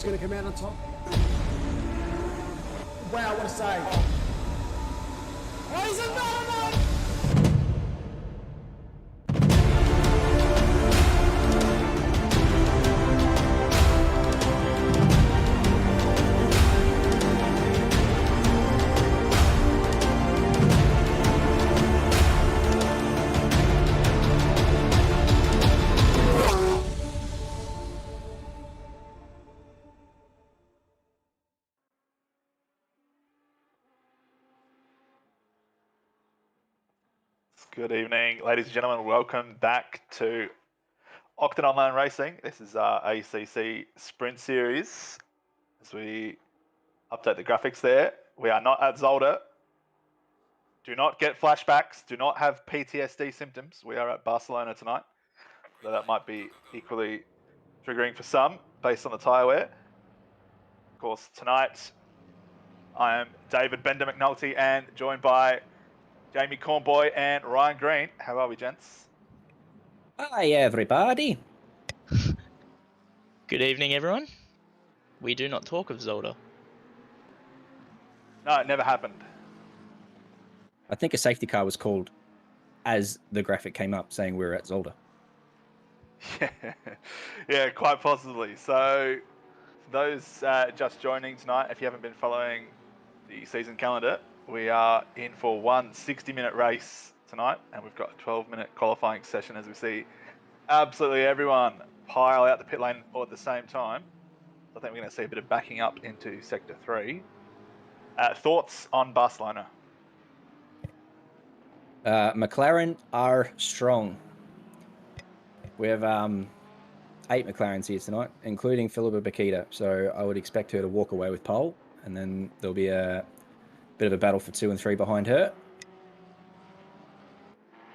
going to come out on top. Wow, what a save. Oh, he's another one! Good evening, ladies and gentlemen. Welcome back to Octane Online Racing. This is our ACC Sprint Series. As we update the graphics there, we are not at Zolder. Do not get flashbacks. Do not have PTSD symptoms. We are at Barcelona tonight. So that might be equally triggering for some based on the tyre wear. Of course, tonight I am David Bender McNulty and joined by Jamie Cornboy and Ryan Green. How are we, gents? Hi, everybody. Good evening, everyone. We do not talk of Zolder. No, it never happened. I think a safety car was called as the graphic came up saying we were at Zolder. Yeah, quite possibly. So, for those just joining tonight, if you haven't been following the season calendar, we are in for one 60-minute race tonight, and we've got a 12-minute qualifying session as we see absolutely everyone pile out the pit lane all at the same time. I think we're going to see a bit of backing up into Sector 3. Thoughts on Barcelona? McLaren are strong. We have 8 McLarens here tonight, including Philippa Bakita. So I would expect her to walk away with pole, and then there'll be a bit of a battle for 2 and 3 behind her.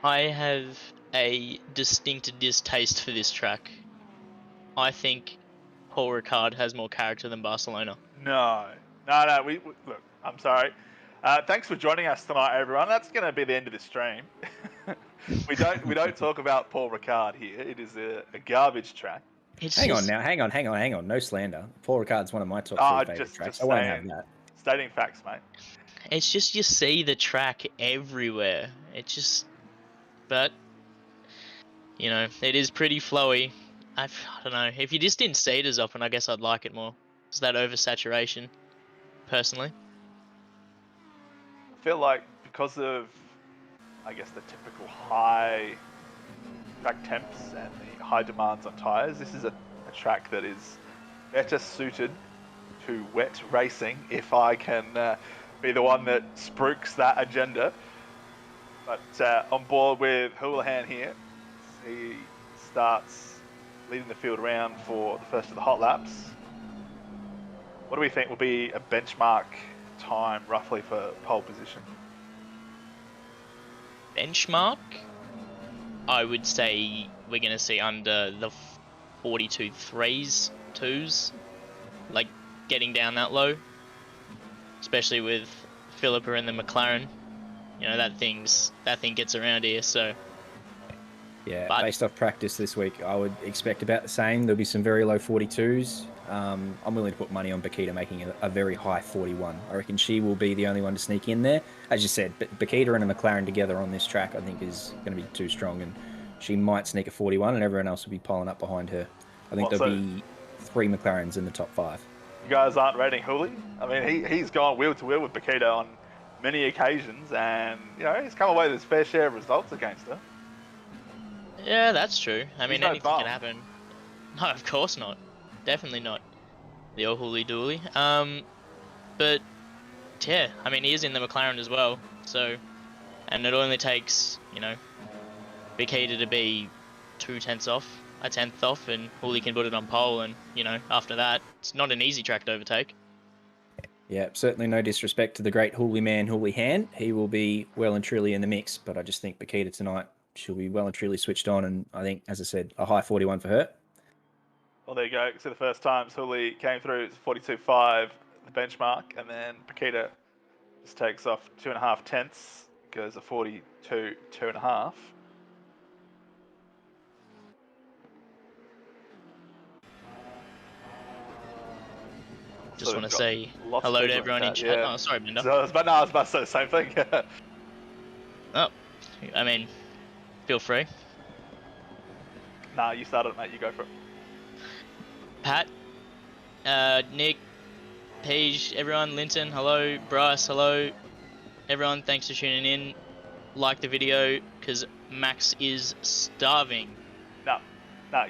I have a distinct distaste for this track. I think Paul Ricard has more character than Barcelona. No. We look. I'm sorry. Thanks for joining us tonight, everyone. That's going to be the end of this stream. we don't talk about Paul Ricard here. It is a garbage track. Hang on. No slander. Paul Ricard's one of my top 3 favorite tracks. I won't have that. Stating facts, mate. It's just you see the track everywhere. But you know, it is pretty flowy. I don't know. If you just didn't see it as often, I guess I'd like it more. It's that oversaturation, personally. I feel like because of, I guess, the typical high track temps and the high demands on tyres, this is a track that is better suited to wet racing, if I can be the one that spruiks that agenda. But on board with Houlihan here, he starts leading the field around for the first of the hot laps. What do we think will be a benchmark time roughly for pole position? Benchmark? I would say we're going to see under the 42 threes, 2s, like getting down that low, especially with Philippa and the McLaren. You know, that thing gets around here, so. Yeah, based off practice this week, I would expect about the same. There'll be some very low 42s. I'm willing to put money on Bakita making a very high 41. I reckon she will be the only one to sneak in there. As you said, Bakita and a McLaren together on this track, I think, is going to be too strong, and she might sneak a 41, and everyone else will be piling up behind her. I think there'll be 3 McLarens in the top 5. You guys aren't rating Hooley? I mean, he's gone wheel to wheel with Bakita on many occasions, and you know he's come away with his fair share of results against her. Yeah, that's true. I mean, no anything bum. can happen. No, of course not. Definitely not. The old Hooley Dooley. But yeah, I mean, he is in the McLaren as well. So, and it only takes, you know, Bakita to be 2/10 off, a 10th off, and Hooley can put it on pole, and you know, after that, it's not an easy track to overtake. Yeah, certainly no disrespect to the great Hooley man, Houlihan. He will be well and truly in the mix, but I just think Bakita tonight, she'll be well and truly switched on, and I think, as I said, a high 41 for her. Well, there you go. So the first time Hooley came through, it's 42.5, the benchmark, and then Bakita just takes off 2.5 tenths, goes a 42, 2.5. Just want to got say lots of hello to people everyone in chat. yeah. Oh, sorry, Bender. So I was about to say the same thing. Oh, I mean, feel free. Nah, you started, mate. You go for it. Pat, Nick, Paige, everyone, Linton, hello, Bryce, hello, everyone. Thanks for tuning in. Like the video because Max is starving. No,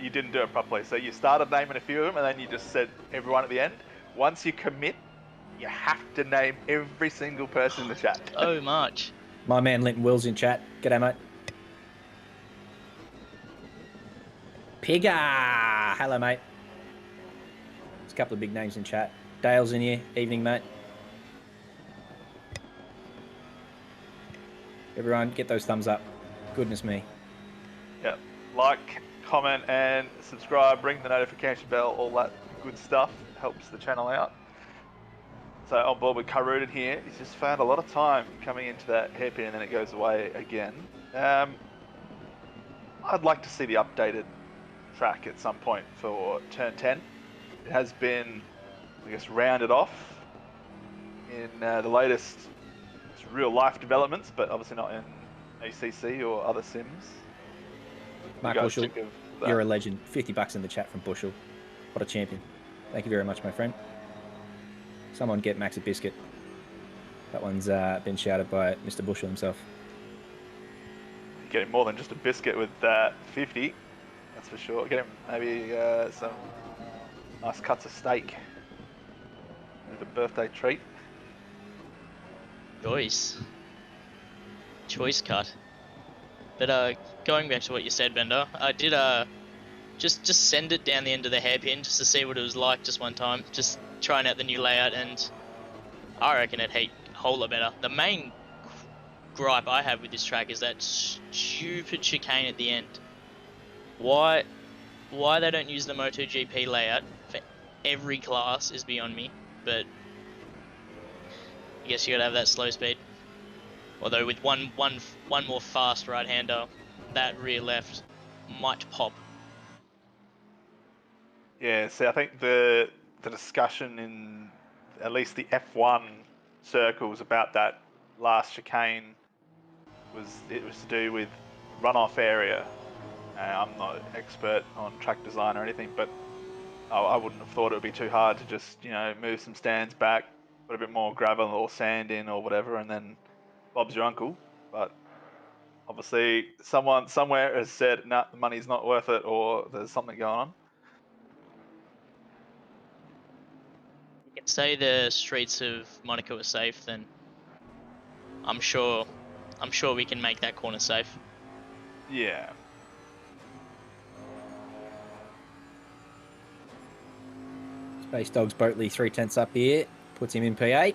you didn't do it properly. So you started naming a few of them, and then you just said everyone at the end. Once you commit, you have to name every single person in the chat. So much. My man Linton Will's in chat. G'day, mate. Pigga! Hello, mate. There's a couple of big names in chat. Dale's in here. Evening, mate. Everyone, get those thumbs up. Goodness me. Yep. Like, comment, and subscribe. Ring the notification bell. All that good stuff helps the channel out. So on board with Karudin here. He's just found a lot of time coming into that hairpin, and then it goes away again. I'd like to see the updated track at some point for turn 10. It has been, I guess, rounded off in the latest real life developments, but obviously not in ACC or other sims. Mark You guys Bushel, think of that? you're a legend. 50 bucks in the chat from Bushel. What a champion. Thank you very much, my friend. Someone get Max a biscuit. That one's been shouted by Mr. Bushel himself. Getting more than just a biscuit with 50, that's for sure. Get him maybe some nice cuts of steak as a birthday treat. Choice cut. But going back to what you said, Bender, I did just send it down the end of the hairpin just to see what it was like just one time, just trying out the new layout, and I reckon it'd heat a whole lot better. The main gripe I have with this track is that stupid chicane at the end. Why they don't use the MotoGP layout for every class is beyond me, but I guess you gotta have that slow speed. Although with one more fast right-hander, that rear left might pop. Yeah, see, I think the discussion in at least the F1 circles about that last chicane was to do with runoff area. I'm not an expert on track design or anything, but I wouldn't have thought it would be too hard to just move some stands back, put a bit more gravel or sand in or whatever, and then Bob's your uncle. But obviously, someone somewhere has said, "Nah, the money's not worth it," or there's something going on. You can say the streets of Monaco are safe, then I'm sure we can make that corner safe. Yeah. Space Dog's Boatley 3/10 up here. Puts him in P8.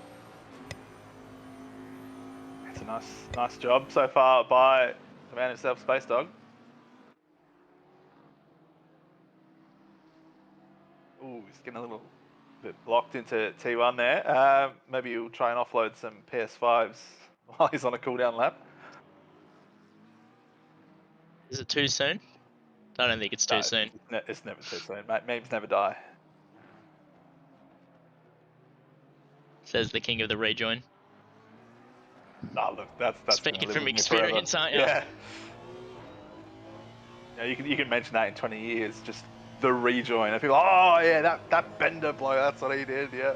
It's a nice job so far by the man himself, Space Dog. Ooh, he's getting a little bit blocked into T1 there. Maybe he'll try and offload some PS5s while he's on a cooldown lap. Is it too soon? I don't think it's too soon. It's never too soon, mate. Memes never die. Says the king of the rejoin. Oh, look, that's Speaking from experience, aren't you? Yeah. Yeah, you can mention that in 20 years, just the rejoin. And people, oh yeah, that Bender blow, that's what he did. Yeah.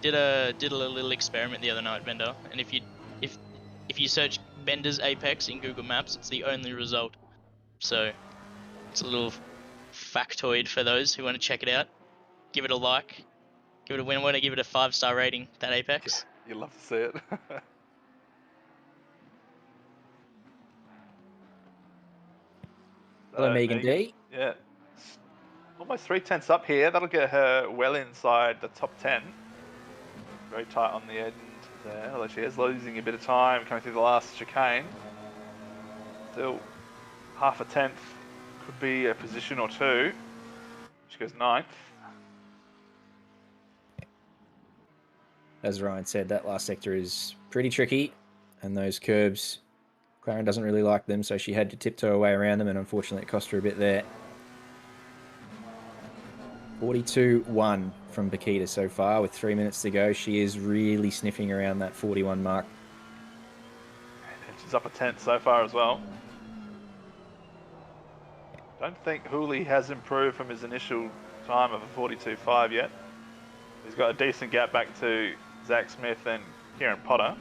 Did a little experiment the other night, Bender, and if you search Bender's Apex in Google Maps, it's the only result. So it's a little factoid for those who want to check it out. Give it a like. Give it a win. Want to give it a 5-star rating. That Apex. Yeah, you'd love to see it. Hello, Megan D. Yeah. Almost 3/10 up here. That'll get her well inside the top 10. Very tight on the end there, although she is losing a bit of time coming through the last chicane. Still, half a tenth could be a position or two. She goes 9th. As Ryan said, that last sector is pretty tricky, and those curbs, McLaren doesn't really like them, so she had to tiptoe her way around them, and unfortunately it cost her a bit there. 42.1 from Bakita so far with 3 minutes to go. She is really sniffing around that 41 mark. And she's up a 10th so far as well. Don't think Hooley has improved from his initial time of a 42.5 yet. He's got a decent gap back to Zach Smith and Kieran Potter.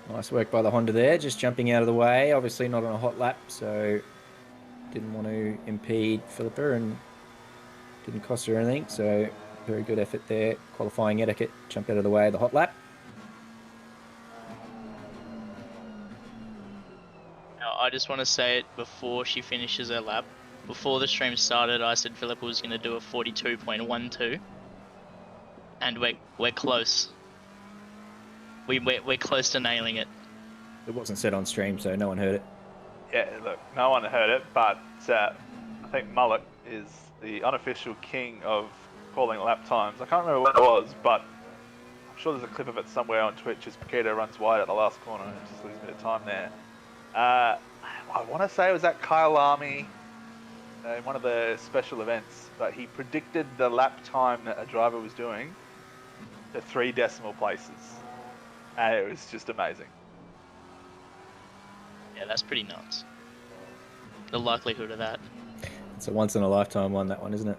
Nice work by the Honda there, just jumping out of the way. Obviously not on a hot lap, so didn't want to impede Philippa and didn't cost her anything. So very good effort there. Qualifying etiquette, jump out of the way of the hot lap. Now, I just want to say it before she finishes her lap. Before the stream started, I said Philippa was going to do a 42.12, and we're close. We're close to nailing it. It wasn't said on stream, so no one heard it. Yeah, look, no one heard it, but I think Mullock is the unofficial king of calling lap times. I can't remember what it was, but I'm sure there's a clip of it somewhere on Twitch as Paquito runs wide at the last corner and just loses a bit of time there. I want to say it was at Kyalami in one of the special events, but he predicted the lap time that a driver was doing to 3 decimal places. And it was just amazing. Yeah, that's pretty nuts. The likelihood of that. It's a once in a lifetime one, that one, isn't it?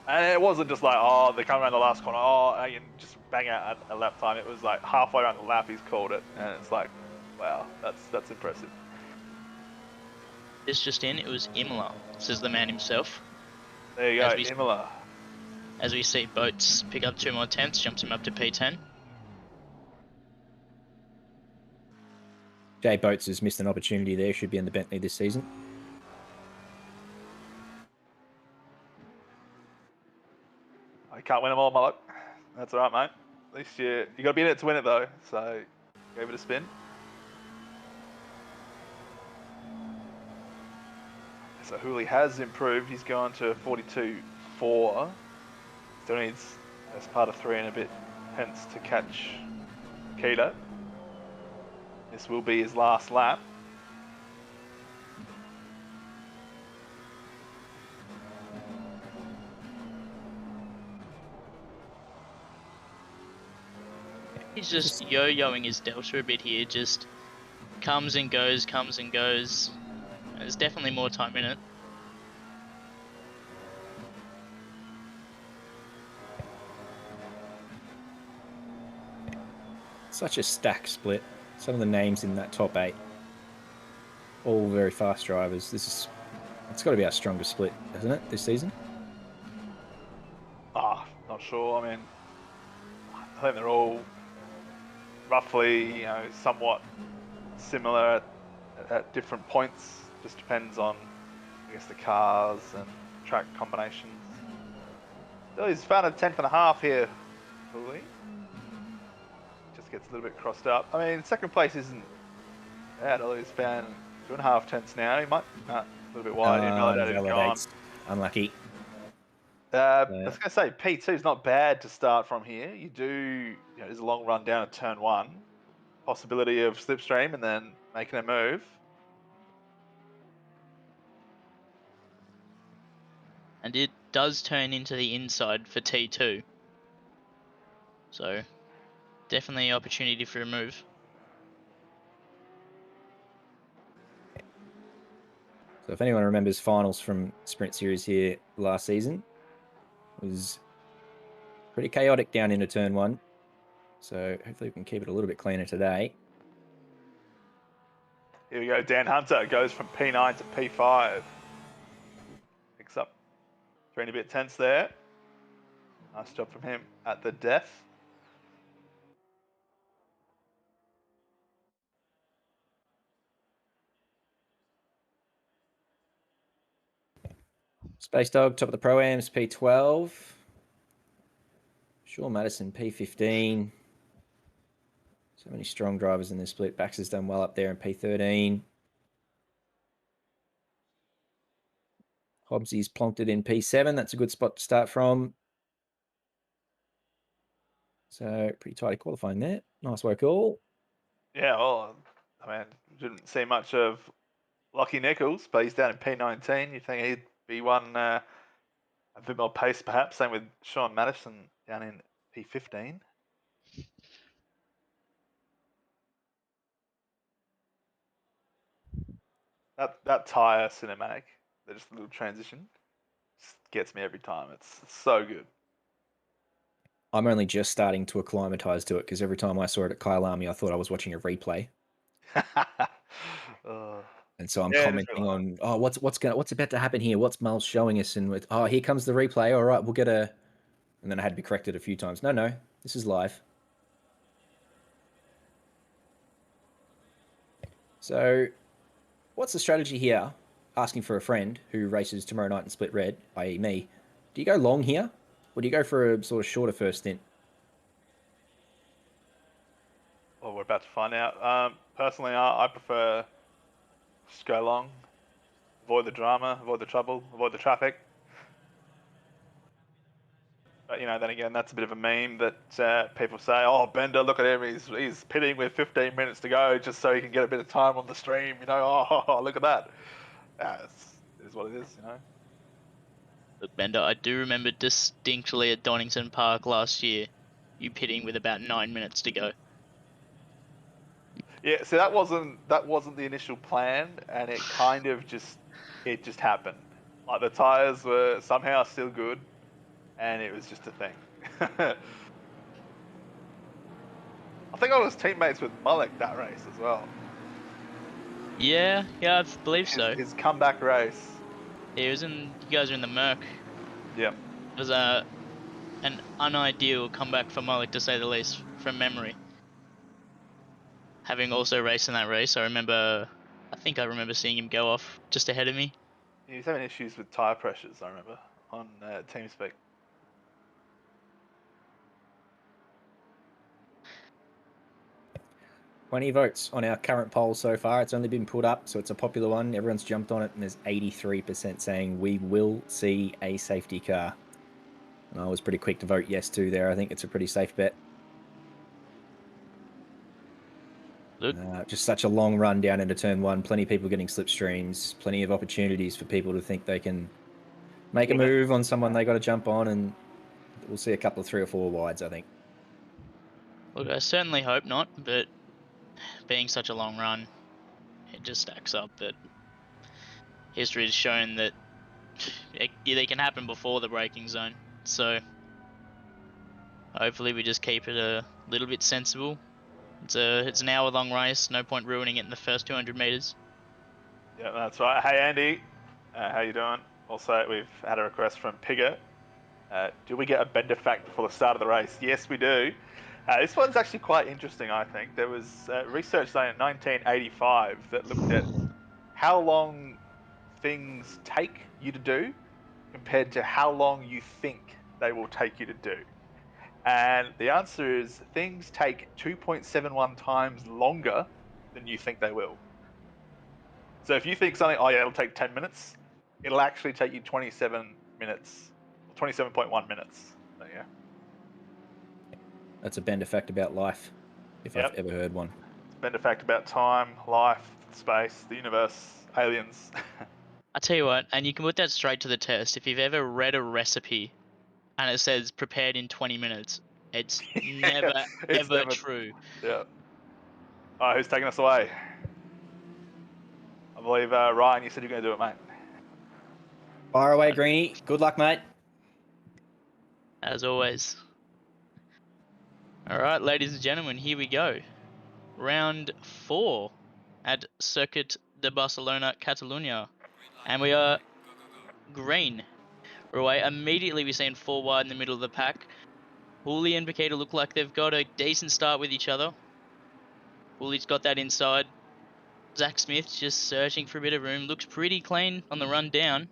And it wasn't just like, oh, they come around the last corner, oh, and just bang out a lap time. It was like halfway around the lap he's called it, and it's like, wow, that's impressive. This just in, it was Imola, says the man himself. There you go, Imola. As we see Boats pick up 2 more tenths, jumps him up to P10. Jay Boats has missed an opportunity there. Should be in the Bentley this season. I can't win them all, Mullock. That's all right, mate. At least you got to be in it to win it, though. So give it a spin. So Hooley has improved. He's gone to 42.4. Still needs, as part of 3 and a bit tenths to catch Keita. This will be his last lap. He's just yo-yoing his delta a bit here, just comes and goes, comes and goes. There's definitely more time in it. Such a stack split. Some of the names in that top 8, all very fast drivers. It's got to be our strongest split, isn't it, this season? Not sure. I mean, I think they're all roughly, somewhat similar at different points. Just depends on, I guess, the cars and track combinations. So he's found a 10th and a half here, Hooley. Just gets a little bit crossed up. I mean, second place isn't bad. Although he's found 2.5 tenths now. He might a little bit wide. Invalidates. Unlucky. I was going to say P2 is not bad to start from here. You do, there's a long run down at turn 1, possibility of slipstream and then making a move. And it does turn into the inside for T2. So, definitely an opportunity for a move. So if anyone remembers finals from Sprint Series here last season, it was pretty chaotic down into turn 1. So hopefully we can keep it a little bit cleaner today. Here we go. Dan Hunter goes from P9 to P5. Picks up 3 and a bit tenths there. Nice job from him at the death. Space Dog, top of the Pro-Ams, P12. Shaw Madison, P15. So many strong drivers in this split. Baxter's done well up there in P13. Hobbsy's plonked it in P7. That's a good spot to start from. So pretty tidy qualifying there. Nice work all. Yeah, well, I mean, didn't see much of Lockie Nichols, but he's down in P19. You think he'd B1 a bit more pace, perhaps. Same with Sean Madison down in P15. That tyre cinematic, just a little transition, gets me every time. It's so good. I'm only just starting to acclimatise to it because every time I saw it at Kyalami, I thought I was watching a replay. And so I'm commenting on, oh, what's about to happen here? What's Miles showing us? And with, oh, here comes the replay. All right, we'll get a. And then I had to be corrected a few times. No, this is live. So, what's the strategy here? Asking for a friend who races tomorrow night in Split Red, i.e. me. Do you go long here? Or do you go for a sort of shorter first stint? Well, we're about to find out. Personally, I prefer just go long, avoid the drama, avoid the trouble, avoid the traffic. But, you know, then again, that's a bit of a meme that people say, oh, Bender, look at him, he's pitting with 15 minutes to go just so he can get a bit of time on the stream, you know, oh, look at that. It is what it is, you know. Look, Bender, I do remember distinctly at Donington Park last year, you pitting with about 9 minutes to go. Yeah, so that wasn't the initial plan, and it kind of just happened. Like the tires were somehow still good, and it was just a thing. I think I was teammates with Mullock that race as well. Yeah, I believe so. His comeback race. It was you guys are in the Merc. Yep. It was an unideal comeback for Mullock, to say the least, from memory. Having also raced in that race, I think I remember seeing him go off just ahead of me. He was having issues with tyre pressures, I remember, on TeamSpeak. Plenty of votes on our current poll so far. It's only been put up, so it's a popular one. Everyone's jumped on it, and there's 83% saying we will see a safety car. And I was pretty quick to vote yes to there. I think it's a pretty safe bet. Just such a long run down into turn one. Plenty of people getting slipstreams. Plenty of opportunities for people to think they can make a move on someone they got to jump on, and we'll see a couple of 3 or 4 wides, I think. Look, I certainly hope not, but being such a long run, it just stacks up that history has shown that they can happen before the braking zone. So hopefully we just keep it a little bit sensible. It's an hour-long race. No point ruining it in the first 200 meters. Yeah, that's right. Hey, Andy. How you doing? Also, we've had a request from Pigger. Do we get a Bender fact before the start of the race? Yes, we do. This one's actually quite interesting, I think. There was research done in 1985 that looked at how long things take you to do compared to how long you think they will take you to do. And the answer is things take 2.71 times longer than you think they will. So if you think something, oh yeah, it'll take 10 minutes, it'll actually take you 27 minutes, 27.1 minutes. So, yeah. That's a Bender fact about life, if I've ever heard one. It's a Bender fact about time, life, space, the universe, aliens. I tell you what, and you can put that straight to the test. If you've ever read a recipe and it says prepared in 20 minutes, it's never true. Yeah. All right, who's taking us away? I believe, Ryan, you said you're going to do it, mate. Fire away, Greenie. Good luck, mate. As always. All right, ladies and gentlemen, here we go. Round 4 at Circuit de Barcelona, Catalunya. And we are green. We're away. Immediately we're seeing 4 wide in the middle of the pack. Hooley and Bakita look like they've got a decent start with each other. Hooley's got that inside. Zach Smith's just searching for a bit of room. Looks pretty clean on the run down.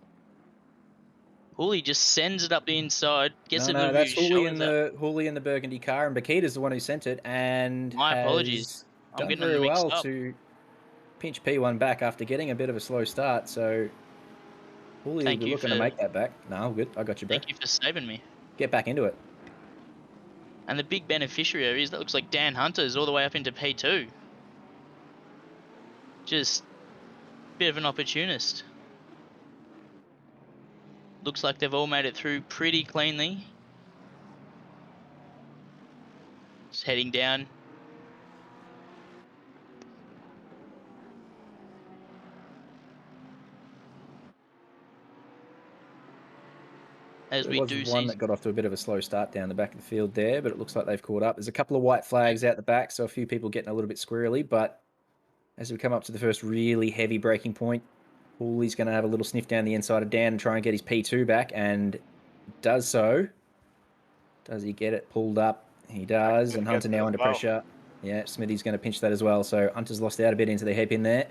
Hooley just sends it up the inside. Gets a good that's view. Hooley in the burgundy car, and Bakita's the one who sent it, and my apologies. I'm getting very well to pinch P1 back after getting a bit of a slow start. So Hooley will be looking to make that back. No, good. I got you, bro. Thank you for saving me. Get back into it. And the big beneficiary is that looks like Dan Hunter's all the way up into P2. Just a bit of an opportunist. looks like they've all made it through pretty cleanly. Just heading down. As There we was do one see. that got off to a bit of a slow start down the back of the field there, but it looks like they've caught up. There's a couple of white flags out the back, so a few people getting a little bit squirrely, but as we come up to the first really heavy braking point, Pooley's going to have a little sniff down the inside of Dan and try and get his P2 back, and does so. Does he get it pulled up? He does, and Hunter now under pressure. Yeah, Smithy's going to pinch that as well, so Hunter's lost out a bit into the hairpin there,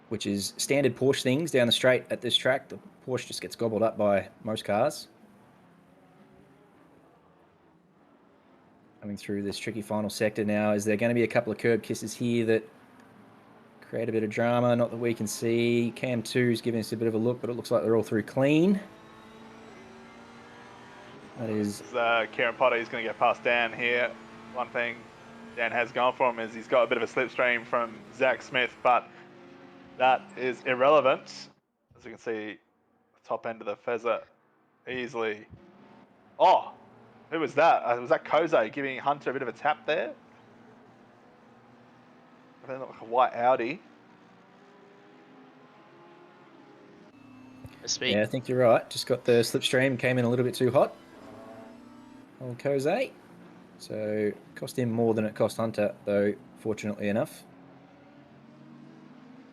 which is standard Porsche things down the straight at this track. The Porsche just gets gobbled up by most cars. Coming through this tricky final sector now, is there going to be a couple of curb kisses here that create a bit of drama? Not that we can see. Cam 2's giving us a bit of a look, but it looks like they're all through clean. That is... Kieran Potter is going to get past Dan here. One thing Dan has gone for him is he's got a bit of a slipstream from Zach Smith, but that is irrelevant. As you can see, the top end of the Fezzer easily. Oh, who was that? Was that Koze giving Hunter a bit of a tap there? I think like a white Audi. Yeah, I think you're right. Just got the slipstream, came in a little bit too hot. Old Koze. So, cost him more than it cost Hunter, though, fortunately enough.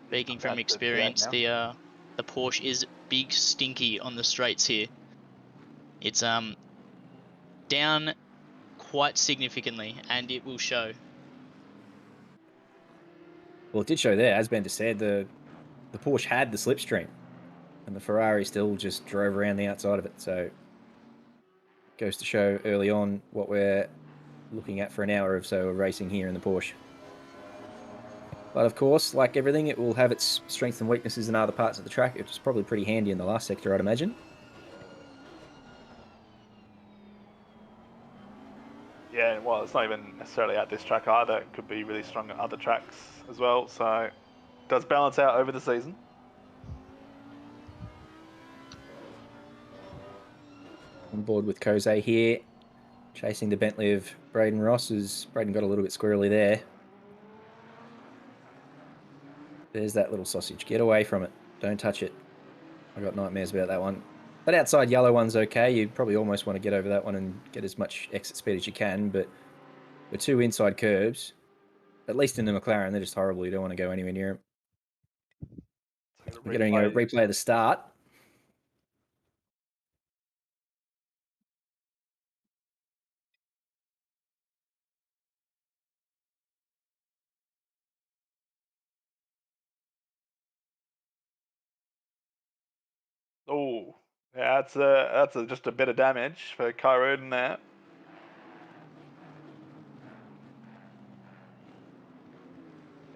Speaking from experience, the Porsche is big stinky on the straights here. It's down quite significantly, and it will show. Well, it did show there, as Ben just said, the Porsche had the slipstream, and the Ferrari still just drove around the outside of it. So, goes to show early on what we're looking at for an hour or so of racing here in the Porsche. But of course, like everything, it will have its strengths and weaknesses in other parts of the track. It was probably pretty handy in the last sector, I'd imagine. Yeah, well, it's not even necessarily at this track either. It could be really strong at other tracks as well. So it does balance out over the season. On board with Koze here, chasing the Bentley of Braden Ross, as Braden got a little bit squirrely there. There's that little sausage. Get away from it. Don't touch it. I got nightmares about that one. That outside yellow one's okay. You probably almost want to get over that one and get as much exit speed as you can, but the two inside curbs, at least in the McLaren, they're just horrible. You don't want to go anywhere near them. We're getting a replay of the start. Oh, yeah, that's just a bit of damage for Kai Roden there.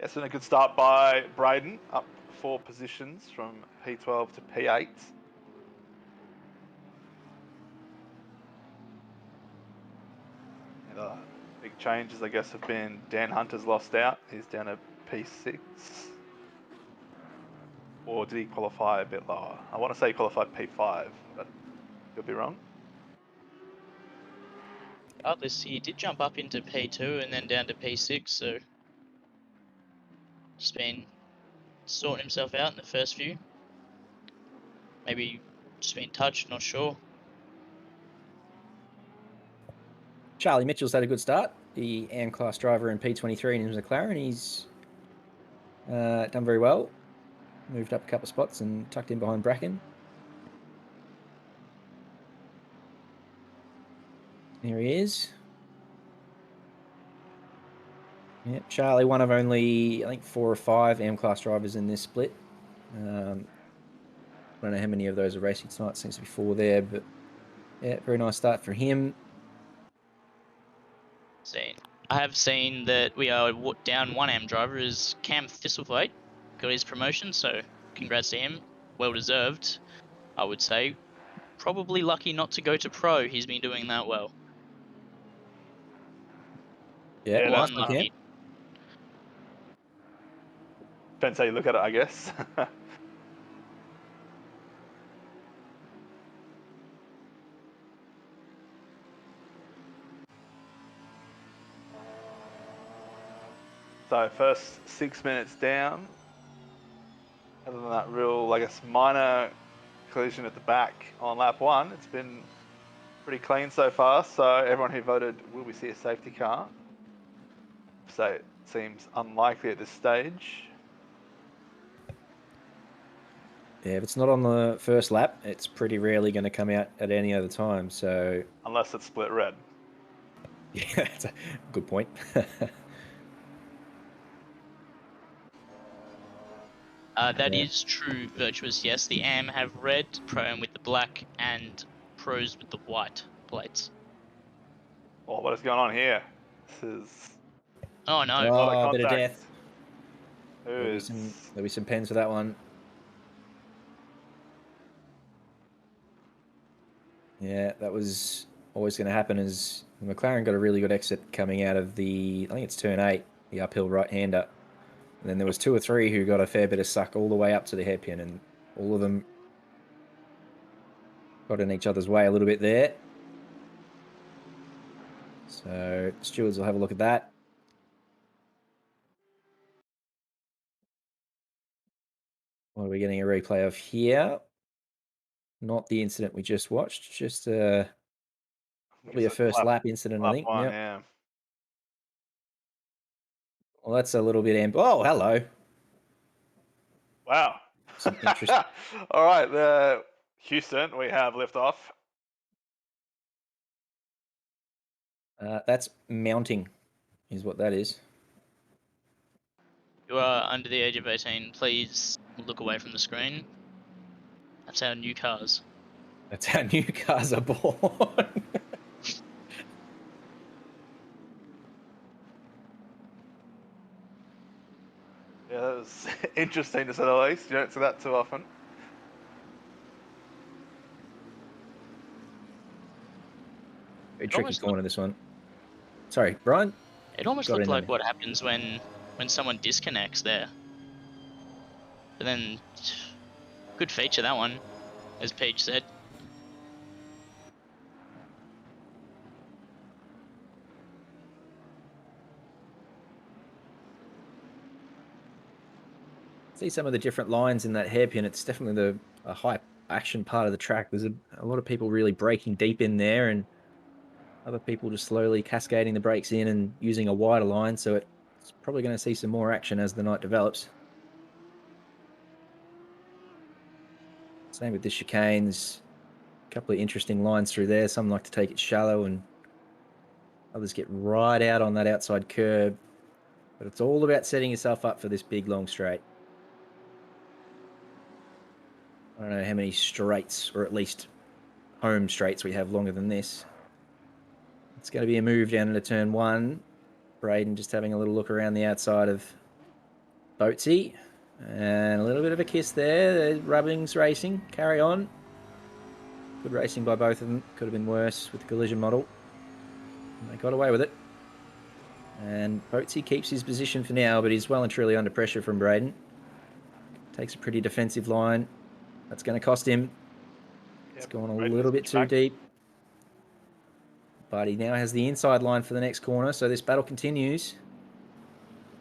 Yes, and a good start by Braden, up 4 positions from P12 to P8. And the big changes, I guess, have been Dan Hunter's lost out. He's down to P6. Or did he qualify a bit lower? I want to say he qualified P5, but could be wrong. Regardless, he did jump up into P2 and then down to P6, so just been sorting himself out in the first few. Maybe just been touched, not sure. Charlie Mitchell's had a good start. The AM class driver in P23 in his McLaren. He's done very well. Moved up a couple of spots and tucked in behind Bracken. Here he is. Yep, Charlie, one of only, I think, 4 or 5 AM class drivers in this split. I don't know how many of those are racing tonight. Seems to be 4 there, but yeah, very nice start for him. I have seen that we are down 1 AM driver is Cam Thistlethwaite. Got his promotion, so congrats to him. Well deserved, I would say. Probably lucky not to go to pro. He's been doing that well. Yeah, One lucky. Depends how you look at it, I guess. So first 6 minutes down. Other than that real, I guess, minor collision at the back on lap 1, it's been pretty clean so far. So everyone who voted, will we see a safety car? So it seems unlikely at this stage. Yeah, if it's not on the first lap, it's pretty rarely going to come out at any other time. So unless it's split red. Yeah, that's a good point. That is true, Virtuous. Yes, the AM have red, Pro-Am with the black, and Pros with the white plates. Oh, what is going on here? This is Oh no! a lot Oh, of a bit of contact. death. Who There'll is? be some pens for that one. Yeah, that was always going to happen as McLaren got a really good exit coming out of the, I think it's turn 8, the uphill right-hander. And then there was 2 or 3 who got a fair bit of suck all the way up to the hairpin, and all of them got in each other's way a little bit there. So stewards will have a look at that. What are we getting a replay of here? Not the incident we just watched, just probably a first lap incident, I think. One, Yep. yeah. Well, that's a little bit Oh, hello. Wow. Some interest. All right, Houston, we have liftoff. That's mounting, is what that is. You are under the age of 18. Please look away from the screen. That's our new cars. That's how new cars are born. Yeah, that was interesting to say the least. You don't see that too often. Very tricky corner, this one. Sorry, Brian? It almost looked like what happens when someone disconnects there. But then, good feature that one, as Peach said. See some of the different lines in that hairpin. It's definitely a high action part of the track. There's a lot of people really braking deep in there, and other people just slowly cascading the brakes in and using a wider line. So it's probably going to see some more action as the night develops. Same with the chicanes. A couple of interesting lines through there. Some like to take it shallow, and others get right out on that outside curb. But it's all about setting yourself up for this big long straight. I don't know how many straights, or at least home straights, we have longer than this. It's going to be a move down into turn 1. Braden just having a little look around the outside of Boatsy. And a little bit of a kiss there. Rubbings racing. Carry on. Good racing by both of them. Could have been worse with the collision model. And they got away with it. And Boatsy keeps his position for now, but he's well and truly under pressure from Braden. Takes a pretty defensive line. That's going to cost him. It's gone a little bit too deep. But he now has the inside line for the next corner, so this battle continues.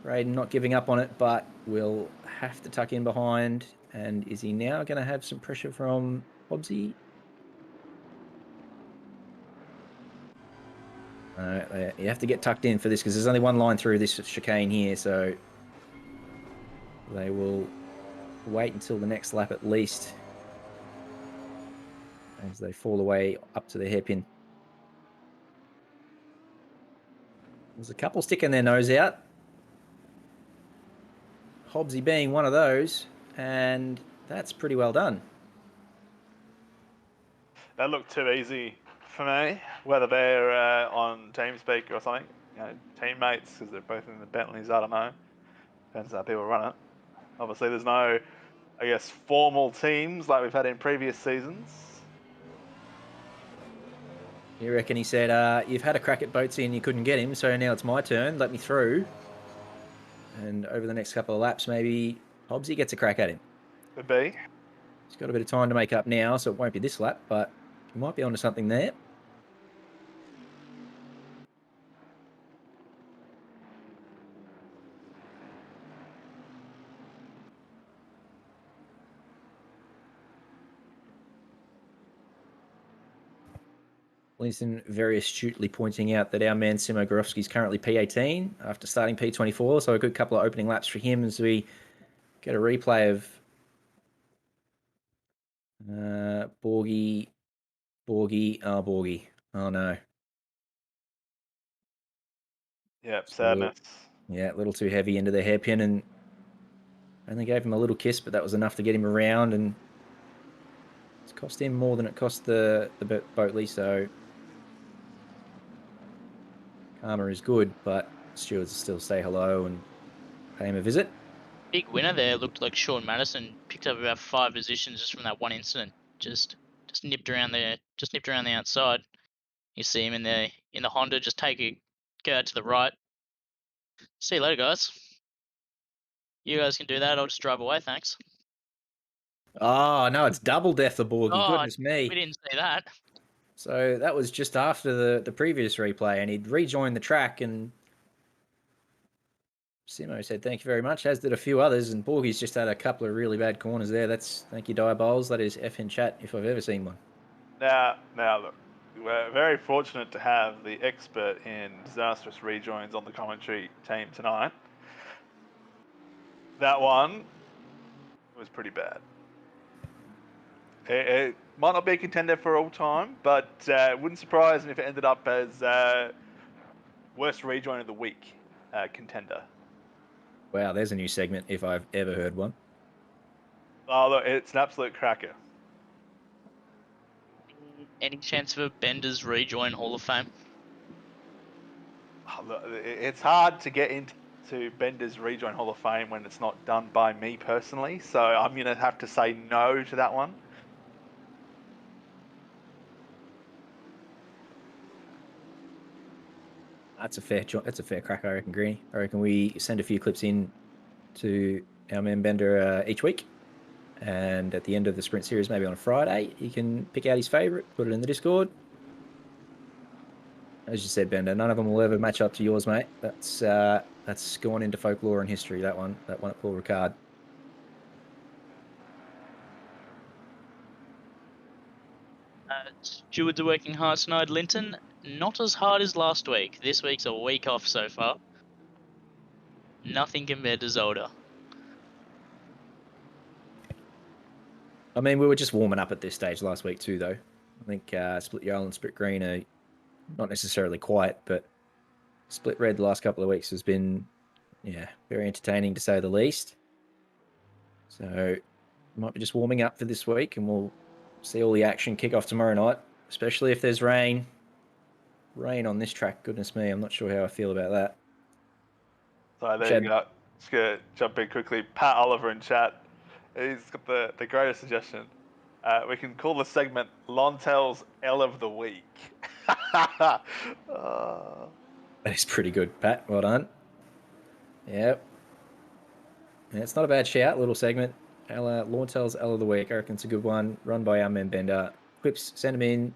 Braden not giving up on it, but will have to tuck in behind. And is he now going to have some pressure from Hobbsy? You have to get tucked in for this because there's only one line through this chicane here, so they will wait until the next lap at least as they fall away up to the hairpin. There's a couple sticking their nose out. Hobbsy being one of those, and that's pretty well done. That looked too easy for me, whether they're on TeamSpeak or something, teammates, because they're both in the Bentleys, I don't know. Depends how people run it. Obviously, there's no, I guess, formal teams like we've had in previous seasons. You reckon he said, you've had a crack at Boatsy and you couldn't get him, so now it's my turn, let me through. And over the next couple of laps, maybe Hobbsy gets a crack at him. Could be. He's got a bit of time to make up now, so it won't be this lap, but he might be onto something there. Linton very astutely pointing out that our man Simo Gorowski is currently P18 after starting P24, so a good couple of opening laps for him as we get a replay of Borgie. Oh no. Yep, sadness. Yeah, a little too heavy into the hairpin, and only gave him a little kiss, but that was enough to get him around, and it's cost him more than it cost the Boatley, so karma is good, but stewards still say hello and pay him a visit. Big winner there. Looked like Sean Madison picked up about 5 positions just from that one incident. Just nipped around the outside. You see him in the Honda. Just go out to the right. See you later, guys. You guys can do that. I'll just drive away. Thanks. Oh no, it's double death of Borgie. Oh, Goodness me. We didn't say that. So that was just after the previous replay, and he'd rejoined the track, and Simo said thank you very much, as did a few others, and Borgie's just had a couple of really bad corners there. Thank you, Diaboles. That is FN chat if I've ever seen one. Now look, we're very fortunate to have the expert in disastrous rejoins on the commentary team tonight. That one was pretty bad. It might not be a contender for all time, but wouldn't surprise me if it ended up as worst rejoin of the week contender. Wow, there's a new segment if I've ever heard one. Oh, look, it's an absolute cracker. Any chance for Bender's rejoin Hall of Fame? Oh, look, it's hard to get into Bender's rejoin Hall of Fame when it's not done by me personally, so I'm going to have to say no to that one. That's a fair crack, I reckon, Greeny. I reckon we send a few clips in to our man Bender each week, and at the end of the sprint series, maybe on a Friday, he can pick out his favourite, put it in the Discord. As you said, Bender, none of them will ever match up to yours, mate. That's gone into folklore and history. That one at Paul Ricard. Stewards are working hard tonight. Linton, not as hard as last week. This week's a week off so far. Nothing compared to Zolder. I mean, we were just warming up at this stage last week too, though. I think Split Yellow and Split Green are not necessarily quiet, but Split Red the last couple of weeks has been, very entertaining to say the least. So might be just warming up for this week, and we'll see all the action kick off tomorrow night, especially if there's rain. Rain on this track, goodness me, I'm not sure how I feel about that. So there you go. Just going to jump in quickly. Pat Oliver in chat. He's got the greatest suggestion. We can call the segment Lontel's L of the Week. That is pretty good, Pat. Well done. Yep. Yeah, it's not a bad shout, little segment. Launtel's L of the Week. I reckon it's a good one. Run by our man Bender. Clips, send them in.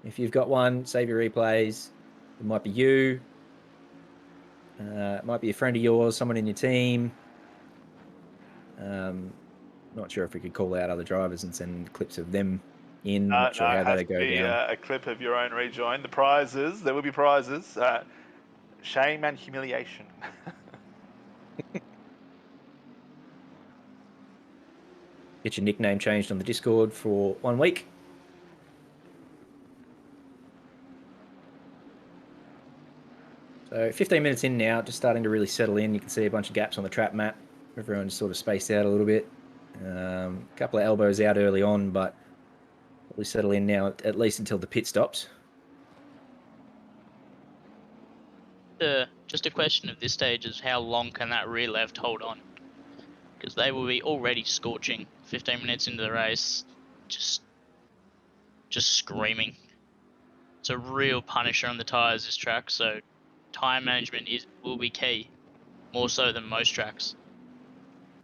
If you've got one, save your replays. It might be you. It might be a friend of yours, someone in your team. Not sure if we could call out other drivers and send clips of them in. Not sure how that'll go down. A clip of your own rejoin. The prizes, there will be prizes. Shame and humiliation. Get your nickname changed on the Discord for 1 week. So 15 minutes in now, just starting to really settle in. You can see a bunch of gaps on the track map. Everyone's sort of spaced out a little bit. A couple of elbows out early on, but probably settle in now, at least until the pit stops. Just a question at this stage is how long can that rear left hold on? Because they will be already scorching 15 minutes into the race, just screaming. It's a real punisher on the tyres, this track, so tyre management will be key, more so than most tracks.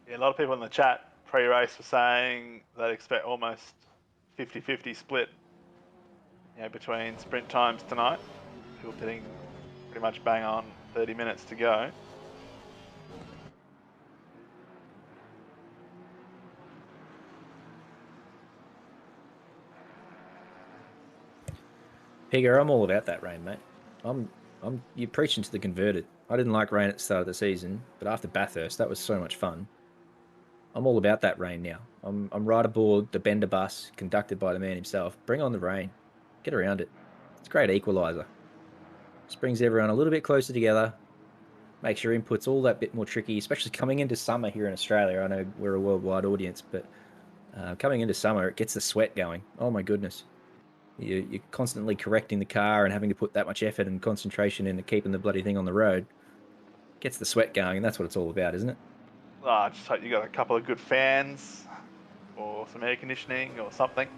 Yeah, a lot of people in the chat pre-race were saying they expect almost 50-50 split between sprint times tonight. People pitting pretty much bang on 30 minutes to go. Pigger, I'm all about that rain, mate. You're preaching to the converted. I didn't like rain at the start of the season, but after Bathurst, that was so much fun. I'm all about that rain now. I'm right aboard the Bender bus, conducted by the man himself. Bring on the rain. Get around it. It's a great equaliser. Just brings everyone a little bit closer together. Makes your inputs all that bit more tricky, especially coming into summer here in Australia. I know we're a worldwide audience, but coming into summer, it gets the sweat going. Oh my goodness. You're constantly correcting the car and having to put that much effort and concentration into keeping the bloody thing on the road. Gets the sweat going, and that's what it's all about, isn't it? Oh, I just hope you got a couple of good fans or some air conditioning or something.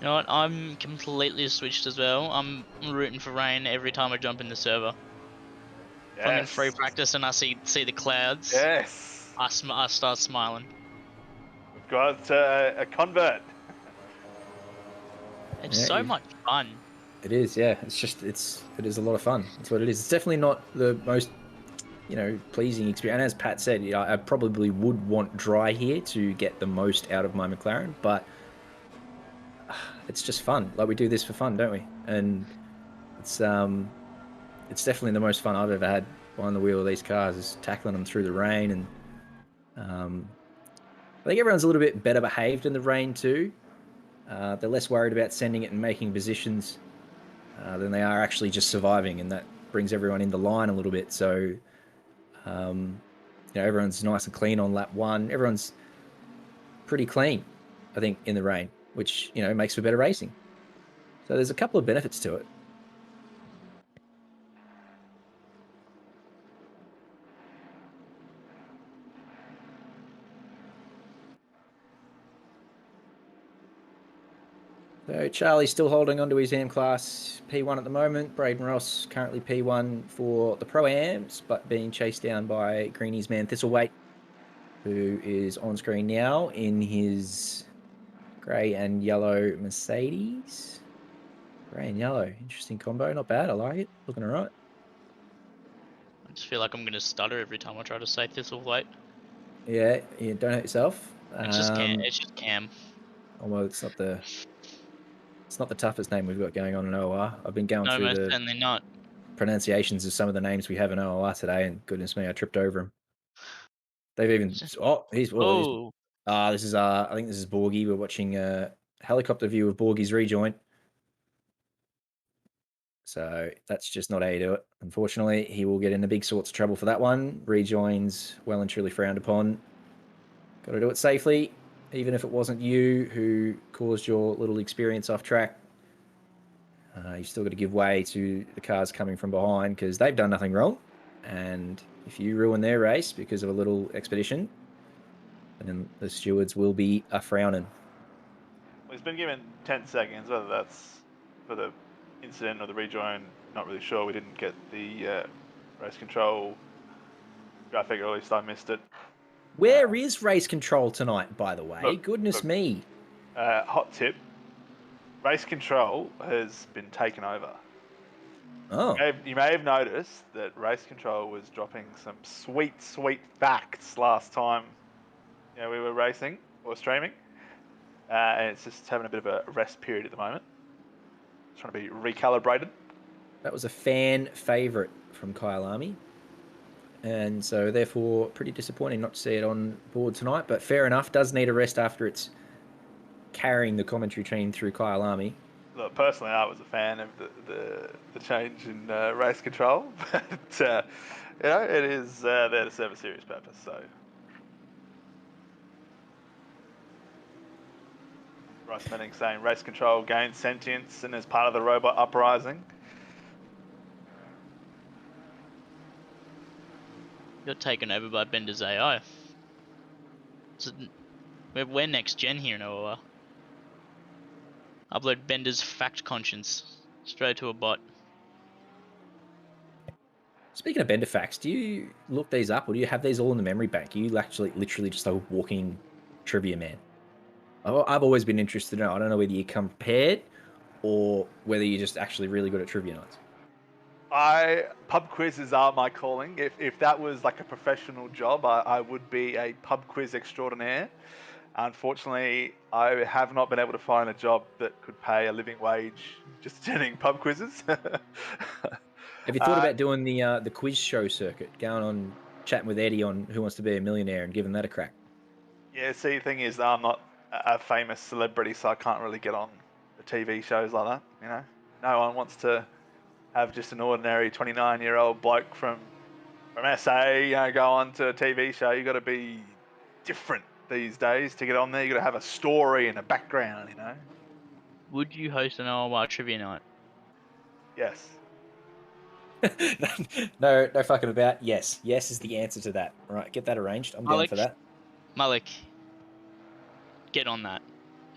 You know what? I'm completely switched as well. I'm rooting for rain every time I jump in the server. If I'm in free practice and I see the clouds, Yes. I start smiling. We've got a convert. It's so much fun. It is, yeah. It is a lot of fun. That's what it is. It's definitely not the most, pleasing experience. And as Pat said, I probably would want dry here to get the most out of my McLaren, but it's just fun. Like, we do this for fun, don't we? And it's definitely the most fun I've ever had behind the wheel of these cars, is tackling them through the rain. And I think everyone's a little bit better behaved in the rain too. They're less worried about sending it and making positions than they are actually just surviving, and that brings everyone into line a little bit. So, everyone's nice and clean on lap one. Everyone's pretty clean, I think, in the rain, which, makes for better racing. So there's a couple of benefits to it. So Charlie's still holding onto his AM class P1 at the moment. Braden Ross currently P1 for the Pro-Ams, but being chased down by Greeny's man Thistleweight, who is on screen now in his grey and yellow Mercedes. Grey and yellow, interesting combo. Not bad, I like it. Looking all right. I just feel like I'm gonna stutter every time I try to say Thistleweight. Yeah, don't hurt yourself. It's just Cam. It's just Cam. Oh, well, it's not the toughest name we've got going on in OOR. I've been going through the certainly not. pronunciations of some of the names we have in OOR today, and goodness me, I tripped over them. They've even this is I think this is Borgie. We're watching a helicopter view of Borgie's rejoin. So that's just not how you do it. Unfortunately, he will get into big sorts of trouble for that one. Rejoins well and truly frowned upon. Got to do it safely, even if it wasn't you who caused your little experience off track. You've still got to give way to the cars coming from behind, because they've done nothing wrong. And if you ruin their race because of a little expedition, then the stewards will be a frowning. Well, he's been given 10 seconds, whether that's for the incident or the rejoin, not really sure. We didn't get the race control graphic, or at least I missed it. Where is race control tonight, by the way? Goodness me. Hot tip. Race control has been taken over. Oh. You may have noticed that race control was dropping some sweet facts last time we were racing or streaming. And it's just having a bit of a rest period at the moment. It's trying to be recalibrated. That was a fan favourite from Kyle Army. And so, therefore, pretty disappointing not to see it on board tonight. But fair enough, does need a rest after it's carrying the commentary team through Kyle Army. Look, personally, I was a fan of the change in race control. But, it is there to serve a serious purpose. So, Bryce Manning saying race control gains sentience and is part of the robot uprising. You're taken over by Bender's AI. So we're next gen here in OOR. Upload Bender's fact conscience straight to a bot. Speaking of Bender facts, do you look these up, or do you have these all in the memory bank? Are you actually literally just a walking trivia man? I've always been interested to know. I don't know whether you come prepared or whether you're just actually really good at trivia nights. Pub quizzes are my calling. If that was like a professional job, I would be a pub quiz extraordinaire. Unfortunately, I have not been able to find a job that could pay a living wage just attending pub quizzes. Have you thought about doing the quiz show circuit, going on chatting with Eddie on Who Wants to Be a Millionaire and giving that a crack? Yeah, see, the thing is, I'm not a famous celebrity, so I can't really get on the TV shows like that. You know, no one wants to have just an ordinary 29-year-old bloke from SA, go on to a TV show. You got to be different these days to get on there. You got to have a story and a background. Would you host an OOR trivia night? Yes. No fucking about. Yes is the answer to that. All right, get that arranged. I'm down for that. Malik, get on that.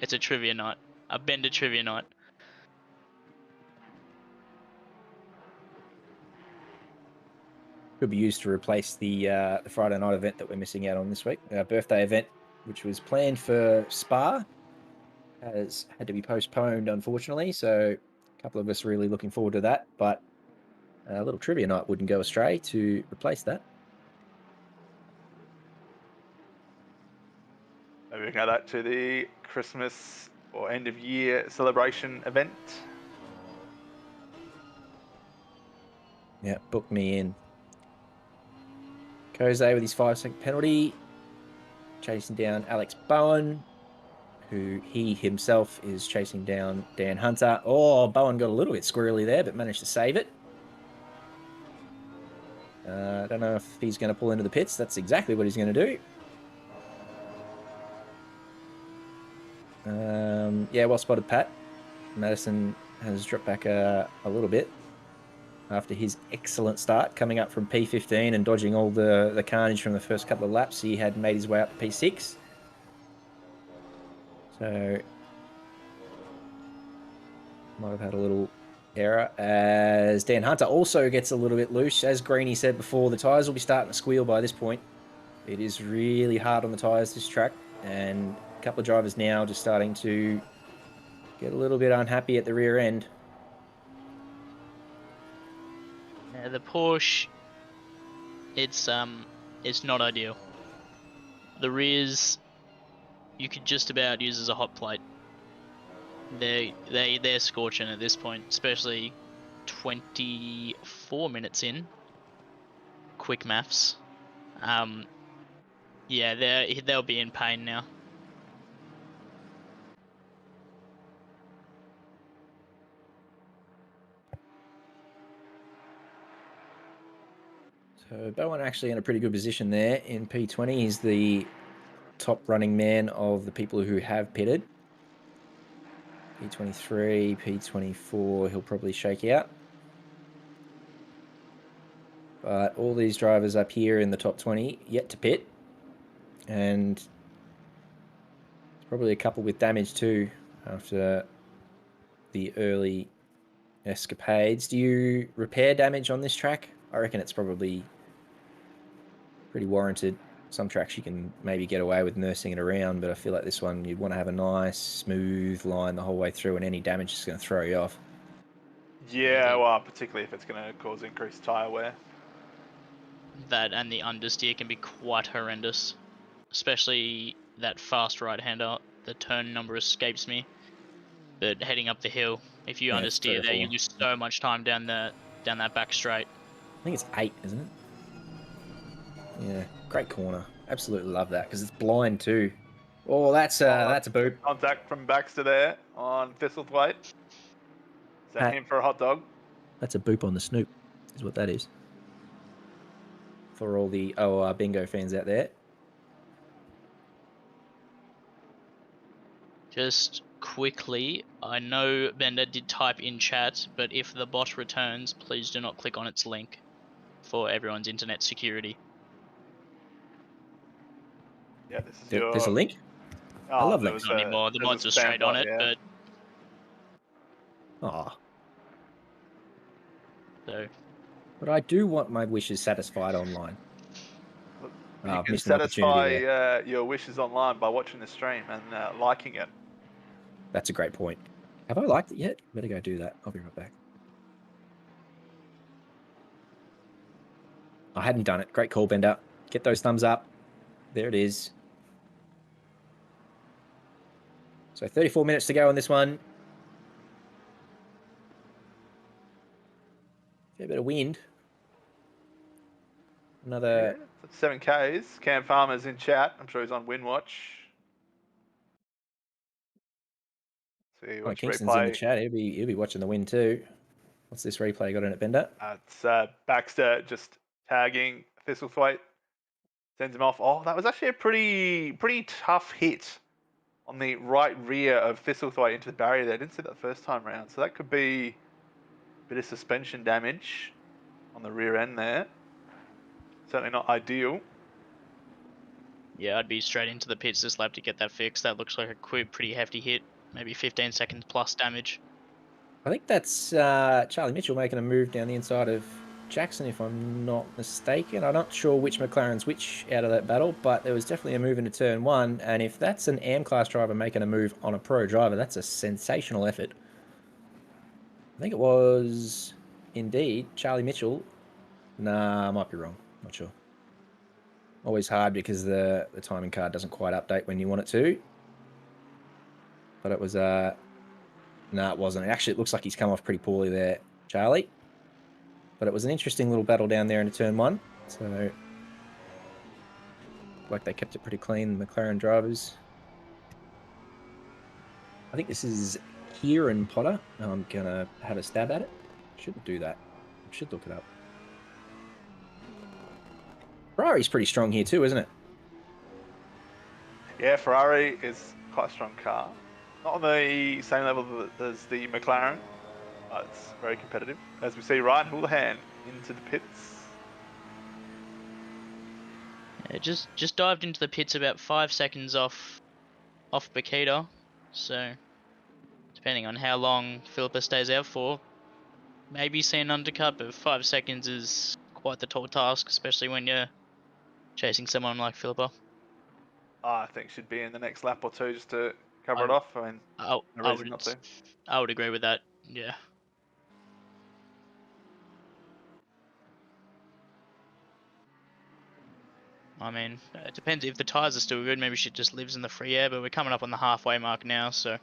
It's a trivia night. A Bender trivia night. Could be used to replace the Friday night event that we're missing out on this week. Our birthday event, which was planned for Spa, has had to be postponed, unfortunately. So a couple of us really looking forward to that. But a little trivia night wouldn't go astray to replace that. Maybe we can add that to the Christmas or end of year celebration event. Yeah, book me in. Jose with his 5-second penalty, chasing down Alex Bowen, who he himself is chasing down Dan Hunter. Oh, Bowen got a little bit squirrely there, but managed to save it. I don't know if he's going to pull into the pits. That's exactly what he's going to do. Yeah, well spotted, Pat. Madison has dropped back a little bit after his excellent start, coming up from P15 and dodging all the carnage from the first couple of laps. He had made his way up to P6. So might have had a little error, as Dan Hunter also gets a little bit loose. As Greeny said before, the tyres will be starting to squeal by this point. It is really hard on the tyres, this track, and a couple of drivers now just starting to get a little bit unhappy at the rear end. Yeah, the Porsche, it's not ideal. The rears, you could just about use as a hot plate. They're scorching at this point, especially 24 minutes in. Quick maths. Yeah, they'll be in pain now. So Bowen actually in a pretty good position there in P20. He's the top running man of the people who have pitted. P23, P24, he'll probably shake out. But all these drivers up here in the top 20 yet to pit. And probably a couple with damage too after the early escapades. Do you repair damage on this track? I reckon it's probably pretty warranted. Some tracks you can maybe get away with nursing it around, but I feel like this one you'd want to have a nice, smooth line the whole way through, and any damage is going to throw you off. Yeah, well, particularly if it's going to cause increased tyre wear. That and the understeer can be quite horrendous, especially that fast right-hander. The turn number escapes me, but heading up the hill, if you understeer there, you lose so much time down that back straight. I think it's 8, isn't it? Yeah, great corner. Absolutely love that because it's blind too. Oh, that's a boop. Contact from Baxter there on Thistlethwaite. Send him for a hot dog. That's a boop on the snoop, is what that is. For all the OOR bingo fans out there. Just quickly, I know Bender did type in chat, but if the bot returns, please do not click on its link for everyone's internet security. Yeah, this is There's a link? Oh, I love links. Not anymore, the mods are straight on it, yeah. but... Oh. So. But I do want my wishes satisfied online. You can satisfy your wishes online by watching the stream and liking it. That's a great point. Have I liked it yet? Better go do that. I'll be right back. I hadn't done it. Great call, Bender. Get those thumbs up. There it is. So 34 minutes to go on this one. Fair bit of wind. Another... Yeah, 7Ks. Cam Farmer's in chat. I'm sure he's on Wind Watch. See, watch Kingston's in the replay. chat. He'll be watching the wind too. What's this replay got in it, Bender? It's Baxter just tagging Thistlethwaite. Sends him off. Oh, that was actually a pretty tough hit on the right rear of Thistlethwaite into the barrier there. I didn't see that the first time round. So that could be a bit of suspension damage on the rear end there. Certainly not ideal. Yeah, I'd be straight into the pits this lap to get that fixed. That looks like a pretty hefty hit. Maybe 15 seconds plus damage. I think that's Charlie Mitchell making a move down the inside of Jackson, if I'm not mistaken. I'm not sure which McLaren's which out of that battle, but there was definitely a move into turn 1. And if that's an AM class driver making a move on a pro driver, that's a sensational effort. I think it was indeed Charlie Mitchell. Nah, I might be wrong. Not sure. Always hard because the timing card doesn't quite update when you want it to. But it was no, it wasn't. Actually, it looks like he's come off pretty poorly there, Charlie. But it was an interesting little battle down there into turn 1. So, like they kept it pretty clean, the McLaren drivers. I think this is Kieran Potter. I'm going to have a stab at it. Shouldn't do that. Should look it up. Ferrari's pretty strong here too, isn't it? Yeah, Ferrari is quite a strong car. Not on the same level as the McLaren, but it's very competitive. As we see Ryan Houlihan into the pits. Yeah, just dived into the pits about 5 seconds off Bakita. So, depending on how long Philippa stays out for, maybe see an undercut, but 5 seconds is quite the tall task, especially when you're chasing someone like Philippa. I think should be in the next lap or two just to cover it off. I mean, no reason not to. I would agree with that. Yeah. I mean, it depends. If the tyres are still good, maybe she just lives in the free air, but we're coming up on the halfway mark now, so.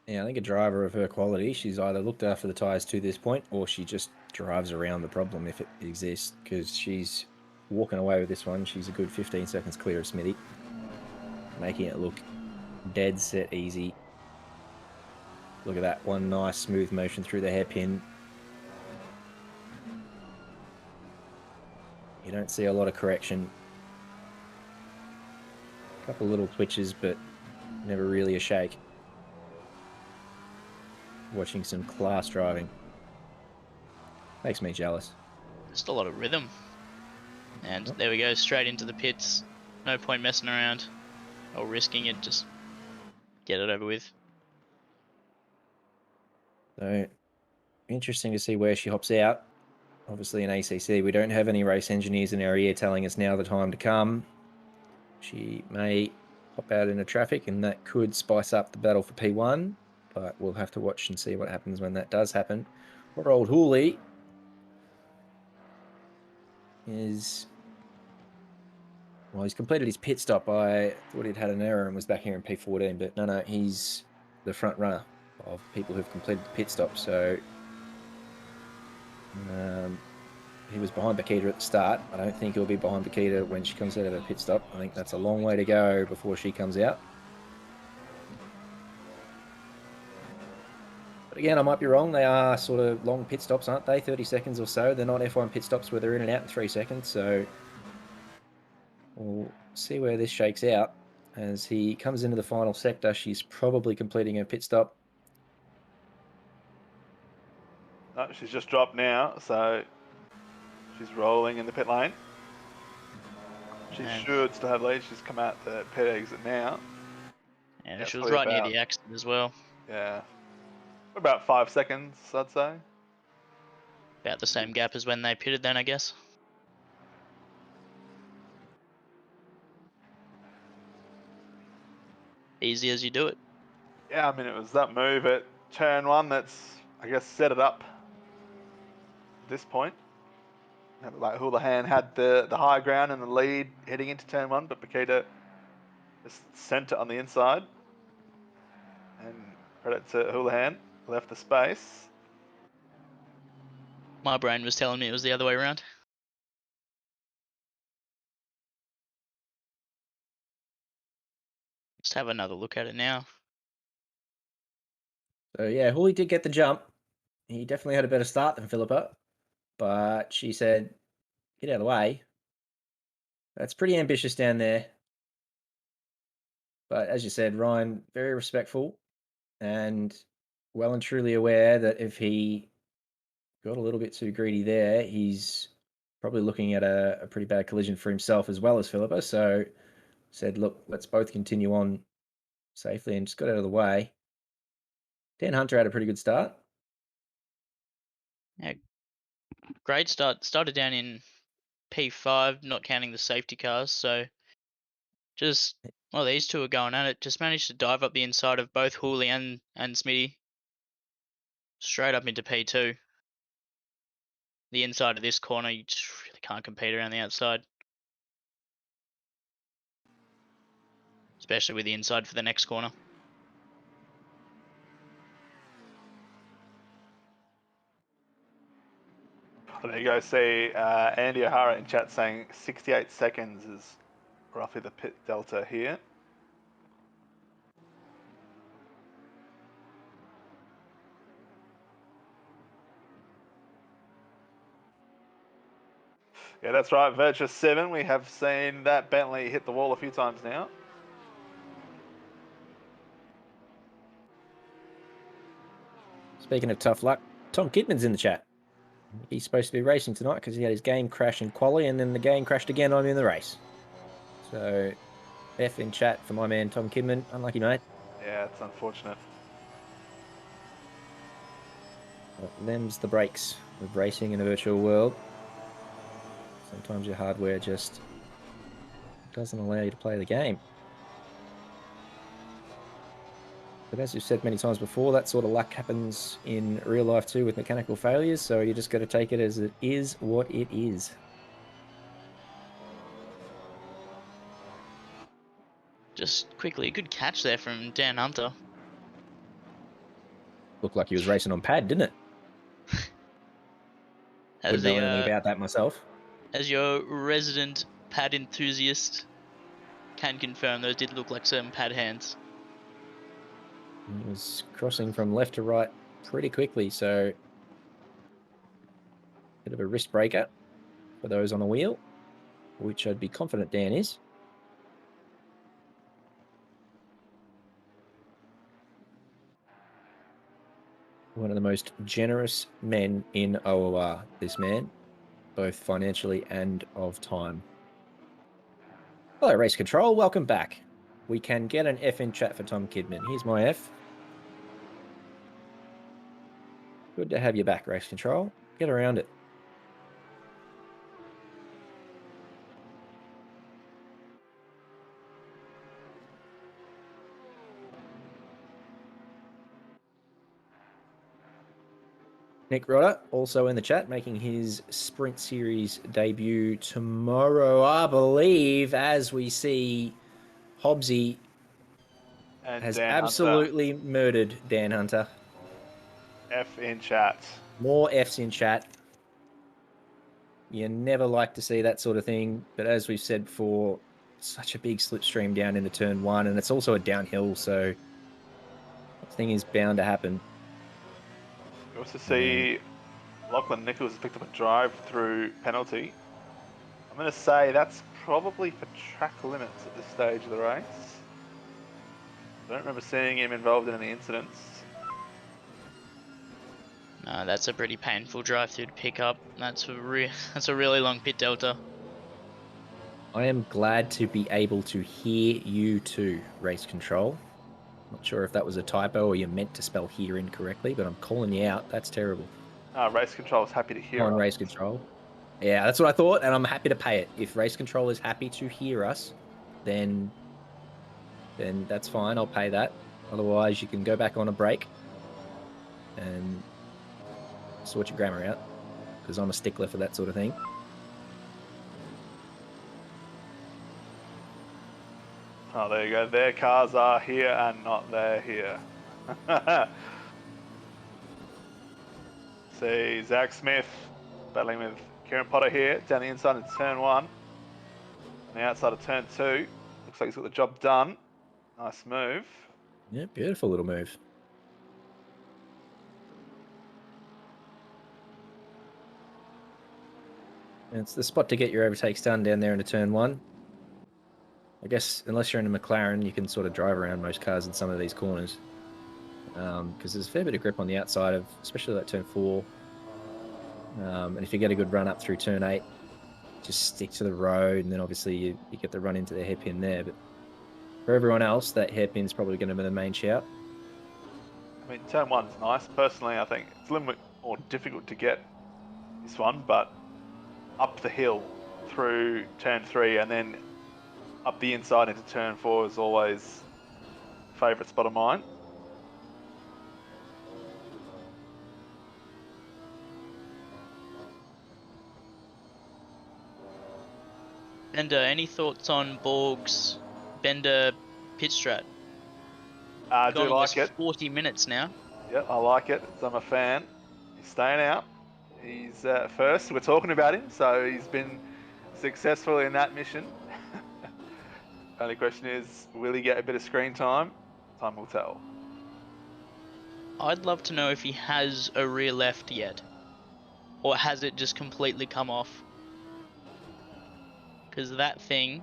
Yeah, I think a driver of her quality, she's either looked after the tyres to this point, or she just drives around the problem if it exists, because she's walking away with this one. She's a good 15 seconds clear of Smithy, making it look dead set easy. Look at that one nice smooth motion through the hairpin. You don't see a lot of correction. A couple little twitches, but never really a shake. Watching some class driving. Makes me jealous. Just a lot of rhythm. And there we go, straight into the pits. No point messing around or risking it, just get it over with. So, interesting to see where she hops out. Obviously in ACC, we don't have any race engineers in our ear telling us now the time to come. She may hop out into traffic, and that could spice up the battle for P1, but we'll have to watch and see what happens when that does happen. Poor old Hooley is... Well, he's completed his pit stop. I thought he'd had an error and was back here in P14, but no, he's the front runner of people who've completed the pit stop, so... he was behind Bakita at the start. I don't think he'll be behind Bakita when she comes out of her pit stop. I think that's a long way to go before she comes out. But again, I might be wrong. They are sort of long pit stops, aren't they? 30 seconds or so. They're not F1 pit stops where they're in and out in 3 seconds. So we'll see where this shakes out. As he comes into the final sector, she's probably completing her pit stop. No, she's just dropped now, so she's rolling in the pit lane. She should still have lead. She's come out the pit exit now. Yeah, she was right near the exit as well. Yeah. About 5 seconds, I'd say. About the same gap as when they pitted then, I guess. Easy as you do it. Yeah, I mean, it was that move at turn 1 that's, I guess, set it up at this point. Like Houlihan had the high ground and the lead heading into turn 1, but Bakita Just centre on the inside. And credit to Houlihan, left the space. My brain was telling me it was the other way around. Just have another look at it now. So yeah, Houli did get the jump. He definitely had a better start than Philippa, but she said, "Get out of the way." That's pretty ambitious down there. But as you said, Ryan, very respectful and well and truly aware that if he got a little bit too greedy there, he's probably looking at a pretty bad collision for himself as well as Philippa. So said, look, let's both continue on safely and just got out of the way. Dan Hunter had a pretty good start. Yeah, great start. Started down in P5, not counting the safety cars. So just, well, these two are going at it. Just managed to dive up the inside of both Houli and Smitty. Straight up into P2. The inside of this corner, you just really can't compete around the outside. Especially with the inside for the next corner. Well, there you go. See Andy O'Hara in chat saying 68 seconds is roughly the pit delta here. Yeah, that's right. Virtus 7. We have seen that Bentley hit the wall a few times now. Speaking of tough luck, Tom Kidman's in the chat. He's supposed to be racing tonight because he had his game crash in quali and then the game crashed again on him in the race. So F in chat for my man Tom Kidman. Unlucky, mate. Yeah, it's unfortunate. Them's the breaks of racing in a virtual world. Sometimes your hardware just doesn't allow you to play the game. But as we've said many times before, that sort of luck happens in real life too with mechanical failures, so you just got to take it as it is what it is. Just quickly, a good catch there from Dan Hunter. Looked like he was racing on pad, didn't it? Wouldn't know anything about that myself. As your resident pad enthusiast, can confirm those did look like some pad hands. He was crossing from left to right pretty quickly, so bit of a wrist breaker for those on a wheel, which I'd be confident Dan is. One of the most generous men in OOR, this man, both financially and of time. Hello, Race Control. Welcome back. We can get an F in chat for Tom Kidman. Here's my F. Good to have you back, Race Control. Get around it. Nick Rodder, also in the chat, making his Sprint Series debut tomorrow, I believe, as we see Hobbsy And has Dan absolutely murdered Dan Hunter. F in chat. More Fs in chat. You never like to see that sort of thing, but as we've said before, such a big slipstream down into turn one, and it's also a downhill, so that thing is bound to happen. We also see Lachlan Nichols has picked up a drive-through penalty. I'm going to say that's probably for track limits at this stage of the race. I don't remember seeing him involved in any incidents. No, that's a pretty painful drive through to pick up. That's a really long pit delta. I am glad to be able to hear you too, Race Control. Not sure if that was a typo or you meant to spell "hear" incorrectly, but I'm calling you out. That's terrible. Race Control is happy to hear On us. Race Control. Yeah, that's what I thought, and I'm happy to pay it. If Race Control is happy to hear us, then that's fine. I'll pay that. Otherwise, you can go back on a break and sort your grammar out, because I'm a stickler for that sort of thing. Oh, there you go. Their cars are here and not there here. See Zach Smith battling with Kieran Potter here down the inside of turn 1. On the outside of turn 2. Looks like he's got the job done. Nice move. Yeah, beautiful little move. And it's the spot to get your overtakes done down there into turn 1. I guess unless you're in a McLaren, you can sort of drive around most cars in some of these corners. Because there's a fair bit of grip on the outside of, especially that turn 4. And if you get a good run up through turn 8, just stick to the road, and then obviously you get the run into the hairpin there. But for everyone else, that hairpin's probably going to be the main shout. I mean, turn 1's nice. Personally, I think it's a little bit more difficult to get this one, but up the hill through turn 3 and then up the inside into turn 4 is always a favourite spot of mine. Bender, any thoughts on Borg's Bender pit strat? I do like it. 40 minutes now. Yep, I like it. I'm a fan. He's staying out. He's first. We're talking about him, so he's been successful in that mission. Only question is, will he get a bit of screen time? Time will tell. I'd love to know if he has a rear left yet. Or has it just completely come off? Because that thing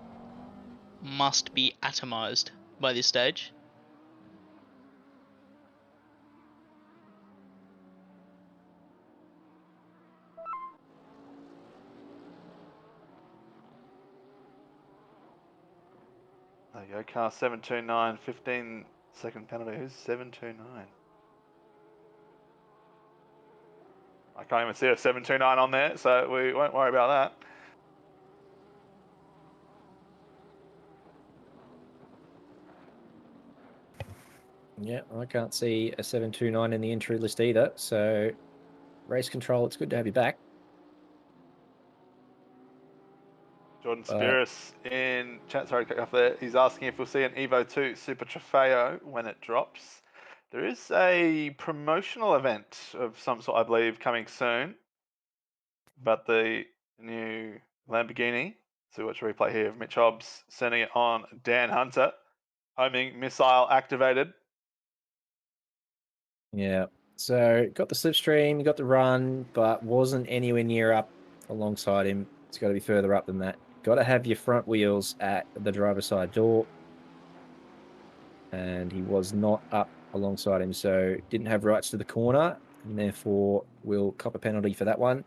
must be atomized by this stage. There you go, car 729, 15-second penalty. Who's 729? I can't even see a 729 on there, so we won't worry about that. Yeah, I can't see a 729 in the entry list either. So, race control, it's good to have you back. Jordan Spears in chat, sorry, cut off there. He's asking if we'll see an Evo 2 Super Trofeo when it drops. There is a promotional event of some sort, I believe, coming soon. But the new Lamborghini, so watch a replay here of Mitch Hobbs sending it on Dan Hunter. Homing missile activated. Yeah, so got the slipstream, got the run, but wasn't anywhere near up alongside him. It's got to be further up than that. Got to have your front wheels at the driver's side door. And he was not up alongside him, so didn't have rights to the corner, and therefore will cop a penalty for that one.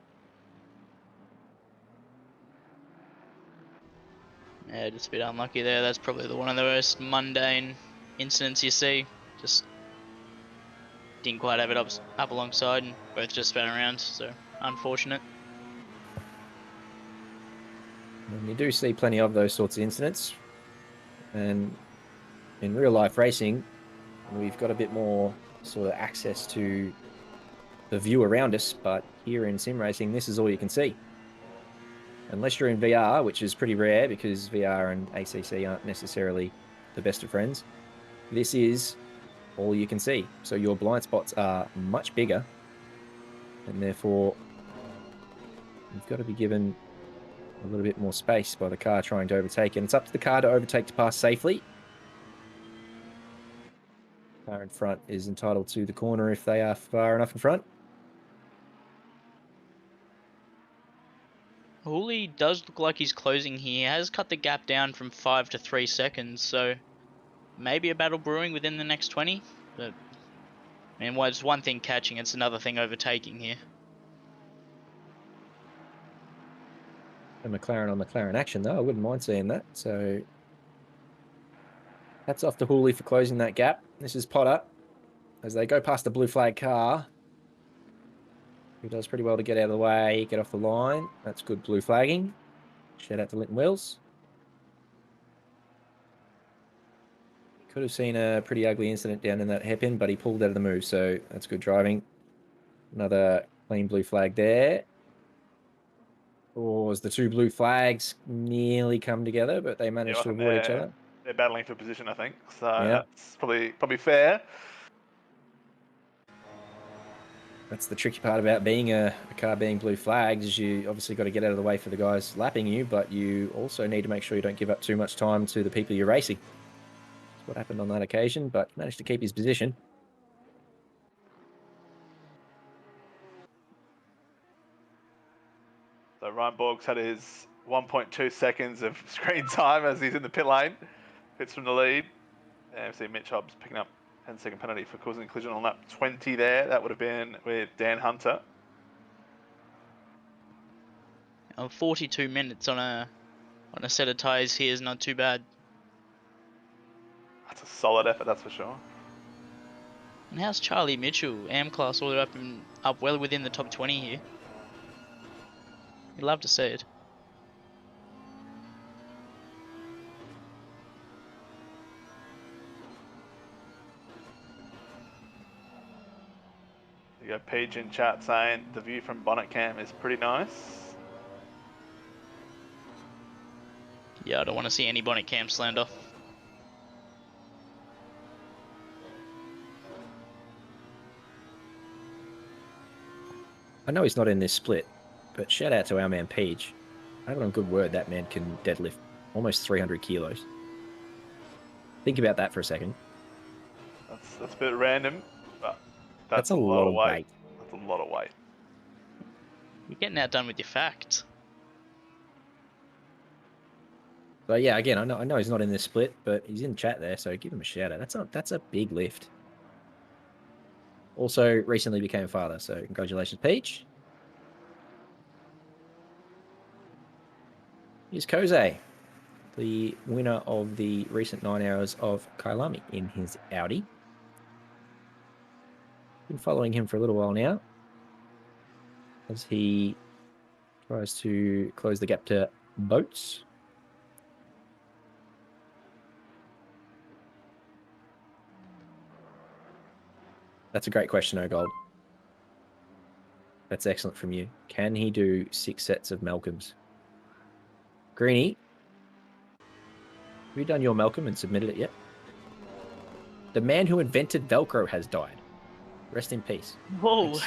Yeah, just a bit unlucky there. That's probably one of the most mundane incidents you see. Just didn't quite have it up alongside, and both just spun around, so unfortunate. And you do see plenty of those sorts of incidents. And in real life racing, we've got a bit more sort of access to the view around us, but here in sim racing, this is all you can see. Unless you're in VR, which is pretty rare because VR and ACC aren't necessarily the best of friends. This is all you can see. So your blind spots are much bigger, and therefore you've got to be given a little bit more space by the car trying to overtake. And it's up to the car to overtake to pass safely. The car in front is entitled to the corner if they are far enough in front. Hooley does look like he's closing here. He has cut the gap down from 5 to 3 seconds, so maybe a battle brewing within the next 20. But I mean, it's one thing catching, it's another thing overtaking here. A McLaren on McLaren action, though. I wouldn't mind seeing that. So hats off to Hooley for closing that gap. This is Potter. As they go past the blue flag car, he does pretty well to get out of the way, get off the line. That's good blue flagging. Shout out to Linton Wells. Could have seen a pretty ugly incident down in that hairpin, but he pulled out of the move, so that's good driving. Another clean blue flag there. Or as the two blue flags nearly come together, but they managed to avoid each other. they're battling for position, I think. So Yeah. that's probably fair. That's the tricky part about being a car being blue flagged, is you obviously got to get out of the way for the guys lapping you, but you also need to make sure you don't give up too much time to the people you're racing. That's what happened on that occasion, but he managed to keep his position. So Ryan Borg's had his 1.2 seconds of screen time as he's in the pit lane. Pits from the lead. And we see Mitch Hobbs picking up 10-second penalty for causing a collision on lap 20 there. That would have been with Dan Hunter. 42 minutes on a set of tyres here is not too bad. That's a solid effort, that's for sure. And how's Charlie Mitchell, AM class, all the way up well within the top 20 here? You'd love to see it. You got Paige in chat saying the view from bonnet cam is pretty nice. Yeah, I don't want to see any bonnet cam slammed off. I know he's not in this split, but shout out to our man Peach. I have it on good word that man can deadlift almost 300 kilos. Think about that for a second. That's a bit random, but that's a lot of weight. That's a lot of weight. Mm-hmm. You're getting outdone with your facts. So yeah, again, I know he's not in this split, but he's in chat there, so give him a shout out. That's a big lift. Also, recently became a father, so congratulations, Peach. Here's Koze, the winner of the recent 9 hours of Kailami in his Audi. Been following him for a little while now, as he tries to close the gap to Boats. That's a great question, O'Gold. That's excellent from you. Can he do 6 sets of Malcolms? Greenie, have you done your Malcolm and submitted it yet? The man who invented Velcro has died. Rest in peace. Whoa.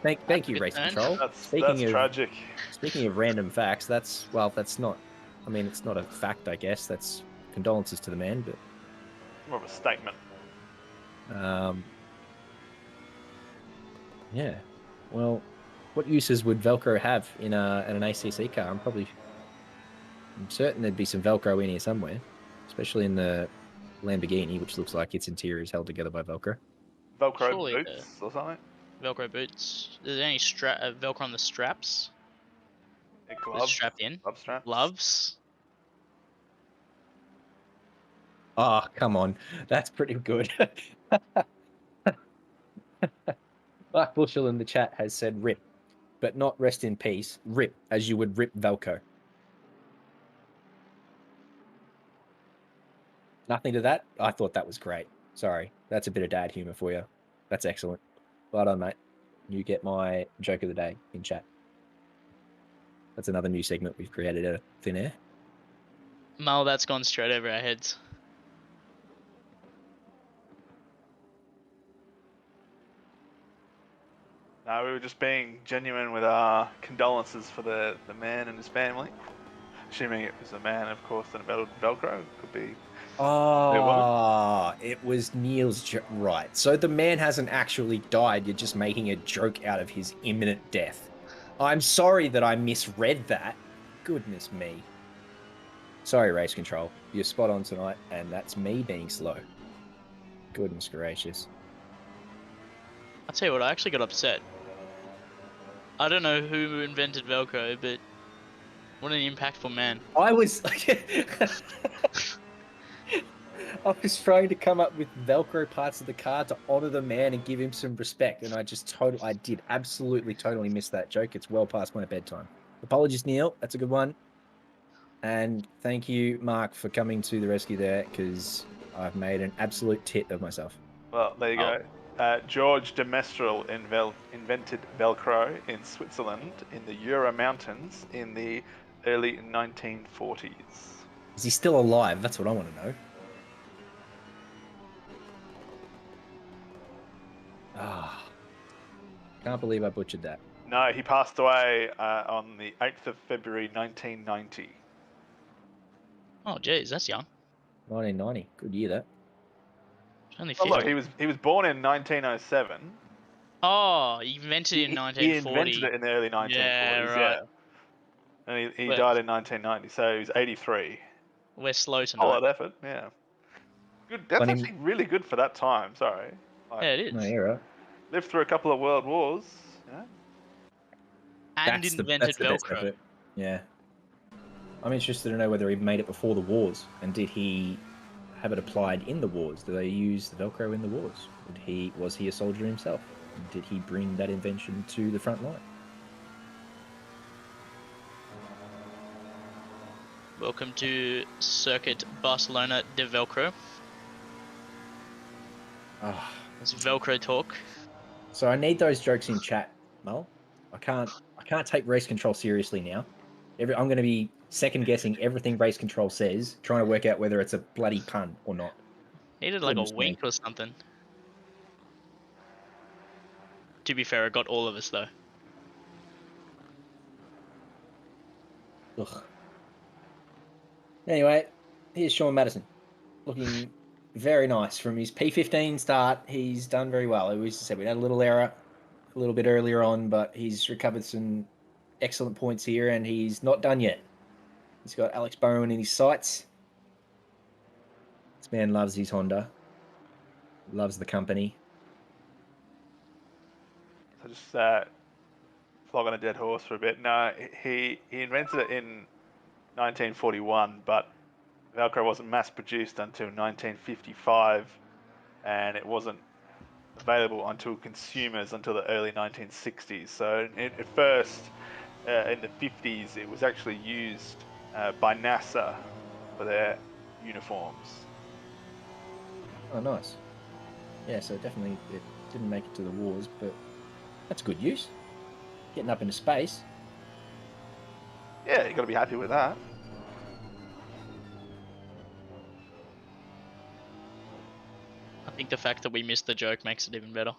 Thank you, Race Control. That's tragic. Speaking of random facts, that's not, I mean, it's not a fact, I guess. That's condolences to the man, but... More of a statement. Yeah. Well, what uses would Velcro have in an ACC car? I'm certain there'd be some Velcro in here somewhere, especially in the Lamborghini, which looks like its interior is held together by Velcro. Velcro Surely boots or something? Velcro boots. Is there any Velcro on the straps? Gloves? Strapped in. Glove straps? Gloves. Oh, come on. That's pretty good. Mark Bushell in the chat has said rip, but not rest in peace. Rip, as you would rip Velcro. Nothing to that. I thought that was great. Sorry. That's a bit of dad humor for you. That's excellent. Well done, mate. You get my joke of the day in chat. That's another new segment we've created out of thin air. Mal, that's gone straight over our heads. No, we were just being genuine with our condolences for the man and his family. Assuming it was a man, of course, that invented Velcro. Could be. Oh, it was Neil's right. So the man hasn't actually died. You're just making a joke out of his imminent death. I'm sorry that I misread that. Goodness me. Sorry, Race Control. You're spot on tonight, and that's me being slow. Goodness gracious. I'll tell you what, I actually got upset. I don't know who invented Velcro, but what an impactful man. I was trying to come up with Velcro parts of the car to honor the man and give him some respect, and I did absolutely totally miss that joke. It's well past my bedtime. Apologies, Neil. That's a good one. And thank you, Mark, for coming to the rescue there, because I've made an absolute tit of myself. Well, there you go. George de Mestral invented Velcro in Switzerland in the Jura Mountains in the early 1940s. Is he still alive? That's what I want to know. Ah, can't believe I butchered that. No, he passed away on the 8th of February 1990. Oh, geez, that's young. 1990, good year that. Only Well, 50. look, he was born in 1907. Oh, he invented it in He invented 1940. it in the early 1940s, Yeah, yeah. right. And he We're, died in 1990, so he was 83. we're slow A tonight. lot of effort, yeah. Good. That's Funny- actually really good for that time. Sorry. Like, Yeah, it is. No, you're right. lived through a couple of world wars. You know? And That's invented the best Velcro. effort. Yeah. I'm interested to know whether he made it before the wars, and did he have it applied in the wars? Do they use the Velcro in the wars? Was he a soldier himself? Did he bring that invention to the front line? Welcome to Circuit Barcelona de Velcro. Ah, It's Velcro talk. so I need those jokes in chat, Mel. I can't take race control seriously now. I'm going to be second guessing everything race control says, trying to work out whether it's a bloody pun or not. Needed like a Goodness me. week or something. To be fair, it got all of us though. Ugh. Anyway, here's Sean Madison, looking very nice from his P15 start. He's done very well. We said we had a little error a little bit earlier on, but he's recovered some excellent points here, and he's not done yet. He's got Alex Bowen in his sights. This man loves his Honda, loves the company. So just flogging a dead horse for a bit. No, he invented it in 1941, but Velcro wasn't mass produced until 1955, and it wasn't available until consumers until the early 1960s. So at first, in the 50s, it was actually used by NASA for their uniforms. Oh, nice. Yeah, so definitely it didn't make it to the wars, but that's good use. Getting up into space. Yeah, you got to be happy with that. I think the fact that we missed the joke makes it even better.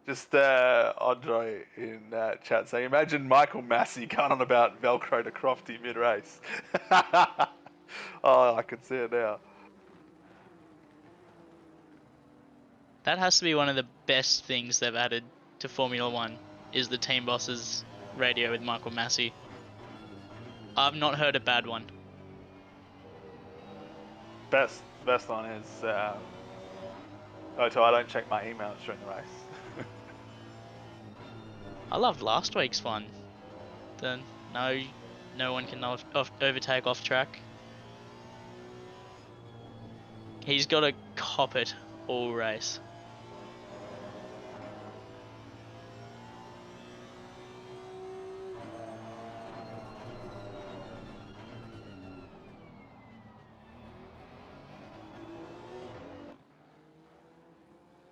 Just Andre in chat saying, imagine Michael Massey going on about Velcro to Crofty mid-race. Oh, I can see it now. That has to be one of the best things they've added to Formula One, is the team boss's radio with Michael Massey. I've not heard a bad one. Best one is, I don't check my emails during the race. I loved last week's one. The no one can overtake off track. He's got to cop it all race.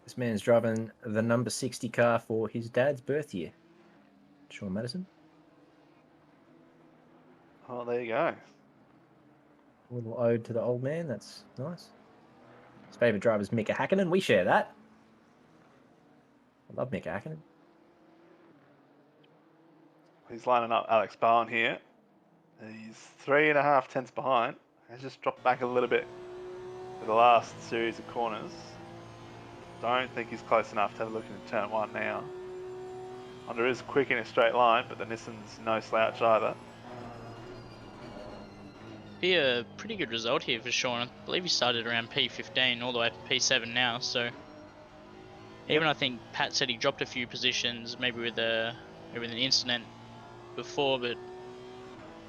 This man's driving the number 60 car for his dad's birth year. Sean Madison. Oh, there you go. A little ode to the old man. That's nice. His favourite driver is Mika Hakkinen. We share that. I love Mika Hakkinen. He's lining up Alex Bowen here. He's 3.5 tenths behind. He's just dropped back a little bit for the last series of corners. Don't think he's close enough to have a look into turn one now. Honda is quick in a straight line, but the Nissan's no slouch either. Be a pretty good result here for Sean. I believe he started around P15 all the way to P7 now, so even I think Pat said he dropped a few positions, maybe with an incident before, but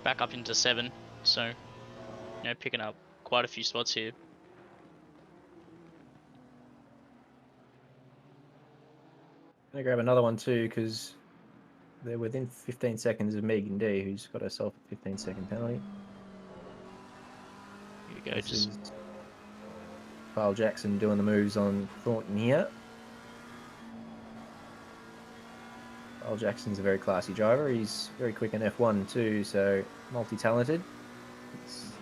back up into 7, so picking up quite a few spots here. I'm going to grab another one too, because they're within 15 seconds of Megan D, who's got herself a 15-second penalty. Here we go. This is Kyle Jackson doing the moves on Thornton here. Kyle Jackson's a very classy driver. He's very quick in F1 too, so multi-talented. He's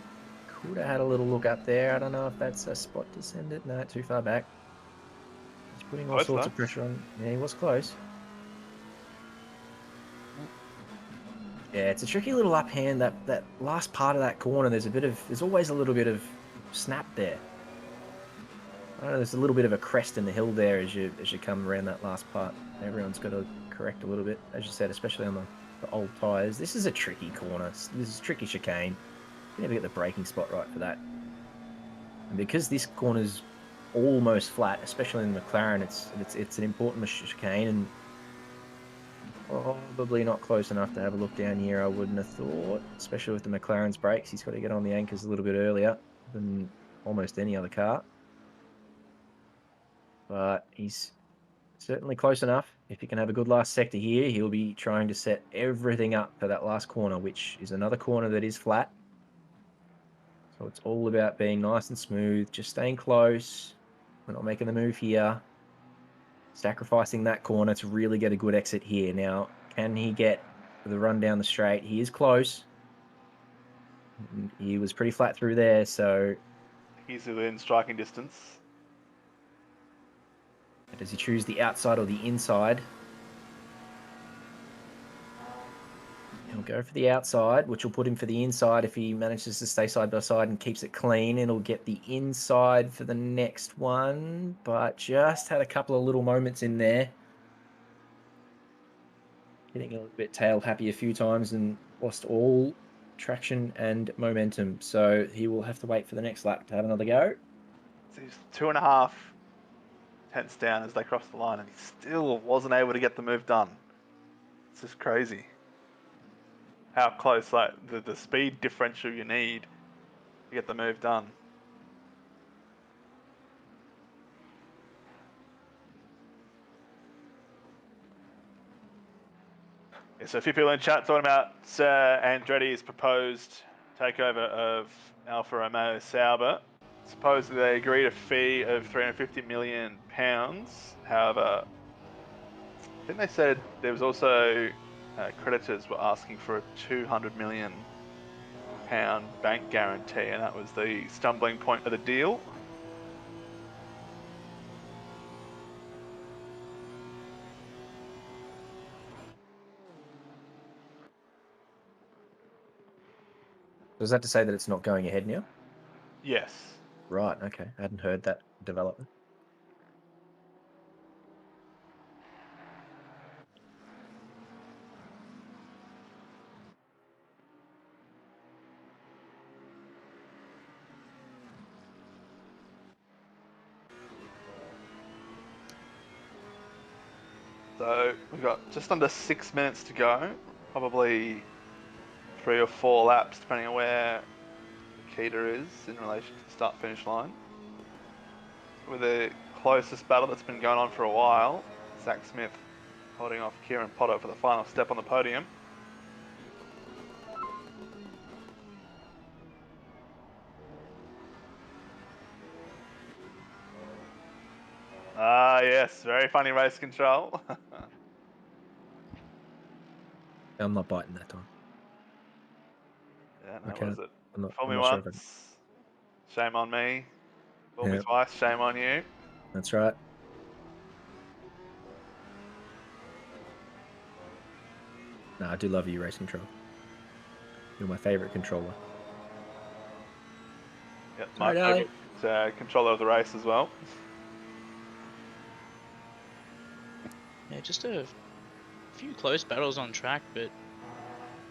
Could have had a little look up there. I don't know if that's a spot to send it. No, too far back. He's putting all Close sorts though. of pressure on. Yeah, he was close. Yeah, it's a tricky little uphand. That last part of that corner, there's always a little bit of snap there. I don't know, there's a little bit of a crest in the hill there as you come around that last part. Everyone's got to correct a little bit, as you said, especially on the old tyres. This is a tricky corner. This is a tricky chicane. You never get the braking spot right for that. And because this corner's almost flat, especially in the McLaren, it's an important chicane and probably not close enough to have a look down here, I wouldn't have thought, especially with the McLaren's brakes. He's got to get on the anchors a little bit earlier than almost any other car. But he's certainly close enough. If he can have a good last sector here, he'll be trying to set everything up for that last corner, which is another corner that is flat. So it's all about being nice and smooth, just staying close. We're not making the move here. Sacrificing that corner to really get a good exit here. Now, can he get the run down the straight? He is close. He was pretty flat through there, so... He's within striking distance. Does he choose the outside or the inside? He'll go for the outside, which will put him for the inside if he manages to stay side by side and keeps it clean. It'll get the inside for the next one, but just had a couple of little moments in there. Getting a little bit tail happy a few times and lost all traction and momentum. So he will have to wait for the next lap to have another go. So he's 2.5 tenths down as they cross the line, and he still wasn't able to get the move done. It's just crazy how close, like the speed differential you need to get the move done. Yeah, so a few people in chat talking about Andretti's proposed takeover of Alfa Romeo Sauber. Supposedly they agreed a fee of £350 million. However, I think they said there was also creditors were asking for a £200 million bank guarantee, and that was the stumbling point of the deal. Does that to say that it's not going ahead now? Yes. Right, okay. I hadn't heard that development. So we've got just under 6 minutes to go. Probably 3 or 4 laps, depending on where Nikita is in relation to the start-finish line. With the closest battle that's been going on for a while, Zach Smith holding off Kieran Potter for the final step on the podium. Ah, yes, very funny race control. I'm not biting that time. Yeah, no, Okay. what is it? I'm not Fool me sure if I can. once, shame on me. Fool me Yeah. twice, shame on you. That's right. No, I do love you, race control. You're my favourite controller. Yep, my favourite controller of the race as well. Yeah, just a few close battles on track, but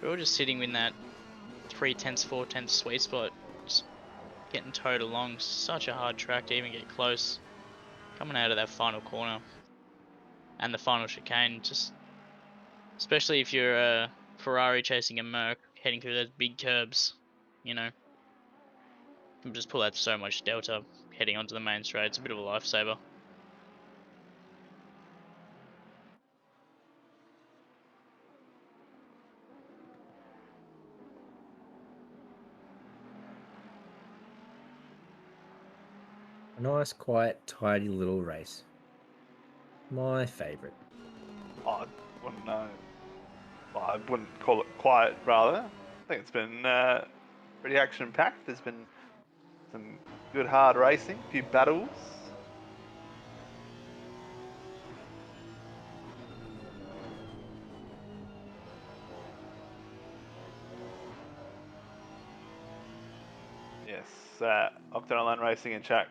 we're all just sitting in that 3/10, 4/10 sweet spot, just getting towed along. Such a hard track to even get close. Coming out of that final corner and the final chicane, just especially if you're a Ferrari chasing a Merc heading through those big curbs, you know, you just pull out so much delta heading onto the main straight. It's a bit of a lifesaver. A nice, quiet, tidy little race. My favourite. I wouldn't know. Well, I wouldn't call it quiet, rather. I think it's been pretty action-packed. There's been Some good hard racing, a few battles. Yes, Octane Online Racing in chat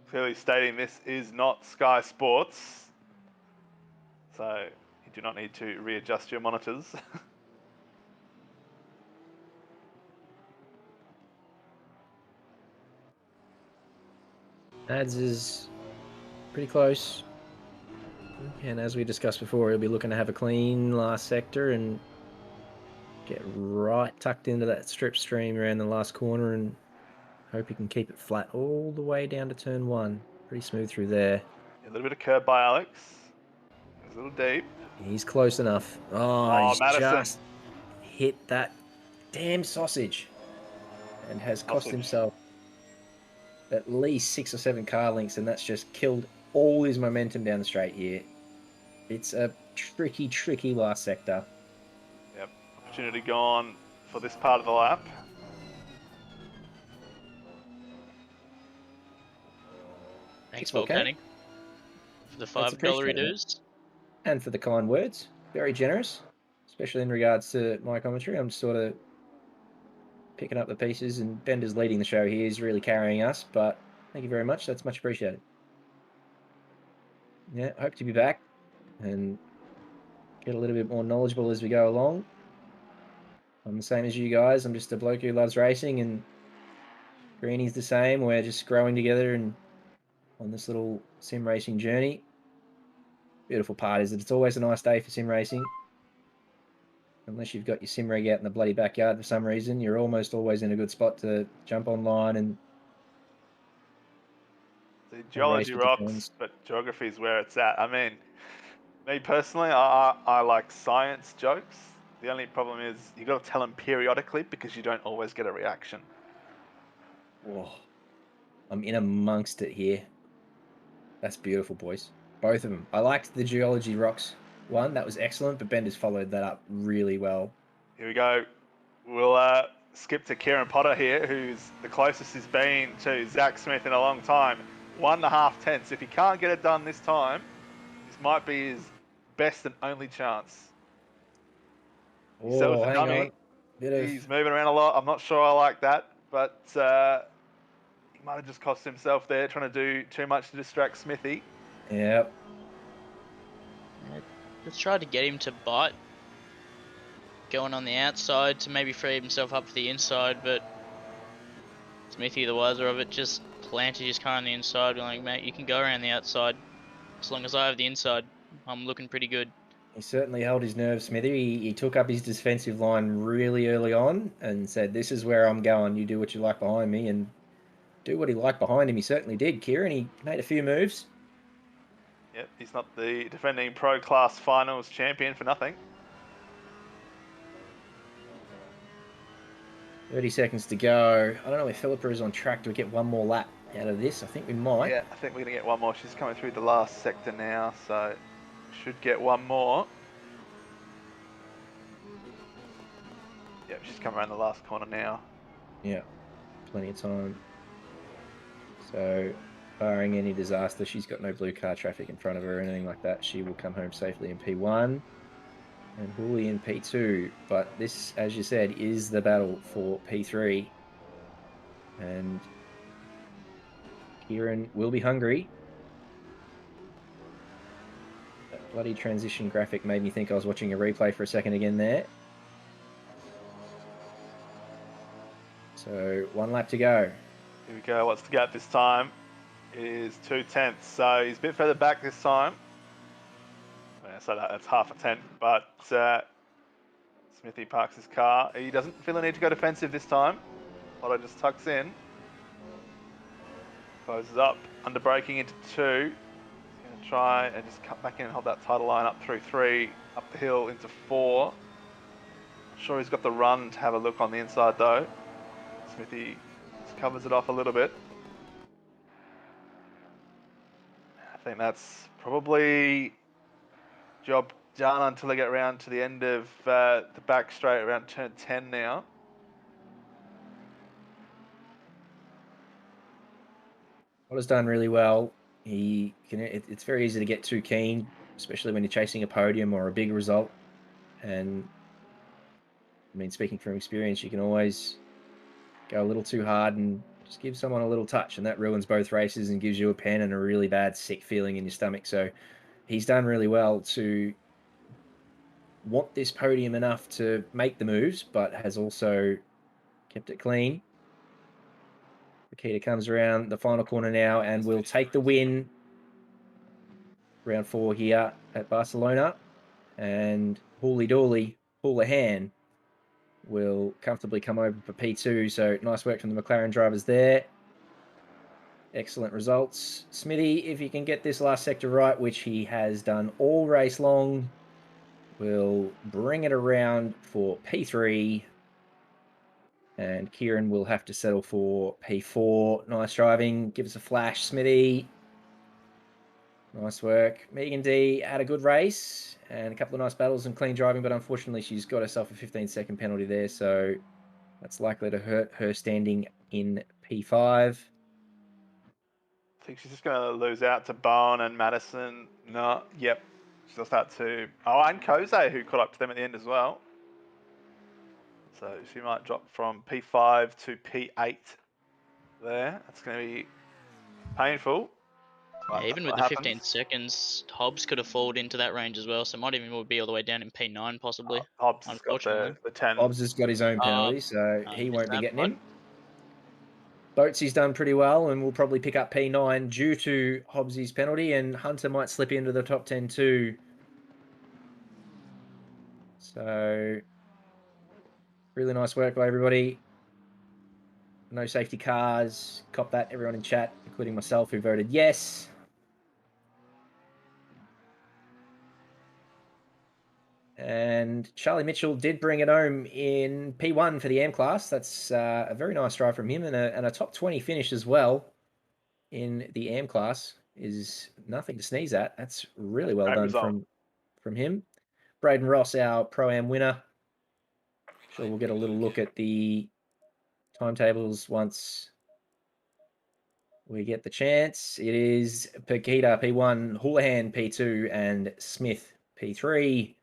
clearly stating this is not Sky Sports. So you do not need to readjust your monitors. Ads is pretty close. And as we discussed before, he'll be looking to have a clean last sector and get right tucked into that strip stream around the last corner and hope he can keep it flat all the way down to turn 1. Pretty smooth through there. A little bit of curb by Alex. It's a little deep. He's close enough. Oh, Oh, he's Madison. just hit that damn sausage and has cost Sausage. himself at least 6 or 7 car lengths, and that's just killed all his momentum down the straight here. It's a tricky last sector. Yep, opportunity gone for this part of the lap. Thanks, Volcanic. Volcanic, for the That's $5 appreciated. dues. And for the kind words. Very generous, especially in regards to my commentary. I'm sort of picking up the pieces, and Bender's leading the show here. He's really carrying us, but thank you very much. That's much appreciated. Yeah, hope to be back and get a little bit more knowledgeable as we go along. I'm the same as you guys. I'm just a bloke who loves racing, and Greenie's the same. We're just growing together and on this little sim racing journey. Beautiful part is that it's always a nice day for sim racing. Unless you've got your sim rig out in the bloody backyard for some reason, you're almost always in a good spot to jump online and The geology with the rocks, coins. but geography is where it's at. I mean, me personally, I like science jokes. The only problem is you got to tell them periodically because you don't always get a reaction. Oh, I'm in amongst it here. That's beautiful, boys. Both of them. I liked the geology rocks one. That was excellent, but Bender's followed that up really well. Here we go. We'll skip to Kieran Potter here, who's the closest he's been to Zach Smith in a long time. 1.5 tenths. If he can't get it done this time, this might be his best and only chance. He said it was a hang dummy. on. He's moving around a lot. I'm not sure I like that, but he might have just cost himself there trying to do too much to distract Smithy. Yep. Just tried to get him to bite, going on the outside to maybe free himself up for the inside, but Smithy, the wiser of it, just planted his car on the inside. We're like, mate, you can go around the outside. As long as I have the inside, I'm looking pretty good. He certainly held his nerve, Smithy. He took up his defensive line really early on and said, this is where I'm going. You do what you like behind me, and do what he liked behind him. He certainly did, Kieran. He made a few moves. Yep, he's not the defending Pro Class Finals champion for nothing. 30 seconds to go. I don't know if Philippa is on track to get one more lap out of this. I think we might. Yeah, I think we're going to get one more. She's coming through the last sector now, so should get one more. Yep, she's coming around the last corner now. Yeah, plenty of time. So, barring any disaster, she's got no blue car traffic in front of her or anything like that. She will come home safely in P1 and Hooley in P2. But this, as you said, is the battle for P3. And Kieran will be hungry. That bloody transition graphic made me think I was watching a replay for a second again there. So, one lap to go. Here we go. What's the gap this time? It is 2 tenths, so he's a bit further back this time. Yeah, so that's half a tenth, but Smithy parks his car. He doesn't feel the need to go defensive this time. Otto just tucks in. Closes up, under braking into 2. He's going to try and just cut back in and hold that title line up through 3, up the hill into 4. Not sure he's got the run to have a look on the inside though. Smithy just covers it off a little bit. I think that's probably job done until I get around to the end of the back straight around turn 10 now. Otter's done really well. It's very easy to get too keen, especially when you're chasing a podium or a big result. And I mean, speaking from experience, you can always go a little too hard and just give someone a little touch, and that ruins both races and gives you a pen and a really bad sick feeling in your stomach. So he's done really well to want this podium enough to make the moves, but has also kept it clean. Makita comes around the final corner now and will take the win. Round 4 here at Barcelona. And Houlihan will comfortably come over for P2. So nice work from the McLaren drivers there. Excellent results. Smithy, if you can get this last sector right, which he has done all race long, will bring it around for P3. And Kieran will have to settle for P4. Nice driving. Give us a flash, Smithy. Nice work. Megan D had a good race and a couple of nice battles and clean driving, but unfortunately she's got herself a 15-second penalty there, so that's likely to hurt her standing in P5. I think she's just going to lose out to Bowen and Madison. No, yep. She'll start to... Oh, and Koze, who caught up to them at the end as well. So she might drop from P5 to P8 there. That's going to be painful. Yeah, even with the 15 seconds, Hobbs could have fallen into that range as well, so it might even be all the way down in P9 possibly. Hobbs has got the 10. Hobbs has got his own penalty, so he won't be getting one. him. Boatsy's done pretty well and will probably pick up P9 due to Hobbsy's penalty, and Hunter might slip into the top 10 too. So, really nice work by everybody. No safety cars. Cop that, everyone in chat, including myself, who voted yes. And Charlie Mitchell did bring it home in P1 for the AM class. That's a very nice drive from him, and a top 20 finish as well in the AM class is nothing to sneeze at. That's really well done from him. Braden Ross, our Pro-Am winner. Sure, we'll get a little look at the timetables once we get the chance. It is Makita P1, Houlihan P2, and Smith P3.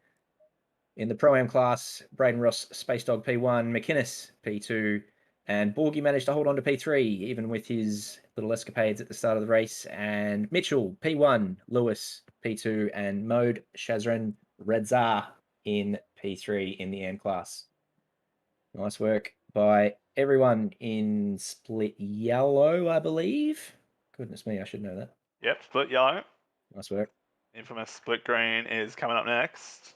In the Pro-Am class, Braden Ross, Space Dog P1, McInnes P2, and Borgie managed to hold on to P3, even with his little escapades at the start of the race. And Mitchell P1, Lewis P2, and Mode Shazran Reza in P3 in the AM class. Nice work by everyone in split yellow, I believe. Goodness me, I should know that. Yep, split yellow. Nice work. Infamous split green is coming up next.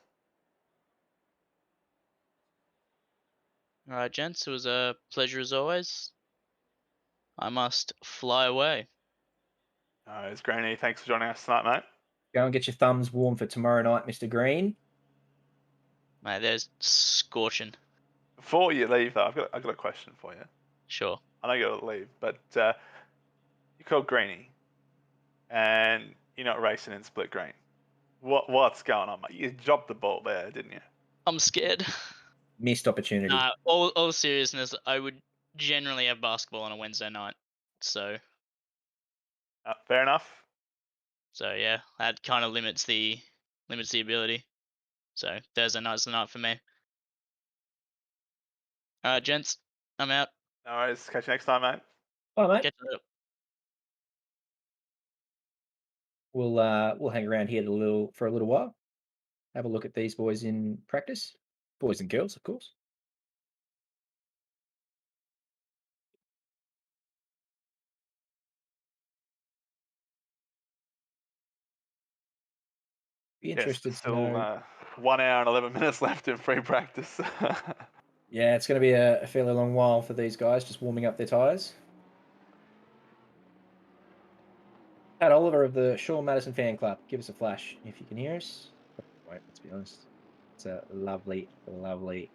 All right, gents, it was a pleasure as always. I must fly away. It's Greeny. Thanks for joining us tonight, mate. Go and get your thumbs warm for tomorrow night, Mr. Green. Mate, there's scorching. Before you leave, though, I've got a question for you. Sure. I know you got to leave, but you're called Greeny, and you're not racing in split green. What's going on, mate? You dropped the ball there, didn't you? I'm scared. Missed opportunity. All seriousness, I would generally have basketball on a Wednesday night, so. Fair enough. So yeah, that kind of limits the ability. So Thursday night's the night for me. All right, gents, I'm out. No worries. Catch you next time, mate. Bye, mate. Catch you up. We'll hang around here for a little while. Have a look at these boys in practice. Boys and girls, of course. Be interested still to know. 1 hour and 11 minutes left in free practice. Yeah, it's going to be a fairly long while for these guys, just warming up their tyres. Pat Oliver of the Shaw Madison Fan Club, give us a flash if you can hear us. Wait, let's be honest. It's a lovely, lovely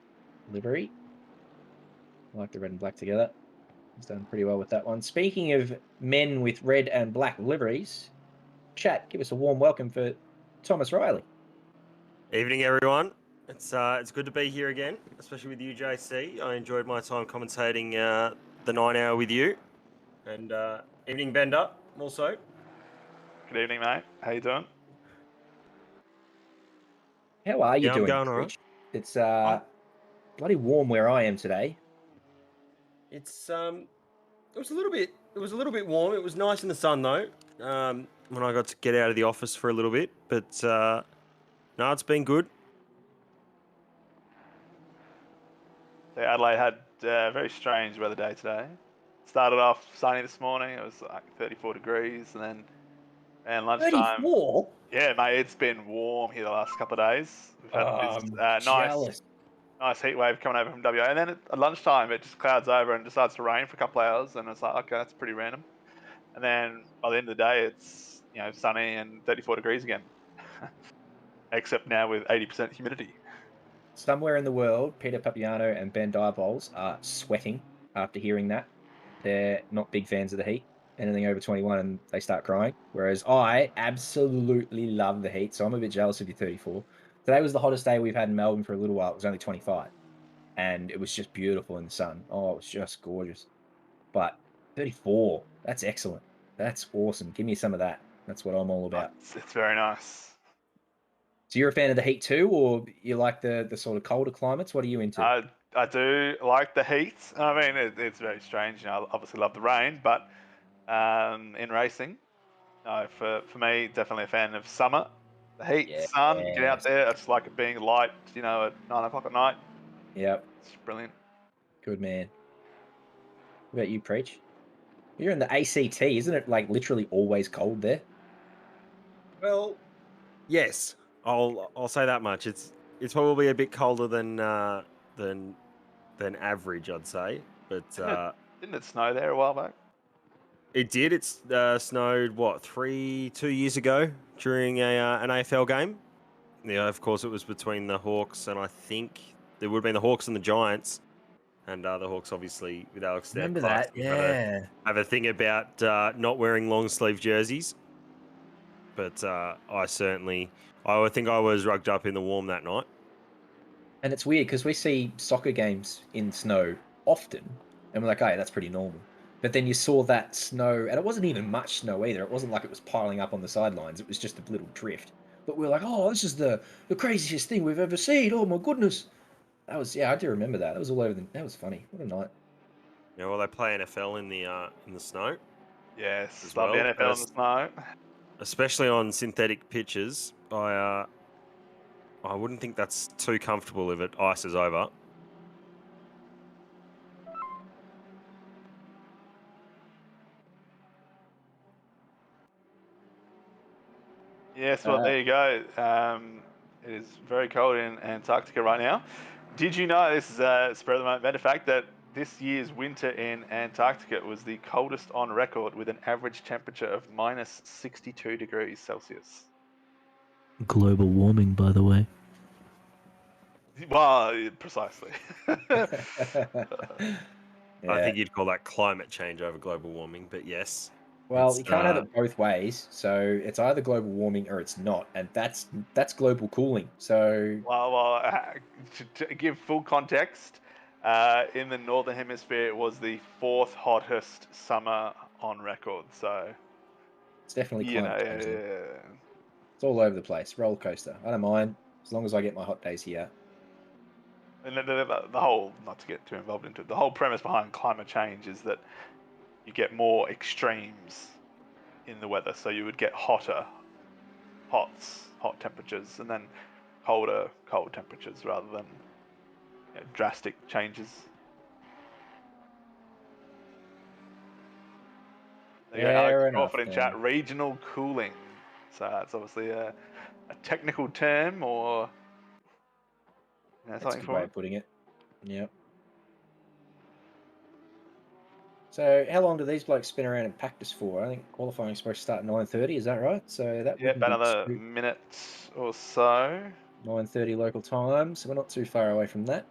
livery. I like the red and black together. He's done pretty well with that one. Speaking of men with red and black liveries, chat, give us a warm welcome for Thomas Riley. Evening, everyone. It's good to be here again, especially with you, JC. I enjoyed my time commentating the 9 hour with you. And evening, Bender. more so. Good evening, mate. How you doing? How are you Yeah, I'm doing, going all right. Rich? It's bloody warm where I am today. It's it was a little bit warm. It was nice in the sun though. When I got to get out of the office for a little bit, but no, it's been good. So Adelaide had a very strange weather day today. Started off sunny this morning. It was like 34 degrees, and lunchtime. 34? Yeah, mate, it's been warm here the last couple of days. We've had this I'm jealous. nice heat wave coming over from WA, and then at lunchtime it just clouds over and decides to rain for a couple of hours, and it's like, okay, that's pretty random. And then by the end of the day, it's sunny and 34 degrees again, except now with 80% humidity. Somewhere in the world, Peter Papiano and Ben Diabols are sweating after hearing that. They're not big fans of the heat. Anything over 21 and they start crying. Whereas I absolutely love the heat, so I'm a bit jealous of you 34. Today was the hottest day we've had in Melbourne for a little while. It was only 25. And it was just beautiful in the sun. Oh, it was just gorgeous. But 34, that's excellent. That's awesome. Give me some of that. That's what I'm all about. It's very nice. So you're a fan of the heat too, or you like the sort of colder climates? What are you into? I do like the heat. I mean, it's very strange. I obviously love the rain, but in racing, no, for me, definitely a fan of summer. The heat, Yeah. sun, get out there. I just like it being light, at 9 o'clock at night. Yep. It's brilliant. Good man. What about you, Preach? You're in the ACT, isn't it like literally always cold there? Well, yes, I'll say that much. It's probably a bit colder than average, I'd say. But Didn't it snow there a while back? it did. It's snowed 2 years ago during an AFL game. Yeah, of course it was between the Hawks and I think there would have been the Hawks and the Giants. And the Hawks, obviously, with Alex Remember that? Yeah. have a thing about not wearing long sleeve jerseys. But I would think I was rugged up in the warm that night. And it's weird because we see soccer games in snow often, and we're like, "Hey, that's pretty normal." But then you saw that snow, and it wasn't even much snow either. It wasn't like it was piling up on the sidelines. It was just a little drift. But we are like, "Oh, this is the craziest thing we've ever seen! Oh my goodness!" That was I do remember that. That was all over the. That was funny. What a night. Yeah, well, they play NFL in the snow. Yes, As love the well, NFL in the snow. especially on synthetic pitches. I wouldn't think that's too comfortable if it ices over. Yes, well, there you go. It is very cold in Antarctica right now. Did you know, this is a spur of the moment matter of fact, that this year's winter in Antarctica was the coldest on record with an average temperature of minus 62 degrees Celsius? Global warming, by the way. Well, precisely. I think you'd call that climate change over global warming, but yes. Well, you can't have it both ways. So it's either global warming or it's not, and that's global cooling. So Well, to give full context, in the northern hemisphere, it was the fourth hottest summer on record. So it's definitely climate change. yeah. It's all over the place. Roller coaster. I don't mind as long as I get my hot days here. And the whole, not to get too involved into it, the whole premise behind climate change is that you get more extremes in the weather. So you would get hot temperatures, and then cold temperatures, rather than drastic changes. There you go, Alex Crawford in chat. Regional cooling. So that's obviously a technical term, or That's something a good for way it. of putting it. Yep. So how long do these blokes spin around in practice for? I think qualifying is supposed to start at 9:30. Is that right? So that would about another minute or so. 9:30 local time. So we're not too far away from that.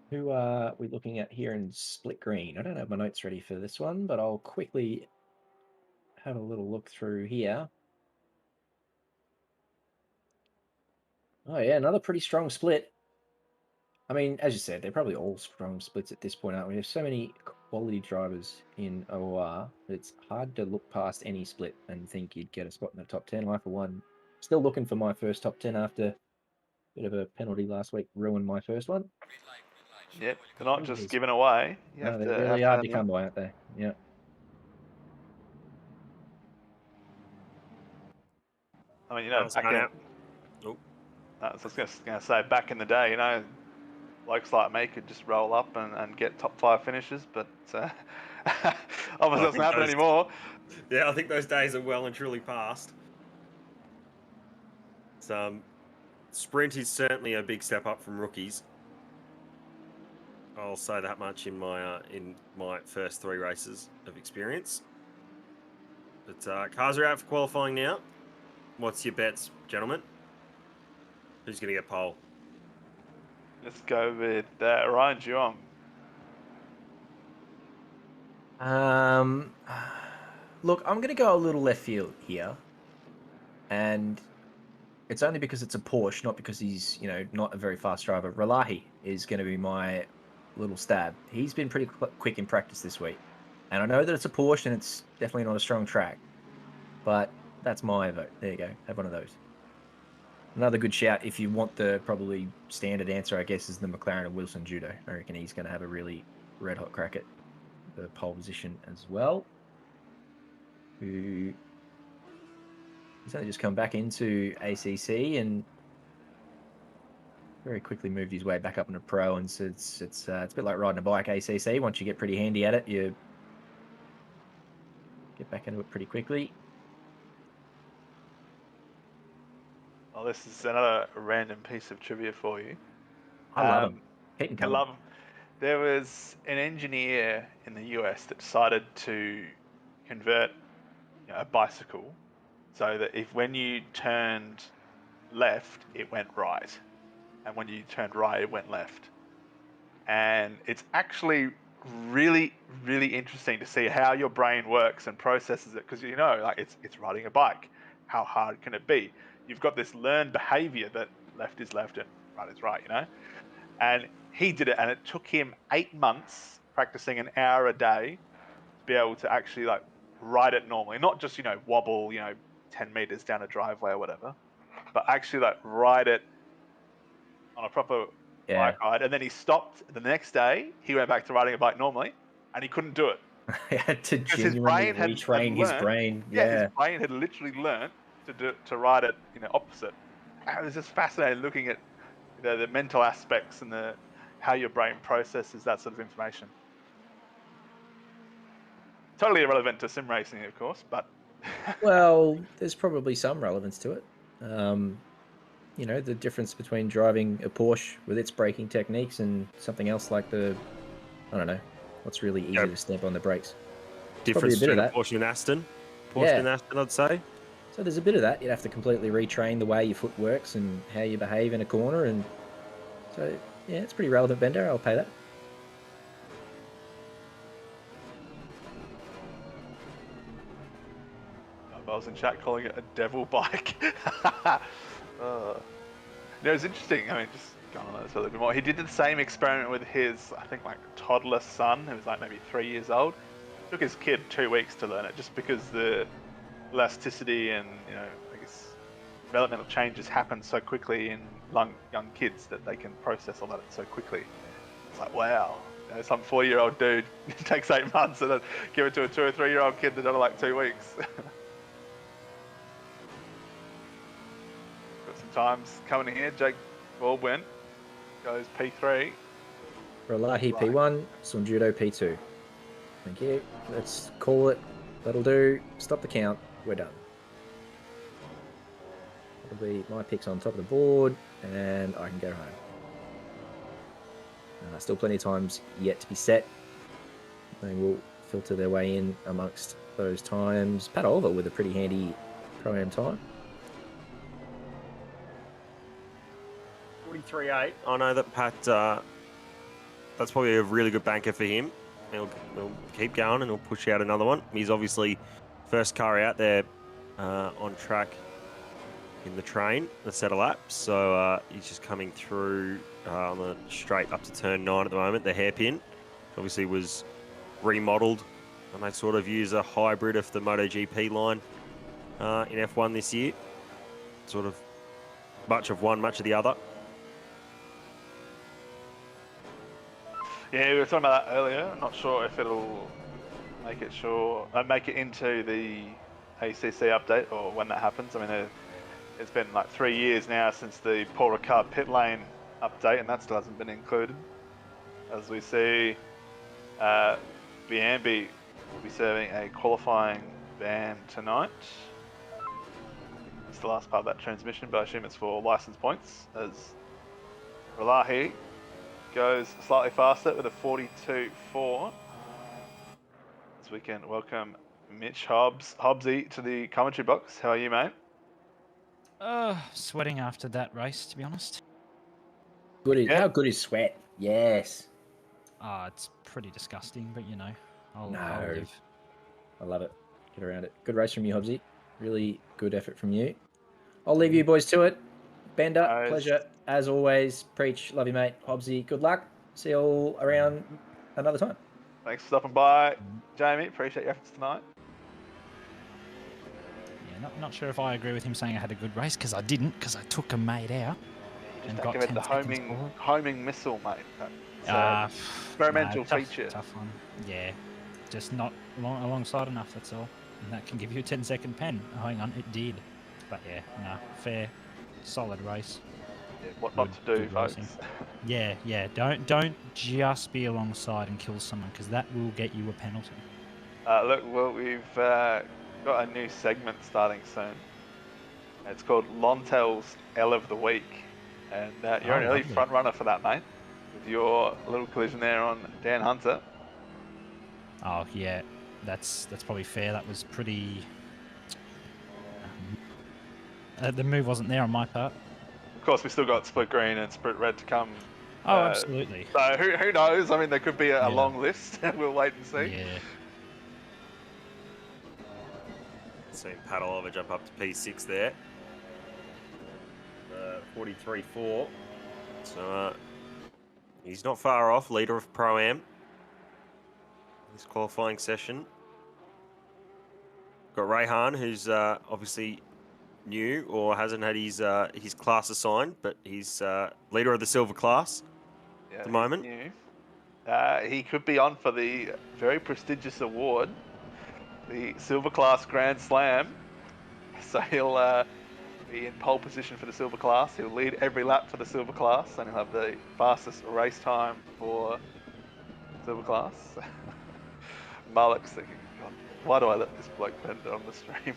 Who are we looking at here in split green? I don't have my notes ready for this one, but I'll quickly have a little look through here. Oh yeah, another pretty strong split. I mean, as you said, they're probably all strong splits at this point, aren't we? There's so many quality drivers in OOR. It's hard to look past any split and think you'd get a spot in the top 10. I, for one, still looking for my first top 10 after a bit of a penalty last week ruined my first one. Yep, they're not just given away. No, they're really hard to come by, aren't they? Yeah. I mean, back in... Oh. I was just going to say, back in the day, blokes like me could just roll up and get top 5 finishes, but obviously doesn't happen anymore. Yeah, I think those days are well and truly past. Sprint is certainly a big step up from rookies. I'll say that much in my first 3 races of experience. But cars are out for qualifying now. What's your bets, gentlemen? Who's going to get pole? Let's go with Ryan Juong. Look, I'm going to go a little left field here. And it's only because it's a Porsche, not because he's, not a very fast driver. Ralahi is going to be my little stab. He's been pretty quick in practice this week. And I know that it's a Porsche and it's definitely not a strong track. But that's my vote. There you go. Have one of those. Another good shout, if you want the probably standard answer, I guess, is the McLaren of Wilson Judo. I reckon he's going to have a really red-hot crack at the pole position as well. He's only just come back into ACC and very quickly moved his way back up into pro. And so it's a bit like riding a bike, ACC. Once you get pretty handy at it, you get back into it pretty quickly. Well, this is another random piece of trivia for you. I love him. I love him. There was an engineer in the US that decided to convert a bicycle so that when you turned left, it went right. And when you turned right, it went left. And it's actually really, really interesting to see how your brain works and processes it. Because, it's riding a bike. How hard can it be? You've got this learned behavior that left is left and right is right, And he did it, and it took him 8 months practicing an hour a day to be able to actually ride it normally, not just wobble 10 meters down a driveway or whatever, but actually ride it on a proper bike ride. And then he stopped the next day. He went back to riding a bike normally, and he couldn't do it. He had to genuinely retrain his brain. Yeah, his brain had literally learned to ride it opposite. It was just fascinating looking at the mental aspects and how your brain processes that sort of information. Totally irrelevant to sim racing, of course, but well, there's probably some relevance to it. The difference between driving a Porsche with its braking techniques and something else like what's really easy to step on the brakes. Difference between a Porsche and Aston. And Aston, I'd say. So there's a bit of that. You'd have to completely retrain the way your foot works and how you behave in a corner. And so, yeah, it's pretty relevant, Bender. I'll pay that. I was in chat calling it a devil bike. It was interesting. I mean, just going on this a little bit more. He did the same experiment with his, I think, toddler son, who was maybe 3 years old. It took his kid 2 weeks to learn it, just because the elasticity and I guess developmental changes happen so quickly in young kids that they can process all that so quickly. It's wow, some 40-year-old dude takes 8 months and then give it to a 2 or 3-year-old kid that done it 2 weeks. Got some times coming in here. Jake Baldwin goes P3. Ralahi P1, Sunjudo P2. Thank you. Let's call it. That'll do. Stop the count. We're done. That'll be my picks on top of the board, and I can go home. Still plenty of times yet to be set. They will filter their way in amongst those times. Pat Oliver with a pretty handy Pro-Am time. 43.8. I know that Pat, that's probably a really good banker for him. He'll keep going and he'll push out another one. He's obviously first car out there on track in the train, the set of laps. So he's just coming through on the straight up to turn 9 at the moment, the hairpin. Obviously was remodelled, and they sort of use a hybrid of the MotoGP line in F1 this year. Sort of much of one, much of the other. Yeah, we were talking about that earlier. I'm not sure if it'll make it into the ACC update or when that happens. I mean, it's been like 3 years now since the Paul Ricard pit lane update, and that still hasn't been included. As we see, Biambi will be serving a qualifying ban tonight. It's the last part of that transmission, but I assume it's for license points, as Relahi goes slightly faster with a 42.4. As we can welcome Mitch Hobbsy to the commentary box. How are you, mate? Sweating after that race, to be honest. How good is sweat? Yes. It's pretty disgusting, but you know, I'll No. live. I love it. Get around it. Good race from you, Hobbsy. Really good effort from you. I'll leave you boys to it. Bender, Nice. pleasure as always. Preach, love you, mate. Hobbsy, good luck. See you all around another time. Thanks for stopping by, Jamie. Appreciate your efforts tonight. Yeah, not sure if I agree with him saying I had a good race, because I didn't, because I took a mate out. You And just got don't give it 10 the seconds forward. homing missile, mate. That's experimental feature. Tough one. Yeah, just not alongside enough, that's all. And that can give you a 10-second pen. Oh, hang on, it did. But yeah, no, fair, solid race. Yeah, what not to do, folks. Racing. Yeah, don't just be alongside and kill someone, because that will get you a penalty. Look, well, we've got a new segment starting soon. It's called Lontel's L of the Week. And you're an early lovely. front runner for that, mate. With your little collision there on Dan Hunter. Oh yeah, that's probably fair. That was pretty. The move wasn't there on my part. Of course, we still got Split Green and Split Red to come. Oh, absolutely. So who knows? I mean, there could be a long list. We'll wait and see. Yeah. Seen Padalova jump up to P6 there. 43.4. So he's not far off, leader of Pro-Am. His qualifying session. Got Rayhan, who's obviously new or hasn't had his class assigned, but he's leader of the silver class at the moment. New. He could be on for the very prestigious award, the Silver Class Grand Slam. So he'll be in pole position for the Silver Class. He'll lead every lap for the Silver Class, and he'll have the fastest race time for Silver Class. Malik's thinking, God, why do I let this bloke bend on the stream?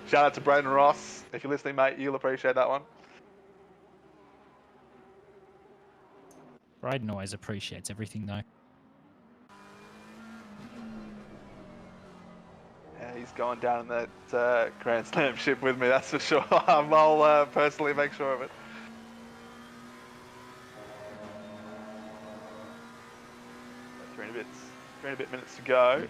Shout out to Braden Ross. If you're listening, mate, you'll appreciate that one. Braden always appreciates everything, though. Yeah, he's going down in that Grand Slam ship with me, that's for sure. I'll personally make sure of it. Three and a bit minutes to go.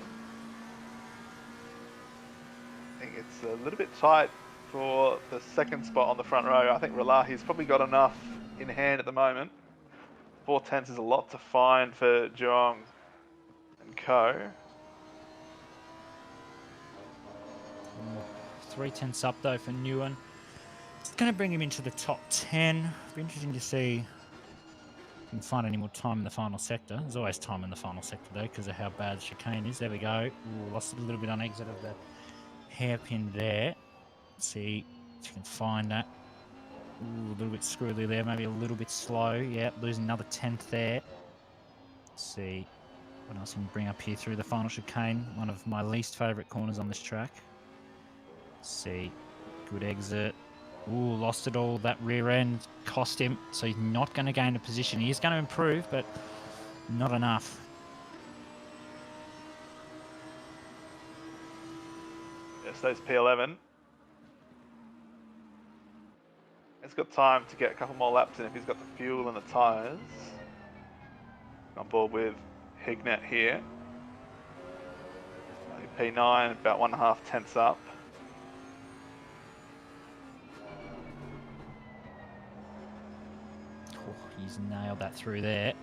I think it's a little bit tight for the second spot on the front row. I think Relahi's probably got enough in hand at the moment. 4/10 is a lot to find for Geelong and co. 3/10 up though for Newen. It's going to bring him into the top 10. Be interesting to see if we can find any more time in the final sector. There's always time in the final sector though, because of how bad chicane is. There we go. Ooh, lost it a little bit on exit of the hairpin there. Let's see if you can find that. Ooh, a little bit squirrely there, maybe a little bit slow. Yeah, losing another 10th there. Let's see what else we can bring up here through the final chicane. One of my least favourite corners on this track. Let's see, good exit. Ooh, lost it all. That rear end cost him, so he's not going to gain a position. He is going to improve, but not enough. Yes, there's P11. He's got time to get a couple more laps in if he's got the fuel and the tyres. On board with Hignet here. P9, about 1.5 tenths up. He's nailed that through there.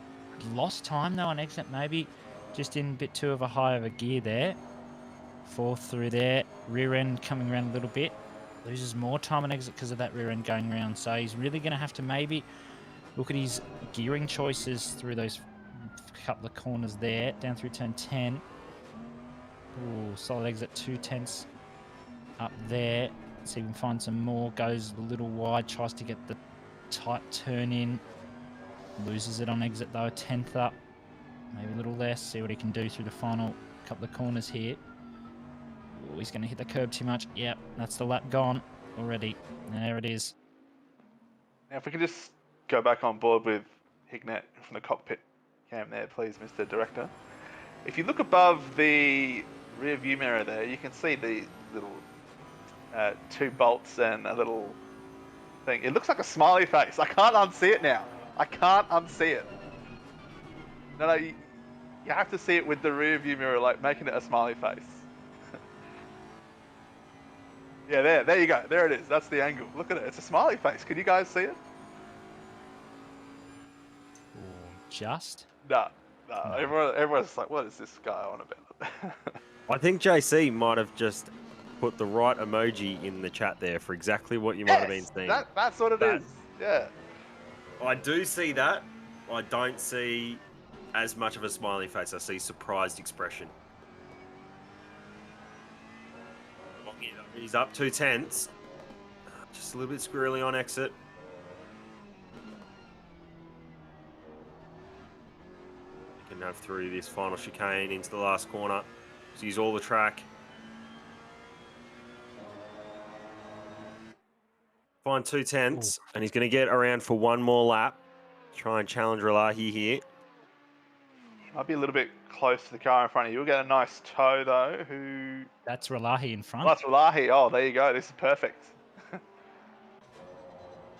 Lost time though on exit, maybe just in a bit too of a high of a gear there. Fourth through there, rear end coming around a little bit. Loses more time on exit because of that rear end going around. So he's really going to have to maybe look at his gearing choices through those couple of corners there, down through turn 10. Ooh, solid exit, 2/10 up there. See if we can find some more. Goes a little wide, tries to get the tight turn in. Loses it on exit though, 10th up. Maybe a little less. See what he can do through the final couple of corners here. Ooh, he's going to hit the curb too much. Yep, that's the lap gone already. And there it is. Now, if we can just go back on board with Hignett from the cockpit cam there, please, Mr. Director. If you look above the rear view mirror there, you can see the little 2 bolts and a little thing. It looks like a smiley face. I can't unsee it now. I can't unsee it. No, you have to see it with the rear view mirror, like making it a smiley face. Yeah, there you go. There it is. That's the angle. Look at it. It's a smiley face. Can you guys see it? Just? No. Everyone's like, what is this guy on about? I think JC might have just put the right emoji in the chat there for exactly what you might have been seeing. That's what it is. Yeah. I do see that. I don't see as much of a smiley face. I see surprised expression. He's up 2/10. Just a little bit squirrely on exit. You can have through this final chicane into the last corner. So use all the track. Find 2/10, and he's going to get around for one more lap. Try and challenge Relahi here. Might be a little bit close to the car in front of you. You'll get a nice tow though. That's Relahi in front. Oh, that's Relahi. Oh, there you go. This is perfect. So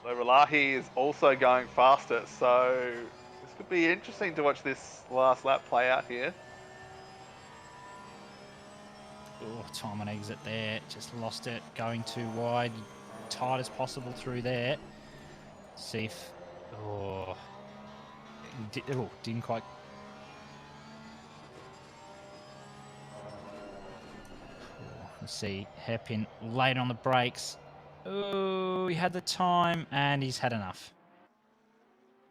Relahi is also going faster. So this could be interesting to watch this last lap play out here. Oh, time on exit there. Just lost it. Going too wide. Tight as possible through there. See if... didn't quite... Let's see, hairpin late on the brakes. Oh, he had the time and he's had enough.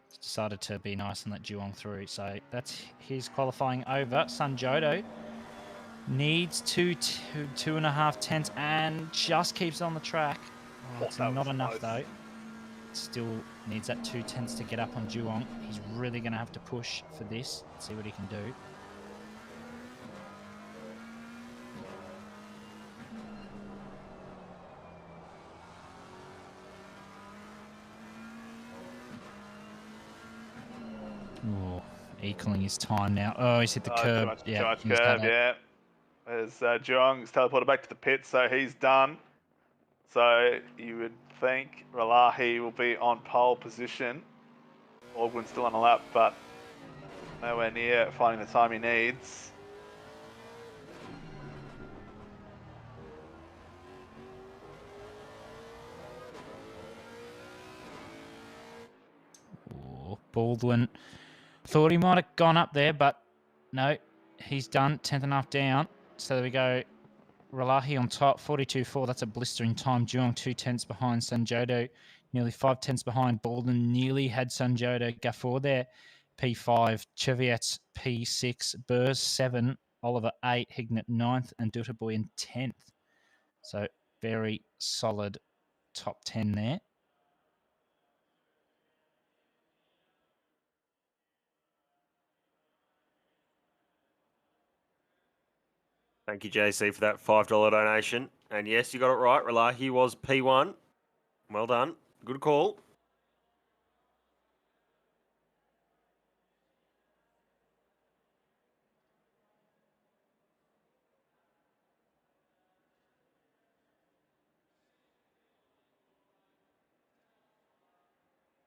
He's decided to be nice and let Juong through. So that's his qualifying over. Sanjodo needs two and a half tenths and just keeps on the track. Oh, it's not enough though. Still needs that 2/10 to get up on Juong. He's really going to have to push for this. See what he can do. Oh, equaling his time now. Oh, he's hit the curb. Too much curb, yeah. As Juong's teleported back to the pit, so he's done. So you would think Relahi will be on pole position. Orgwin's still on a lap, but nowhere near finding the time he needs. Oh, Baldwin thought he might have gone up there, but no, he's done. 10th and a half down. So there we go. Relahi on top, 42.4. That's a blistering time. Juong 2/10 behind Sanjodo, nearly 5/10 behind. Baldwin nearly had Sanjodo. Gafford there, P5. Cheviet's P6. Burrs 7. Oliver 8. Hignett 9th. And Dutaboy in 10th. So very solid top 10 there. Thank you, JC, for that $5 donation. And yes, you got it right. Relahi was P1. Well done. Good call.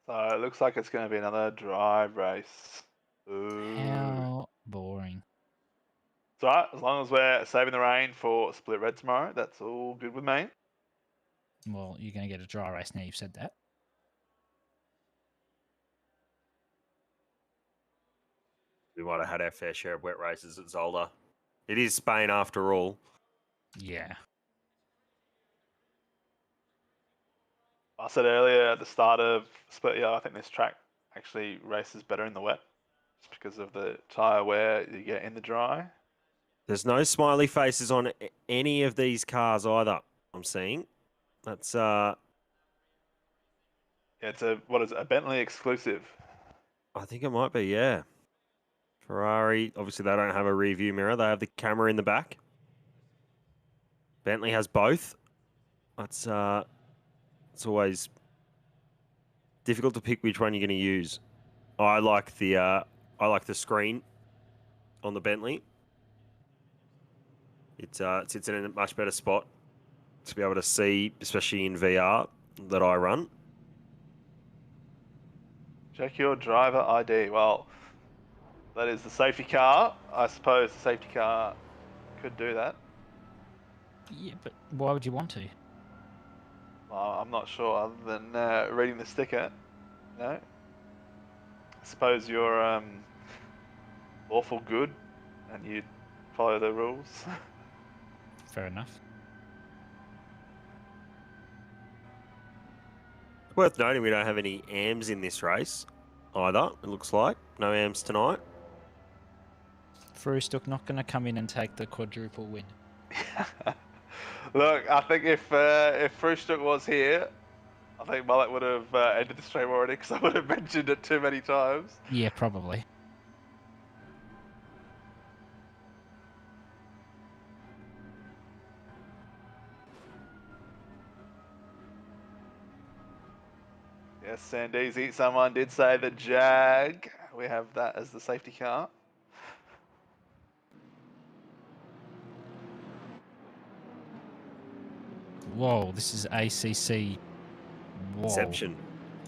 So it looks like it's going to be another drive race. Ooh. How boring. It's all right. As long as we're saving the rain for Split Red tomorrow, that's all good with me. Well, you're going to get a dry race now you've said that. We might have had our fair share of wet races at Zolder. It is Spain after all. Yeah. I said earlier at the start of Split, I think this track actually races better in the wet, just because of the tyre wear you get in the dry. There's no smiley faces on any of these cars either, I'm seeing. That's Yeah, it's a Bentley exclusive. I think it might be, yeah. Ferrari, obviously they don't have a rear view mirror. They have the camera in the back. Bentley has both. It's always difficult to pick which one you're going to use. I like the screen on the Bentley. It sits in a much better spot to be able to see, especially in VR that I run. Check your driver ID. Well, that is the safety car. I suppose the safety car could do that. Yeah, but why would you want to? Well, I'm not sure, other than reading the sticker. No. I suppose you're awful good, and you'd follow the rules. Fair enough. Worth noting we don't have any AMs in this race either, it looks like. No AMs tonight. Frustook not going to come in and take the quadruple win. Look, I think if Frustook was here, I think Mullet would have ended the stream already, because I would have mentioned it too many times. Yeah, probably. Yes, Sandeezy. Someone did say the Jag. We have that as the safety car. Whoa, this is ACC. Whoa. Inception,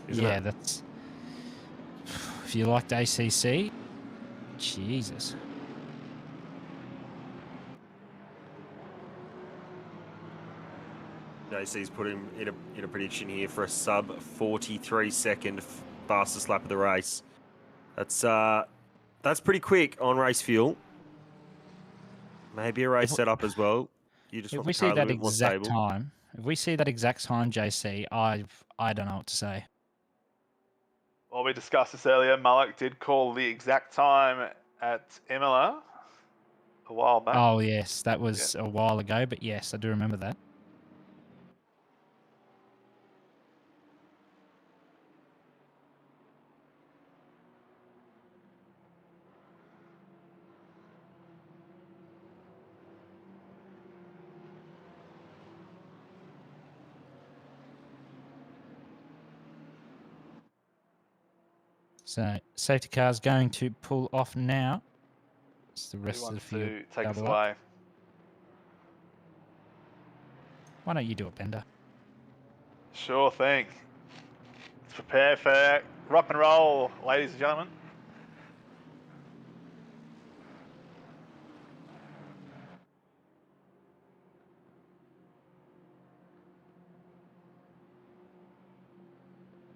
isn't Yeah, it? that's... If you liked ACC, Jesus. JC's put him in a prediction here for a sub 43 second fastest lap of the race. That's pretty quick on race fuel. Maybe a race setup as well. You just If want we the car see a little that bit more exact stable. time, if we see that exact time, JC, I don't know what to say. Well, we discussed this earlier. Mullet did call the exact time at Imola a while back. Oh, yes, that was a while ago, but yes, I do remember that. So, safety car's going to pull off now. It's the Who rest of the wants field. to take us double up. away? Why don't you do it, Bender? Sure thing. Let's prepare for rock and roll, ladies and gentlemen.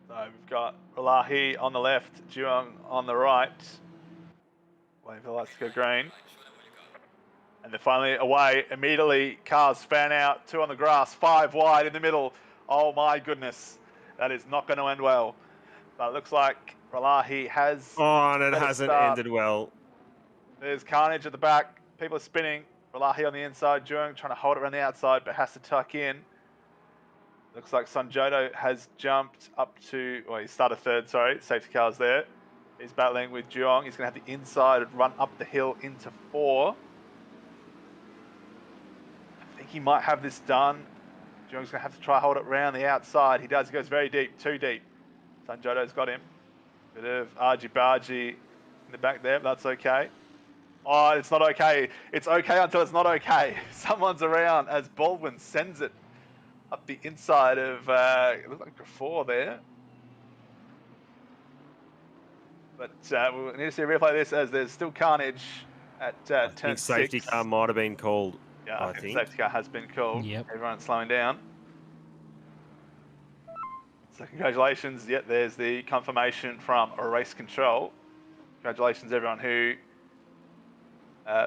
So we've got Ralahi on the left, Juong on the right. Waiting for the lights to go green. And they're finally away. Immediately, cars fan out. 2 on the grass, 5 wide in the middle. Oh my goodness. That is not going to end well. But it looks like Ralahi has... Oh, and it better hasn't start. ended well. There's carnage at the back. People are spinning. Ralahi on the inside. Juong trying to hold it around the outside, but has to tuck in. Looks like Sanjoto has jumped up to... Well, he started third, sorry. Safety car's there. He's battling with Juong. He's going to have the inside and run up the hill into 4. I think he might have this done. Juong's going to have to try hold it round the outside. He does. He goes very deep, too deep. Sanjoto's got him. Bit of argy-bargy in the back there, but that's okay. Oh, it's not okay. It's okay until it's not okay. Someone's around as Baldwin sends it up the inside of, it looks like Graffor there. But we'll need to see a replay of this, as there's still carnage at I turn think safety 6. car might have been called. Yeah, I think the safety car has been called. Yep. Everyone's slowing down. So congratulations. Yep, there's the confirmation from race control. Congratulations, everyone who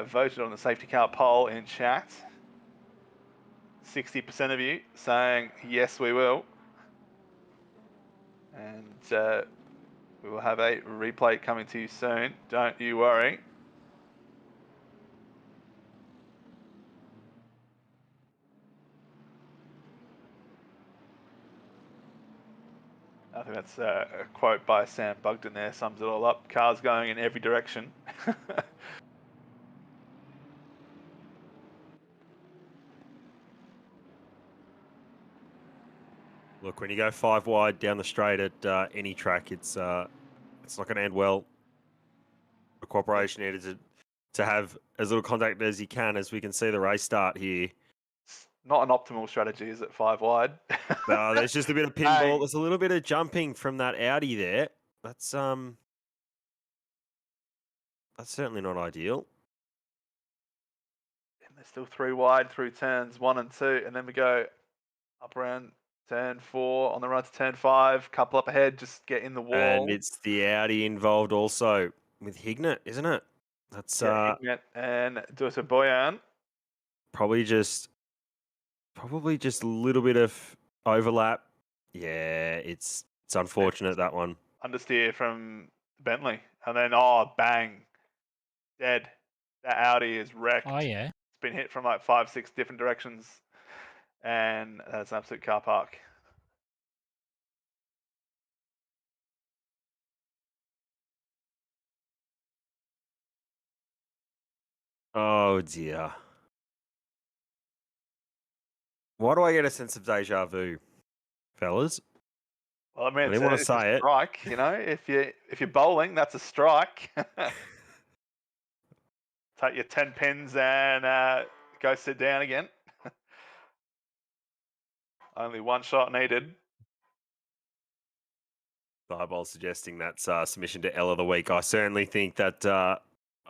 voted on the safety car poll in chat. 60% of you saying, yes, we will. And we will have a replay coming to you soon. Don't you worry. I think that's a quote by Sam Bugden there, sums it all up. Cars going in every direction. Look, when you go 5 wide down the straight at any track, it's not going to end well. The cooperation needed to have as little contact as you can, as we can see the race start here. It's not an optimal strategy, is it? 5 wide. There's just a bit of pinball. There's a little bit of jumping from that Audi there. That's certainly not ideal. And there's still 3 wide through turns 1 and 2, and then we go up around turn 4 on the run to turn 5. Couple up ahead, just get in the wall. And it's the Audi involved also with Hignett, isn't it? That's Hignett and Dusa Boyan. probably just a little bit of overlap. Yeah, it's unfortunate, that one. Understeer from Bentley, and then bang, dead. That Audi is wrecked. Oh yeah. It's been hit from like 5-6 different directions, and that's an absolute car park. Oh dear. Why do I get a sense of deja vu, fellas? Well, I mean, I didn't want to it's say a it. strike. You know, if you're bowling, that's a strike. Take your 10 pins and go sit down again. Only one shot needed. The eyeball suggesting that's submission to L of the week. I certainly think that. I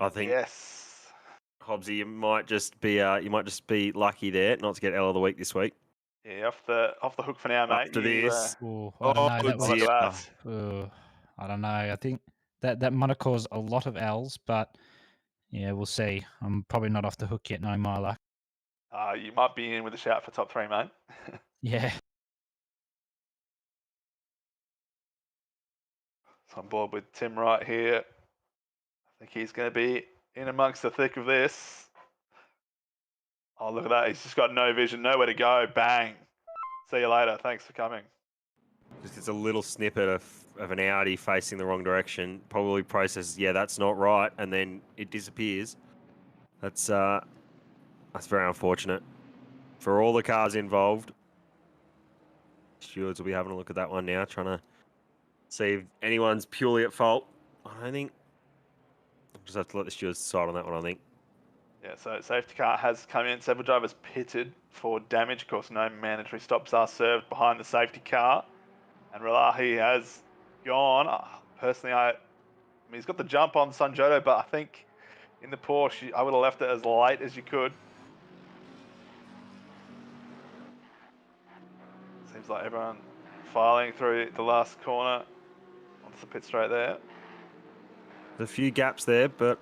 think Yes. Hobbsy, you might just be lucky there not to get L of the week this week. Yeah, off the hook for now, mate. After this, I don't know. That was, dear. I don't know. I think that might have caused a lot of L's, but yeah, we'll see. I'm probably not off the hook yet, no my luck. You might be in with a shout for top 3, mate. Yeah. So I'm board with Tim right here. I think he's going to be in amongst the thick of this. Oh, look at that. He's just got no vision, nowhere to go. Bang. See you later. Thanks for coming. Just gets a little snippet of an Audi facing the wrong direction. Probably processes, yeah, that's not right, and then it disappears. That's very unfortunate for all the cars involved. Stewards will be having a look at that one now, trying to see if anyone's purely at fault. I don't think. I'll just have to let the stewards decide on that one, I think. Yeah, so safety car has come in. Several drivers pitted for damage. Of course, no mandatory stops are served behind the safety car. And Relahi has gone. Personally, I mean, he's got the jump on Sanjoto, but I think in the Porsche, I would have left it as late as you could. Seems like everyone filing through the last corner onto the pit straight there. There's a few gaps there, but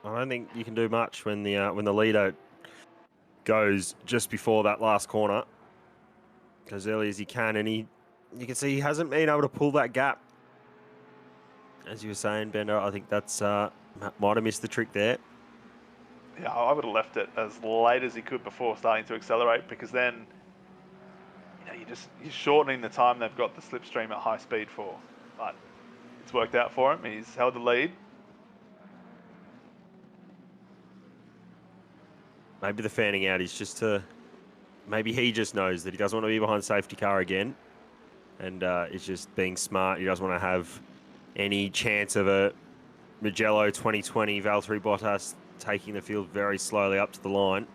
I don't think you can do much when the leader goes just before that last corner, as early as he can, and you can see he hasn't been able to pull that gap. As you were saying, Bender, I think that's might have missed the trick there. Yeah, I would have left it as late as he could before starting to accelerate, because then you're shortening the time they've got the slipstream at high speed for. But it's worked out for him. He's held the lead. Maybe the fanning out is just maybe he just knows that he doesn't want to be behind safety car again, and is just being smart. He doesn't want to have any chance of a Mugello 2020 Valtteri Bottas taking the field very slowly up to the line.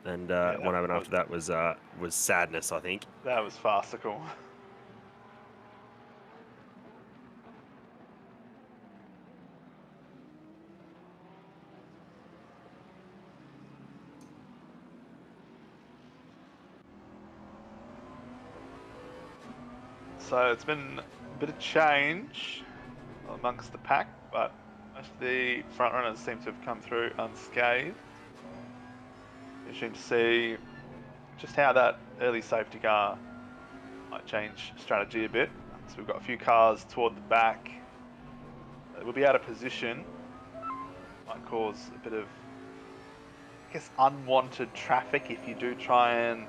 And what happened after that was sadness, I think. That was farcical. So it's been a bit of change. amongst the pack, but most of the front runners seem to have come through unscathed. Interesting to see just how that early safety car might change strategy a bit. So we've got a few cars toward the back. We'll be out of position. Might cause a bit of, I guess, unwanted traffic if you do try and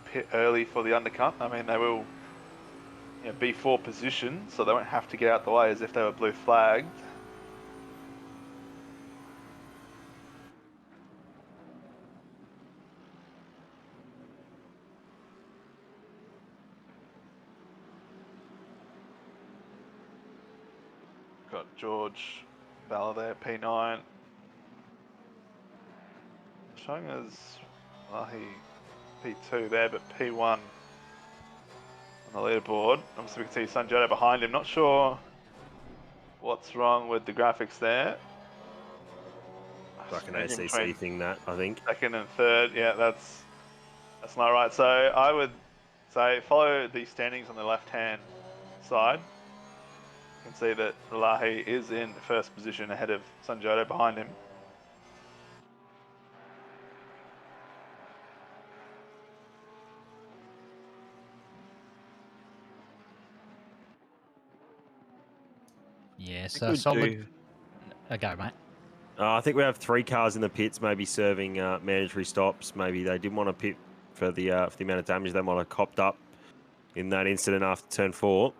pit early for the undercut. I mean, they will be for position, so they won't have to get out the way as if they were blue flagged. Got George Balla there, P9. Showing as, well, P2 there, but P1 on the leaderboard. Obviously we can see Sanjay behind him. Not sure what's wrong with the graphics there. Like an ACC thing, that, I think. Second and third, yeah, that's not right. So I would say follow the standings on the left-hand side. You can see that Ralahi is in first position ahead of Sanjoto behind him. Yeah, so solid. Go, mate. I think we have 3 cars in the pits, maybe serving mandatory stops. Maybe they didn't want to pit for the amount of damage they might have copped up in that incident after turn 4.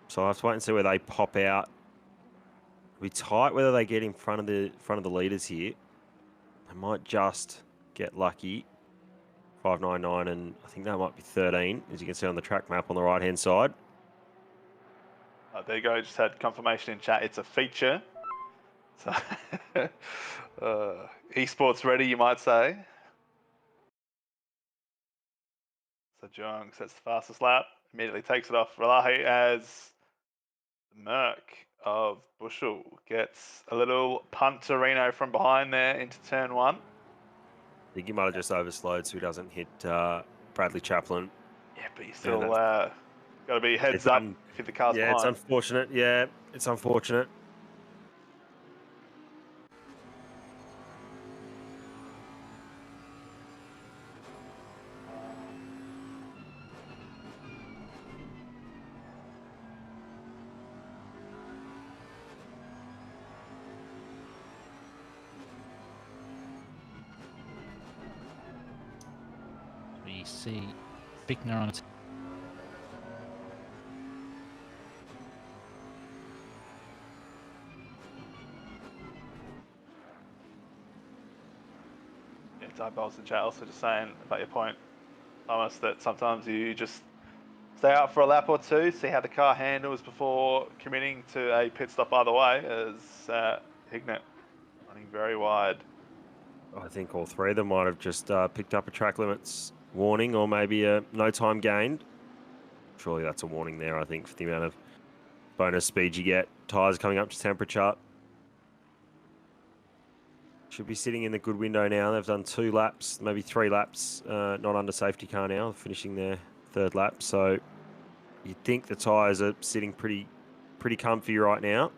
So I'll have to wait and see where they pop out. It'll be tight whether they get in front of the leaders here. They might just get lucky. 599, and I think that might be 13, as you can see on the track map on the right-hand side. There you go, just had confirmation in chat. It's a feature. So, esports ready, you might say. So Jung sets the fastest lap, immediately takes it off Ralahi as Merc of Bushel gets a little punt to Reno from behind there into turn 1. I think he might have just overslowed so he doesn't hit Bradley Chaplin. Yeah, but you still got to be heads up if the car's behind. Yeah, it's unfortunate. Yeah, it's unfortunate. We see Bickner on it. Yeah, Diabol's in chat also just saying about your point, Thomas, that sometimes you just stay out for a lap or two, see how the car handles before committing to a pit stop either way, as Hignett running very wide. I think all 3 of them might have just picked up a track limits warning or maybe a no time gained. Surely that's a warning there, I think, for the amount of bonus speed you get. Tyres coming up to temperature. Should be sitting in the good window now. They've done 2 laps, maybe 3 laps, not under safety car now, finishing their 3rd lap. So you'd think the tyres are sitting pretty comfy right now.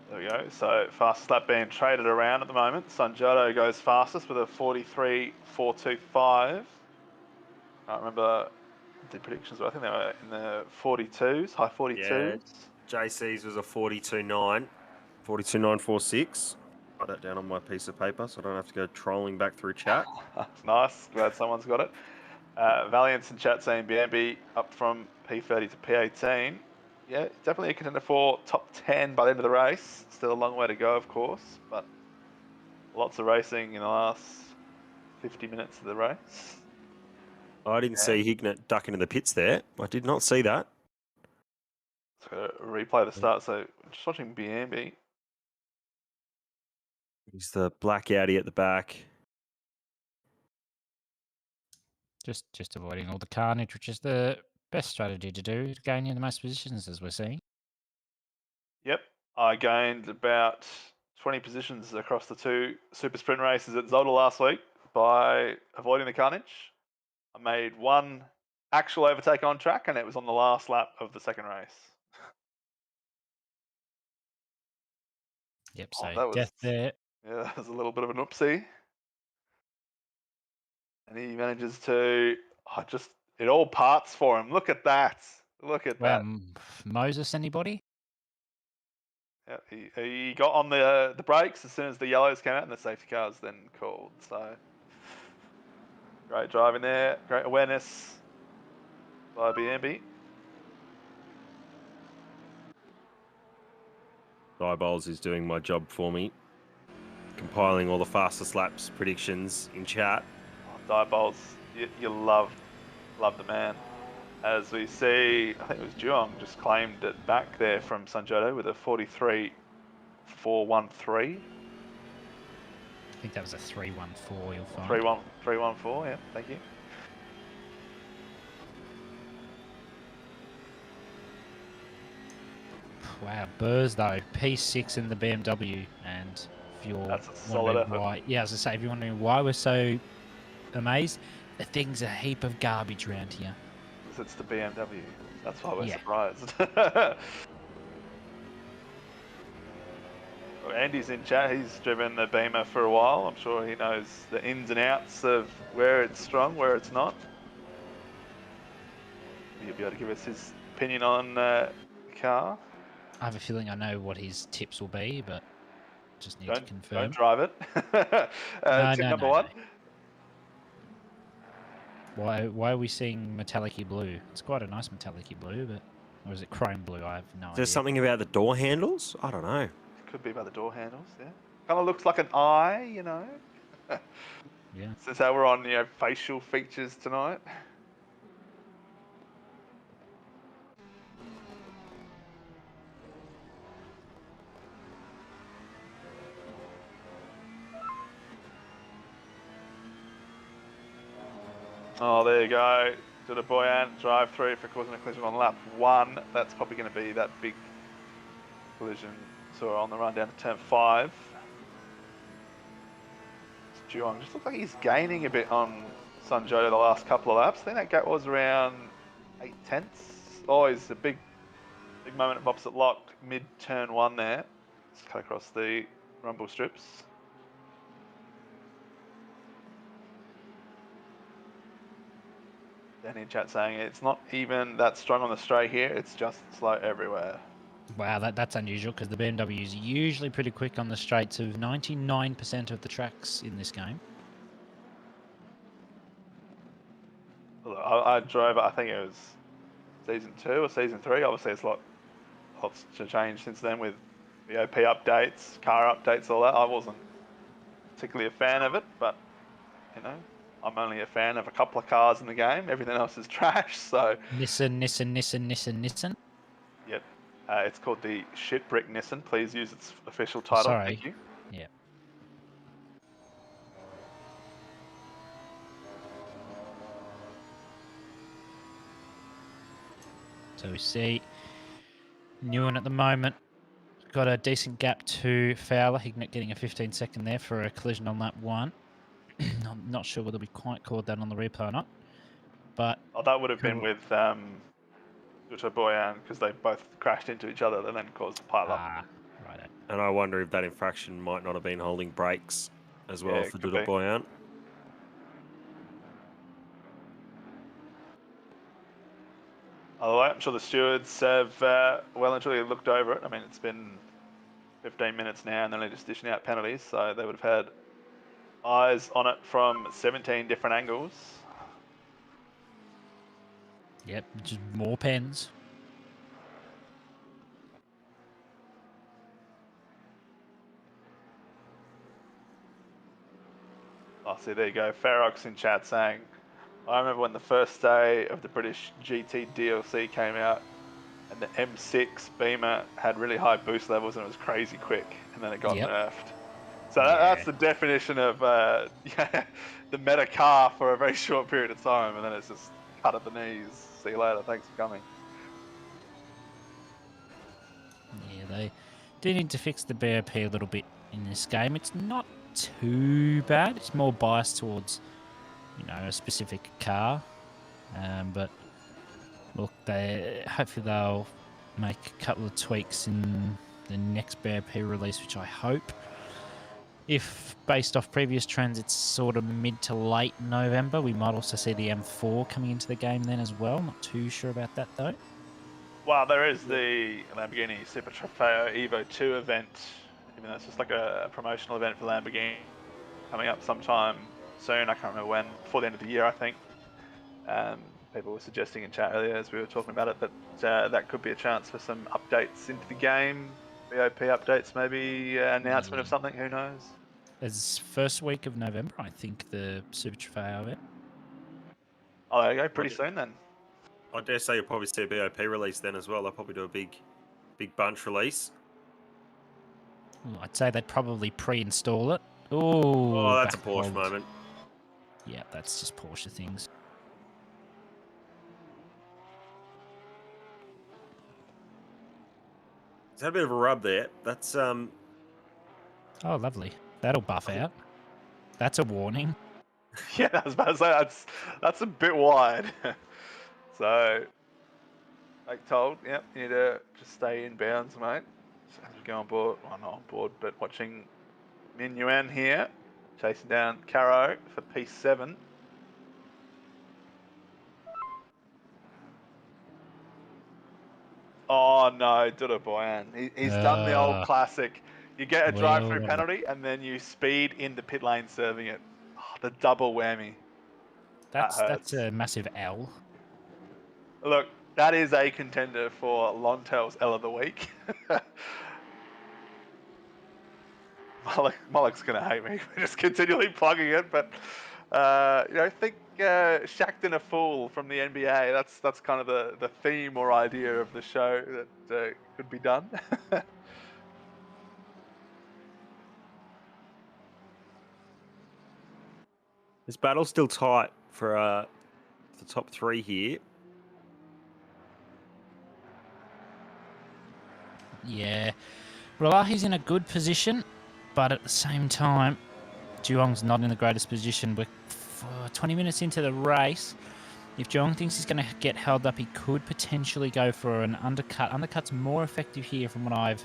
There we go. So fastest lap being traded around at the moment. Sanjato goes fastest with a 43.425. I remember the predictions, but I think they were in the 42s, high 42s. Yeah, JC's was a 42.9, 42.946. Write that down on my piece of paper so I don't have to go trolling back through chat. Nice. Glad someone's got it. Valiant's in chat saying BMB up from P30 to P18. Yeah, definitely a contender for top 10 by the end of the race. Still a long way to go, of course, but lots of racing in the last 50 minutes of the race. I didn't see Hignett ducking in the pits there. I did not see that. So replay the start. So just watching BMB. He's the black Audi at the back. Just avoiding all the carnage, which is the best strategy to do to gain you the most positions, as we're seeing. Yep, I gained about 20 positions across the 2 super sprint races at Zolder last week by avoiding the carnage. I made 1 actual overtake on track, and it was on the last lap of the second race. Yep, Oh, so that was death there. yeah, that was a little bit of an oopsie. And he manages to it all parts for him. Look at that. Look at Wow, that. Moses, anybody? Yeah, he got on the brakes as soon as the yellows came out and the safety cars then called. So great driving there, great awareness by BMB. Diebols is doing my job for me, compiling all the fastest laps predictions in chat. Oh, Diebols, you love the man. As we see, I think it was Juong just claimed it back there from Sanjoto with a 43.413. I think that was a 314, you'll find. 314, yeah, thank you. Wow, Burrs though, P6 in the BMW, and if you're That's a solid wondering effort. why, yeah, as I say, if you're wondering why we're so amazed, the thing's a heap of garbage around here. It's the BMW. That's why we're Yeah. surprised. Well, Andy's in chat. He's driven the Beamer for a while. I'm sure he knows the ins and outs of where it's strong, where it's not. He'll be able to give us his opinion on the car. I have a feeling I know what his tips will be, but just need to confirm. Don't drive it. Tip number one. Why are we seeing metallic-y blue? It's quite a nice metallic-y blue, but or is it chrome blue? I have no idea. Is there something about the door handles? I don't know. Could be by the door handles, yeah. Kind of looks like an eye, you know. Yeah. Since how we're on, facial features tonight. Oh, there you go. Did a buoyant drive through for causing a collision on lap 1. That's probably going to be that big collision. So we're on the run down to turn 5. Juong just looks like he's gaining a bit on Sanjoto the last couple of laps. I think that gap was around 8/10. Oh, he's a big moment of opposite lock mid turn 1 there. Just cut across the rumble strips. Danny in chat saying it's not even that strong on the straight here, it's just slow everywhere. Wow, that's unusual because the BMW is usually pretty quick on the straights of 99% of the tracks in this game. I drove, I think it was season 2 or season 3. Obviously, it's lots to change since then with VOP updates, car updates, all that. I wasn't particularly a fan of it, but I'm only a fan of a couple of cars in the game. Everything else is trash. So Nissan. Yep. It's called the Shitbrick Nissan. Please use its official title. Sorry. Thank you. Yeah. So we see Newen at the moment got a decent gap to Fowler. He getting a 15-second there for a collision on lap 1. I'm not sure whether we quite caught that on the replay or not. But that would have been with Duto Boyan because they both crashed into each other and then caused a pile up. Right. And I wonder if that infraction might not have been holding brakes as well for Duto Boyan. Otherwise, I'm sure the stewards have well and truly looked over it. I mean, it's been 15 minutes now and then they're just dishing out penalties, so they would have had eyes on it from 17 different angles. Yep, just more pens. Oh, see, there you go. Ferox in chat saying, I remember when the first day of the British GT DLC came out and the M6 Beamer had really high boost levels and it was crazy quick, and then it got nerfed. So that's the definition of the meta car for a very short period of time, and then it's just cut at the knees. See you later. Thanks for coming. Yeah, they do need to fix the BOP a little bit in this game. It's not too bad. It's more biased towards, a specific car. But look, hopefully they'll make a couple of tweaks in the next BOP release, which I hope. If, based off previous trends, it's sort of mid to late November, we might also see the M4 coming into the game then as well. Not too sure about that, though. Well, there is the Lamborghini Super Trofeo Evo 2 event. Even though it's just like a promotional event for Lamborghini coming up sometime soon. I can't remember when. Before the end of the year, I think. People were suggesting in chat earlier as we were talking about it that that could be a chance for some updates into the game. BOP updates, maybe announcement of something. Who knows? It's first week of November, I think, the Super Trofeo event. Oh, there you go. Pretty soon then. I dare say you'll probably see a BOP release then as well. They'll probably do a big bunch release. Well, I'd say they'd probably pre-install it. Oh, that's a backlogged. Porsche moment. Yeah, that's just Porsche things. It's had a bit of a rub there. That's Oh, lovely. That'll buff out. That's a warning. Yeah, I was about to say that's a bit wide. So, like told, yep, you need to just stay in bounds, mate. So as we go on board, well, not on board, but watching Min Yuan here, chasing down Caro for P7. Oh no, Duda Boyan. He's done the old classic. You get a drive-through penalty and then you speed into pit lane serving it. Oh, the double whammy. That's a massive L. Look, that is a contender for Lontel's L of the Week. Moloch's going to hate me for just continually plugging it, but I think Shacked a Fool from the NBA, that's kind of the theme or idea of the show that could be done. this battle's still tight for the top three here. Yeah. Ralahi's in a good position, but at the same time, Juong's not in the greatest position. We're 20 minutes into the race. If Juong thinks he's going to get held up, he could potentially go for an undercut. Undercut's more effective here from what I've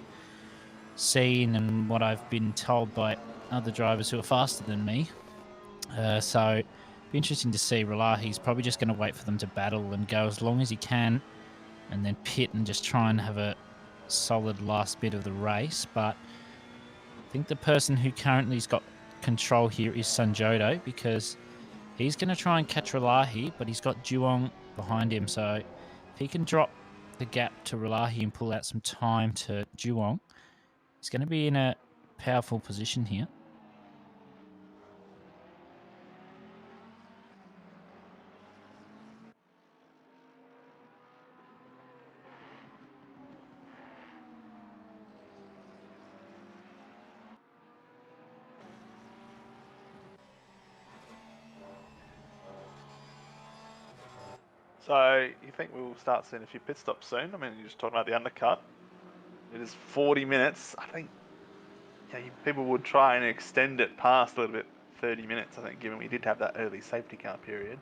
seen and what I've been told by other drivers who are faster than me. So it'd be interesting to see. Ralahi's probably just going to wait for them to battle and go as long as he can and then pit and just try and have a solid last bit of the race. But I think the person who currently has got control here is Sanjodo, because he's going to try and catch Ralahi, but he's got Juong behind him. So if he can drop the gap to Ralahi and pull out some time to Juong, he's going to be in a powerful position here. So you think we'll start seeing a few pit stops soon? I mean, you're just talking about the undercut. It is 40 minutes. I think people would try and extend it past a little bit, 30 minutes, I think, given we did have that early safety car period.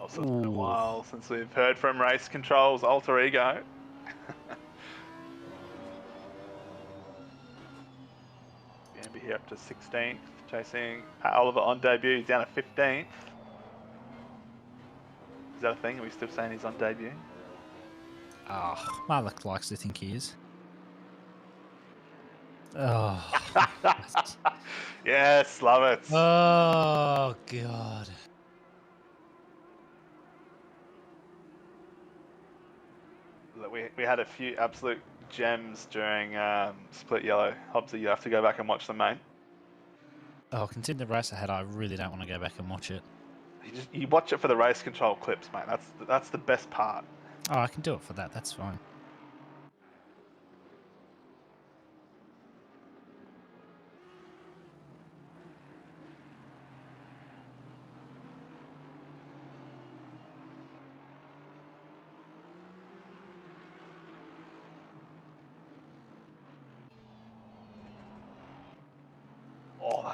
Also, it's been a while since we've heard from Race Control's alter ego. Gamby here up to 16th, chasing Pat Oliver on debut. He's down to 15th. Is that a thing? Are we still saying he's on debut? Oh, Malik likes to think he is. Oh. Yes, love it. Oh, God. Look, we had a few absolute gems during Split Yellow. Hobbsy, you have to go back and watch them, mate. Oh, considering the race ahead, I really don't want to go back and watch it. You watch it for the race control clips, mate. That's the best part. Oh, I can do it for that. That's fine.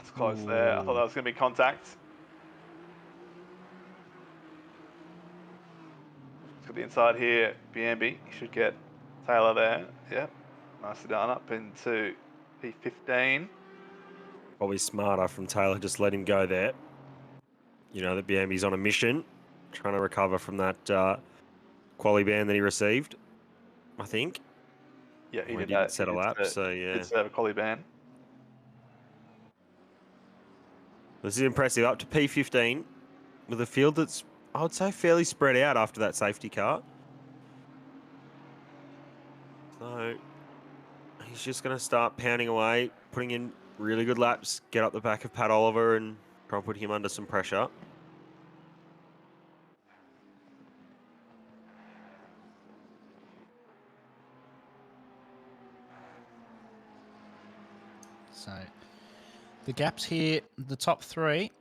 That's close there. I thought that was going to be contact. Let's got the inside here. Biambi, you should get Taylor there. Yep. Nicely done up into P15. Probably smarter from Taylor, just let him go there. You know that Biambi's on a mission, trying to recover from that quali ban that he received, I think. Yeah, he did didn't that. set a lap, so He yeah. did serve a quali ban. This is impressive. Up to P15 with a field that's, I would say, fairly spread out after that safety car. So he's just going to start pounding away, putting in really good laps, get up the back of Pat Oliver and try and put him under some pressure. So the gaps here, the top three,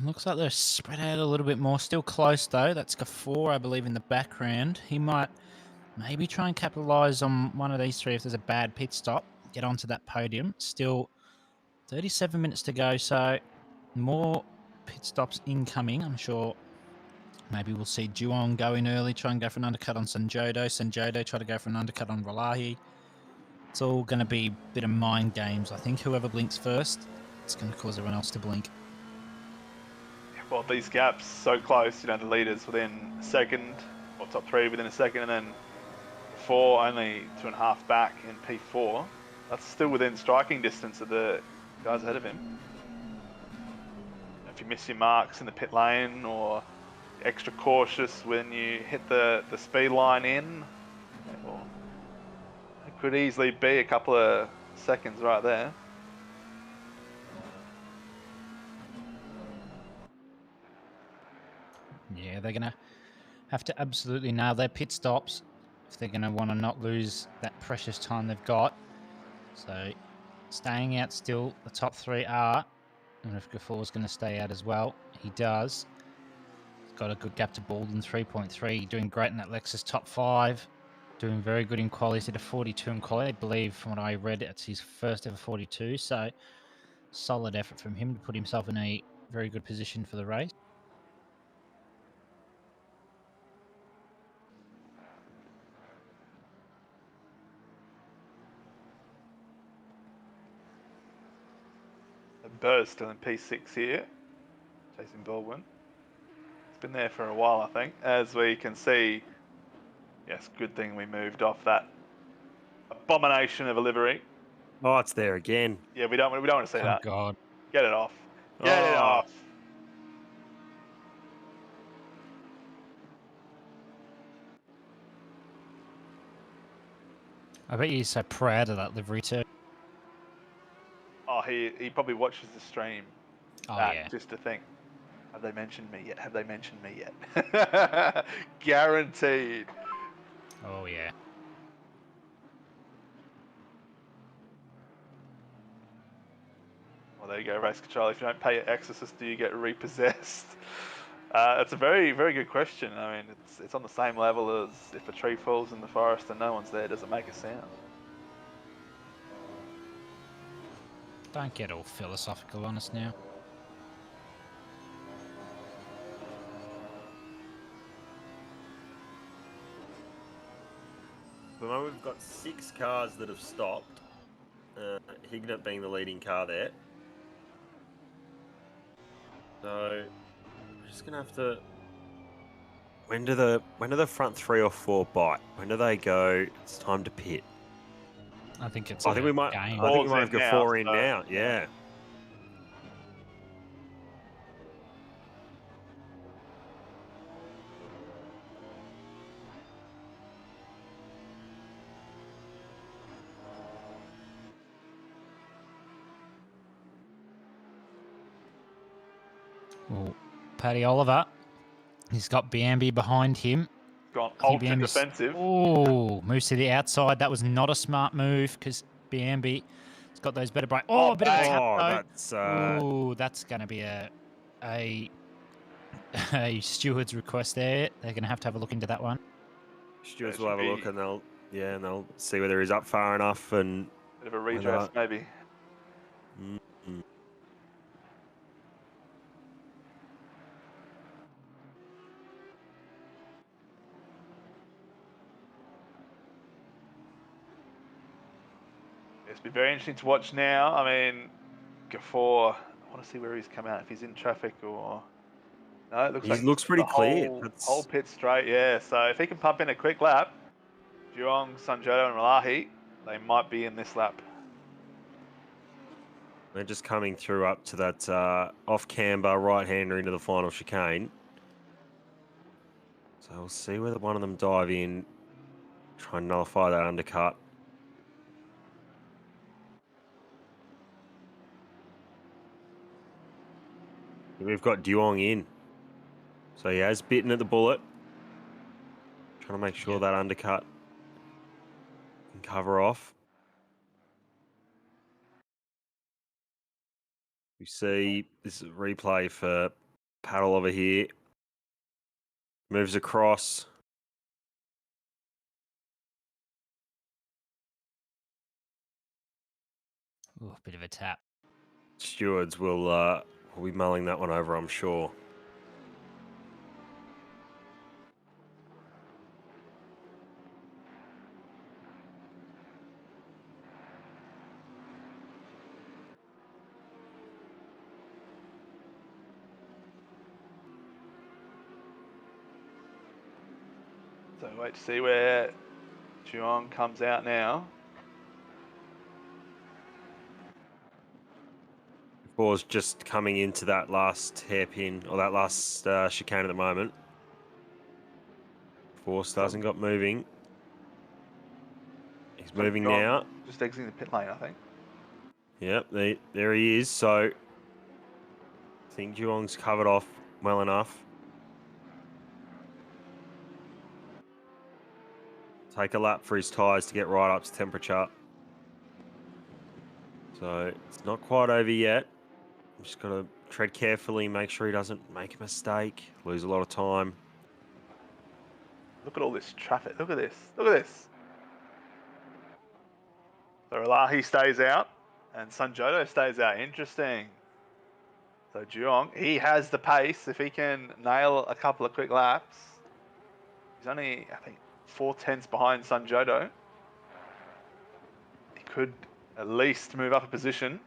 looks like they're spread out a little bit more. Still close though. That's Gafour, I believe, in the background. He might maybe try and capitalise on one of these three if there's a bad pit stop. Get onto that podium. Still 37 minutes to go, so more pit stops incoming. I'm sure maybe we'll see Duong go in early, try and go for an undercut on Sanjodo. Sanjodo try to go for an undercut on Ralahi. It's all going to be a bit of mind games. I think whoever blinks first, it's going to cause everyone else to blink. Well, these gaps so close, you know, the leaders within a second, or top three within a second, and then 4 only 2.5 back in P4. That's still within striking distance of the guys ahead of him. If you miss your marks in the pit lane or extra cautious when you hit the speed line in, well, it could easily be a couple of seconds right there. Yeah, they're going to have to absolutely nail their pit stops if they're going to want to not lose that precious time they've got. So staying out still, the top three are. And if Gafour's going to stay out as well, he does. He's got a good gap to Baldwin, 3.3. Doing great in that Lexus top 5. Doing very good in quali. He's did a 42 in quali. I believe from what I read, it's his first ever 42. So solid effort from him to put himself in a very good position for the race. Burr's still in P6 here, chasing Baldwin. It's been there for a while, I think. As we can see, yes, good thing we moved off that abomination of a livery. Oh, it's there again. Yeah, we don't want to see that. Oh, God. Get it off. Get it off. I bet he's so proud of that livery too. Oh, he probably watches the stream Oh, yeah. just to think, have they mentioned me yet? Have they mentioned me yet? Guaranteed. Oh, yeah. Well, there you go, race control. If you don't pay your exorcist, do you get repossessed? It's a very, very good question. I mean, it's on the same level as if a tree falls in the forest and no one's there, does it make a sound? Don't get all philosophical on us now. At the moment, we've got 6 cars that have stopped. Hignett being the leading car there. So we're just gonna have to. When do the front 3 or 4 bite? When do they go? It's time to pit. I think it's. I think we might. Game. I think we might have Ball's in Gafour in now, now. so- Yeah. Well, Paddy Oliver, he's got Biambi behind him. Gone I think ultra Biambi's- defensive. Oh, moves to the outside. That was not a smart move because Biambi's got those better break. Oh, a bit of a tap Oh, though. that's. Oh, that's going to be a steward's request there. They're going to have a look into that one. Stewards That will have a should look be- and they'll see whether he's up far enough and. Bit of a redress, maybe. It's been very interesting to watch now. I mean, Gafor, I want to see where he's come out, if he's in traffic or... No, it looks He like looks pretty the clear. whole pit straight, yeah. So if he can pump in a quick lap, Juong, Sanjoto and Ralahi, they might be in this lap. They're just coming through up to that off-camber right-hander into the final chicane. So we'll see whether one of them dive in, try and nullify that undercut. We've got Duong in. So he has bitten at the bullet. Trying to make sure that undercut can cover off. We see this is a replay for Paddle over here. Moves across. Ooh, a bit of a tap. Stewards will be mulling that one over, I'm sure. So wait to see where Juong comes out now. Gafor's just coming into that last hairpin, or that last chicane at the moment. Force hasn't got moving. He's moving Juong now. Just exiting the pit lane, I think. Yep, there he is. So I think Juong's covered off well enough. Take a lap for his tyres to get right up to temperature. So it's not quite over yet. Just got to tread carefully, make sure he doesn't make a mistake, lose a lot of time. Look at all this traffic. Look at this. Look at this. So Ralahi stays out and Sanjoto stays out. Interesting. So Juong, he has the pace. If he can nail a couple of quick laps, he's only, I think, 4/10 behind Sanjoto. He could at least move up a position.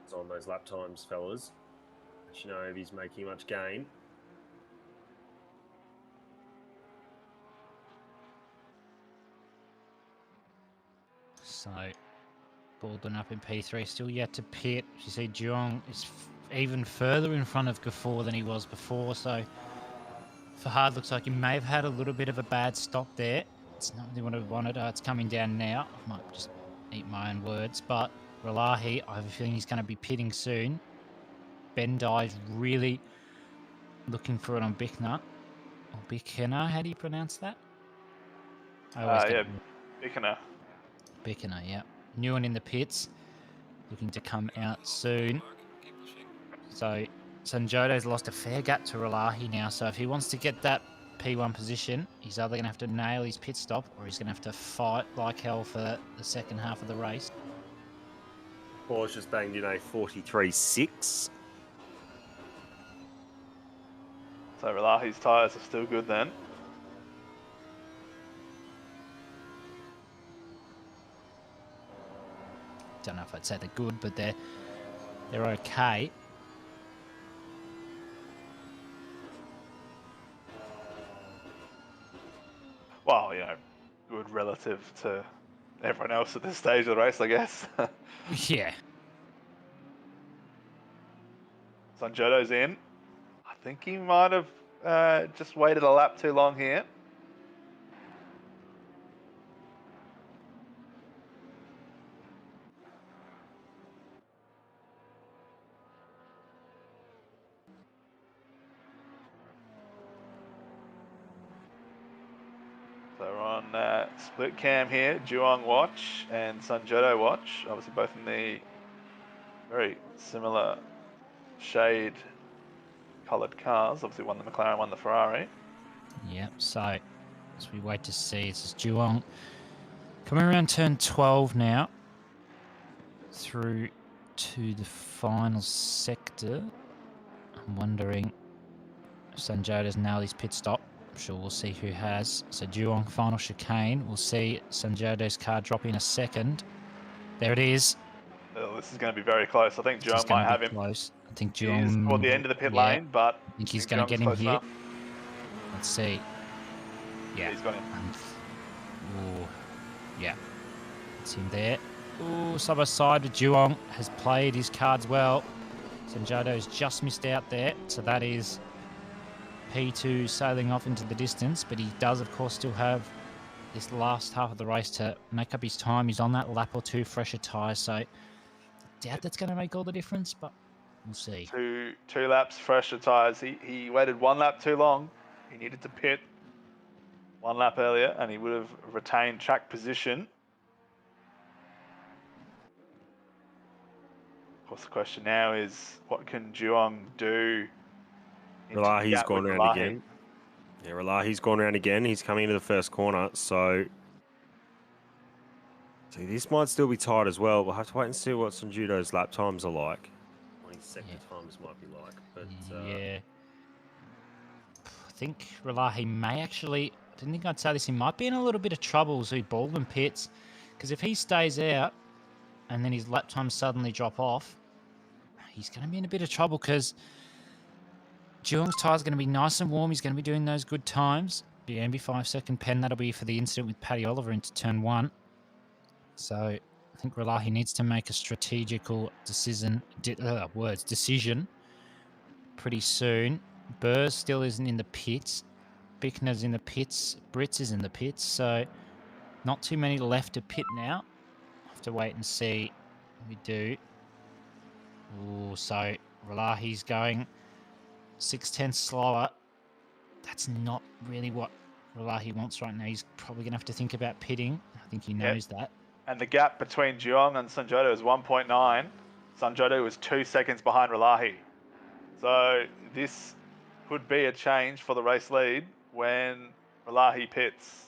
It's on those lap times, fellas. Let you know if he's making much gain. So, Baldwin up in P3, still yet to pit. You see Juong is even further in front of Gafor than he was before, so Fahad looks like he may have had a little bit of a bad stop there. It's not really what I wanted. It's coming down now. I might just eat my own words, but Ralahi, I have a feeling he's going to be pitting soon. Bendai is really looking for it on Bickner. Or Bickner, how do you pronounce that? Yeah, Bickner. Bickner, yeah. New one in the pits, looking to come out soon. So Sanjoto's lost a fair gap to Ralahi now, so if he wants to get that P1 position, he's either going to have to nail his pit stop or he's going to have to fight like hell for the second half of the race. Paul's just banged in a 43.6. So Ralahi's tyres are still good then. Don't know if I'd say they're good, but they're okay. Well, you know, good relative to everyone else at this stage of the race, I guess. Yeah. Sanjoto's in. I think he might have just waited a lap too long here. So we're on split cam here, Juong watch and Sanjoto watch. Obviously both in the very similar shade coloured cars. Obviously one the McLaren, one the Ferrari. Yep, so as we wait to see, this is Juong coming around turn 12 now through to the final sector. I'm wondering if Sanjoto's nailed his pit stop. I'm sure we'll see who has. So Duong, final chicane. We'll see Sanjodo's car drop in a second. There it is. Oh, this is going to be very close. I think This is Duong going might to have be him. close. I think He is toward the end of the pit yeah, lane, but I think he's going to Duong's get him close here. enough. Let's see. Yeah. He's got him. Ooh, yeah. It's him there. Ooh, side by side with Duong. Has played his cards well. Sanjodo's just missed out there. So that is P2 sailing off into the distance. But he does, of course, still have this last half of the race to make up his time. He's on that lap or two fresher tyres. So I doubt that's going to make all the difference, but we'll see. Two laps fresher tyres. He waited 1 lap too long. He needed to pit 1 lap earlier, and he would have retained track position. Of course, the question now is, what can Duong do? Relahi's gone round again. Yeah, Relahi's gone round again. He's coming into the first corner, so see, this might still be tight as well. We'll have to wait and see what Sanjudo's lap times are like. What his sector times might be like, but yeah. I think Relahi may actually, I didn't think I'd say this, he might be in a little bit of trouble, so Baldwin pits, because if he stays out and then his lap times suddenly drop off, he's going to be in a bit of trouble because Duong's tyre's going to be nice and warm. He's going to be doing those good times. The MB 5-second pen, that'll be for the incident with Paddy Oliver into turn 1. So I think Relahi needs to make a strategical decision pretty soon. Burrs still isn't in the pits. Bickner's in the pits. Brits is in the pits. So not too many left to pit now. Have to wait and see what we do. Ooh, so Relahi's going 6/10 slower. That's not really what Relahi wants right now. He's probably going to have to think about pitting. I think he knows that. And the gap between Duong and Sanjodo is 1.9. Sanjodo is 2 seconds behind Relahi. So this could be a change for the race lead when Relahi pits.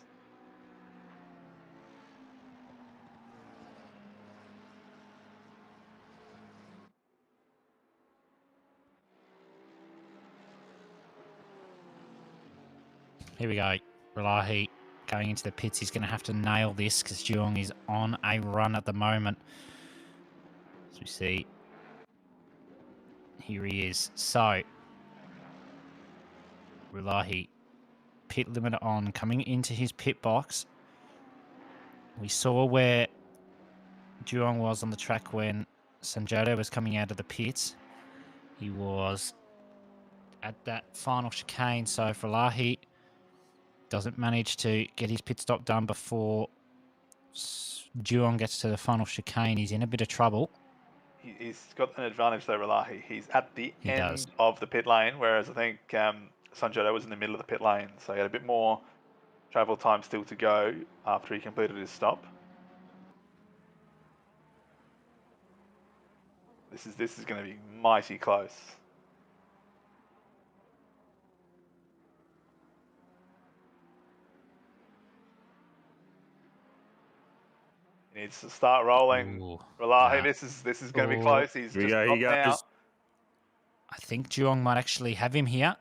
Here we go. Relahi going into the pits. He's going to have to nail this because Duong is on a run at the moment. As we see, here he is. So, Relahi, pit limiter on, coming into his pit box. We saw where Duong was on the track when Sanjodo was coming out of the pits. He was at that final chicane. So, if Relahi doesn't manage to get his pit stop done before Duong gets to the final chicane, he's in a bit of trouble. He's got an advantage though, Relahi. He's at the end does. of the pit lane, whereas I think Sanjodo was in the middle of the pit lane. So he had a bit more travel time still to go after he completed his stop. This is going to be mighty close. He needs to start rolling. Ooh, Relahi, this is going to be close. He's Here we just go, he dropped now. goes. I think Duong might actually have him here.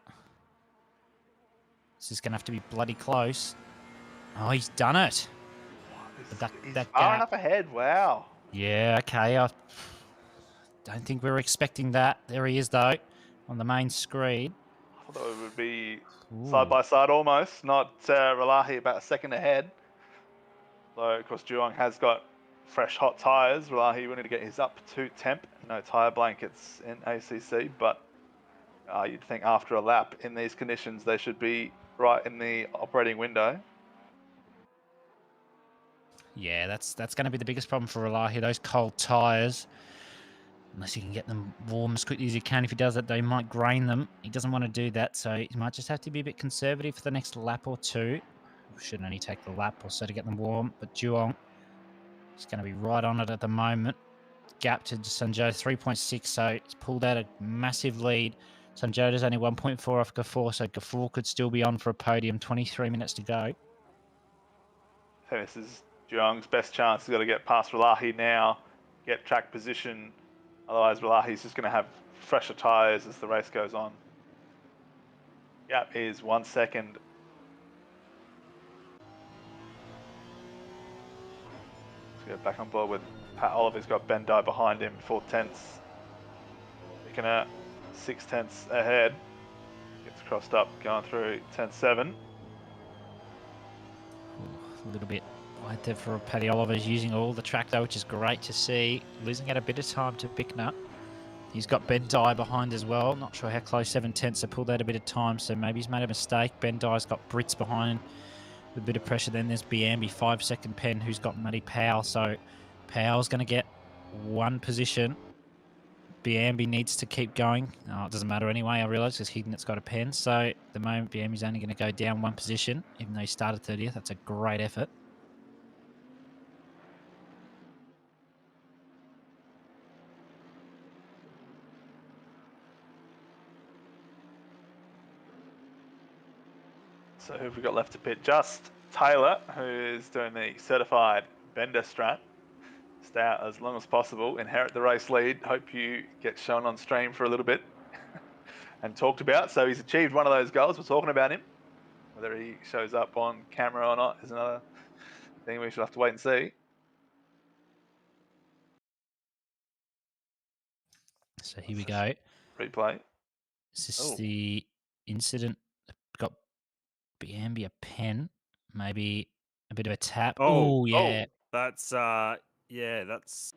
This is going to have to be bloody close. Oh, he's done it. He's that far gap. enough ahead. Wow. Yeah, okay. I don't think we were expecting that. There he is, though, on the main screen. I thought it would be Ooh. side by side almost, not Relahi about a second ahead. So, of course, Duong has got fresh, hot tyres. Relahi will need to get his up to temp. No tyre blankets in ACC, but you'd think after a lap in these conditions, they should be right in the operating window. Yeah, that's going to be the biggest problem for Relahi, those cold tyres. Unless you can get them warm as quickly as you can. If he does that, they might grain them. He doesn't want to do that, so he might just have to be a bit conservative for the next lap or two. Should only take the lap or so to get them warm. But Duong is going to be right on it at the moment. Gap to Sanjodo, 3.6, so it's pulled out a massive lead. Sanjodo's only 1.4 off Gafoor, so Gafoor could still be on for a podium. 23 minutes to go. I think this is Duong's best chance. He's got to get past Relahi now, get track position. Otherwise, Relahi's just going to have fresher tyres as the race goes on. Gap is 1 second Go back on board with Pat Oliver's got Ben Dye behind him, 4 tenths. Picking out 6 tenths ahead. Gets crossed up, going through 10.7. A little bit wide there for Paddy Oliver's using all the track though, which is great to see. Losing out a bit of time to Bicknut. He's got Ben Dye behind as well. Not sure how close 7 tenths. So pulled out a bit of time, so maybe he's made a mistake. Ben Dye's got Brits behind with a bit of pressure. Then there's Biambi, 5-second pen, who's got Matty Powell. So Powell's going to get 1 position. Biambi needs to keep going. Oh, it doesn't matter anyway, I realise, because Hignet's got a pen. So at the moment, Biambi's only going to go down 1 position, even though he started 30th. That's a great effort. So who have we got left to pit? Just Taylor, who is doing the certified bender strat. Stay out as long as possible, inherit the race lead. Hope you get shown on stream for a little bit and talked about. So he's achieved one of those goals. We're talking about him. Whether he shows up on camera or not is another thing we should have to wait and see. So here we go. Replay. Is this the incident that got Biambi a pen? Maybe a bit of a tap. Oh, yeah. That's yeah, that's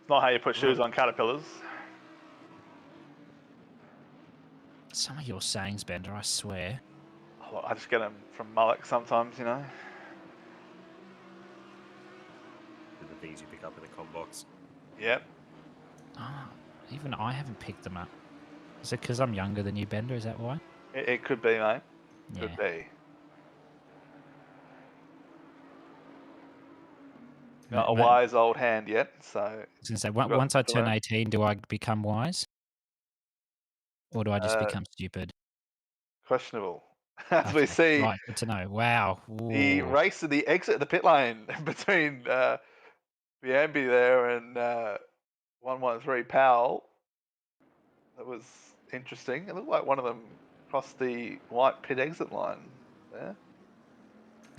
It's not how you put shoes on caterpillars. Some of your sayings, Bender, I swear. Oh, I just get them from Mullock sometimes, you know. the things you pick up in the com box. Yep. Ah, even I haven't picked them up. Is it because I'm younger than you, Bender? Is that why? It could be, mate. Yeah. Could be. Not a wise old hand yet, so... I was going to say, once I turn 18, do I become wise? Or do I just become stupid? Questionable. As we see... Right, good to know. Wow. The race to the exit of the pit lane between Biambi there and 113 Powell. That was interesting. It looked like one of them crossed the white pit exit line there.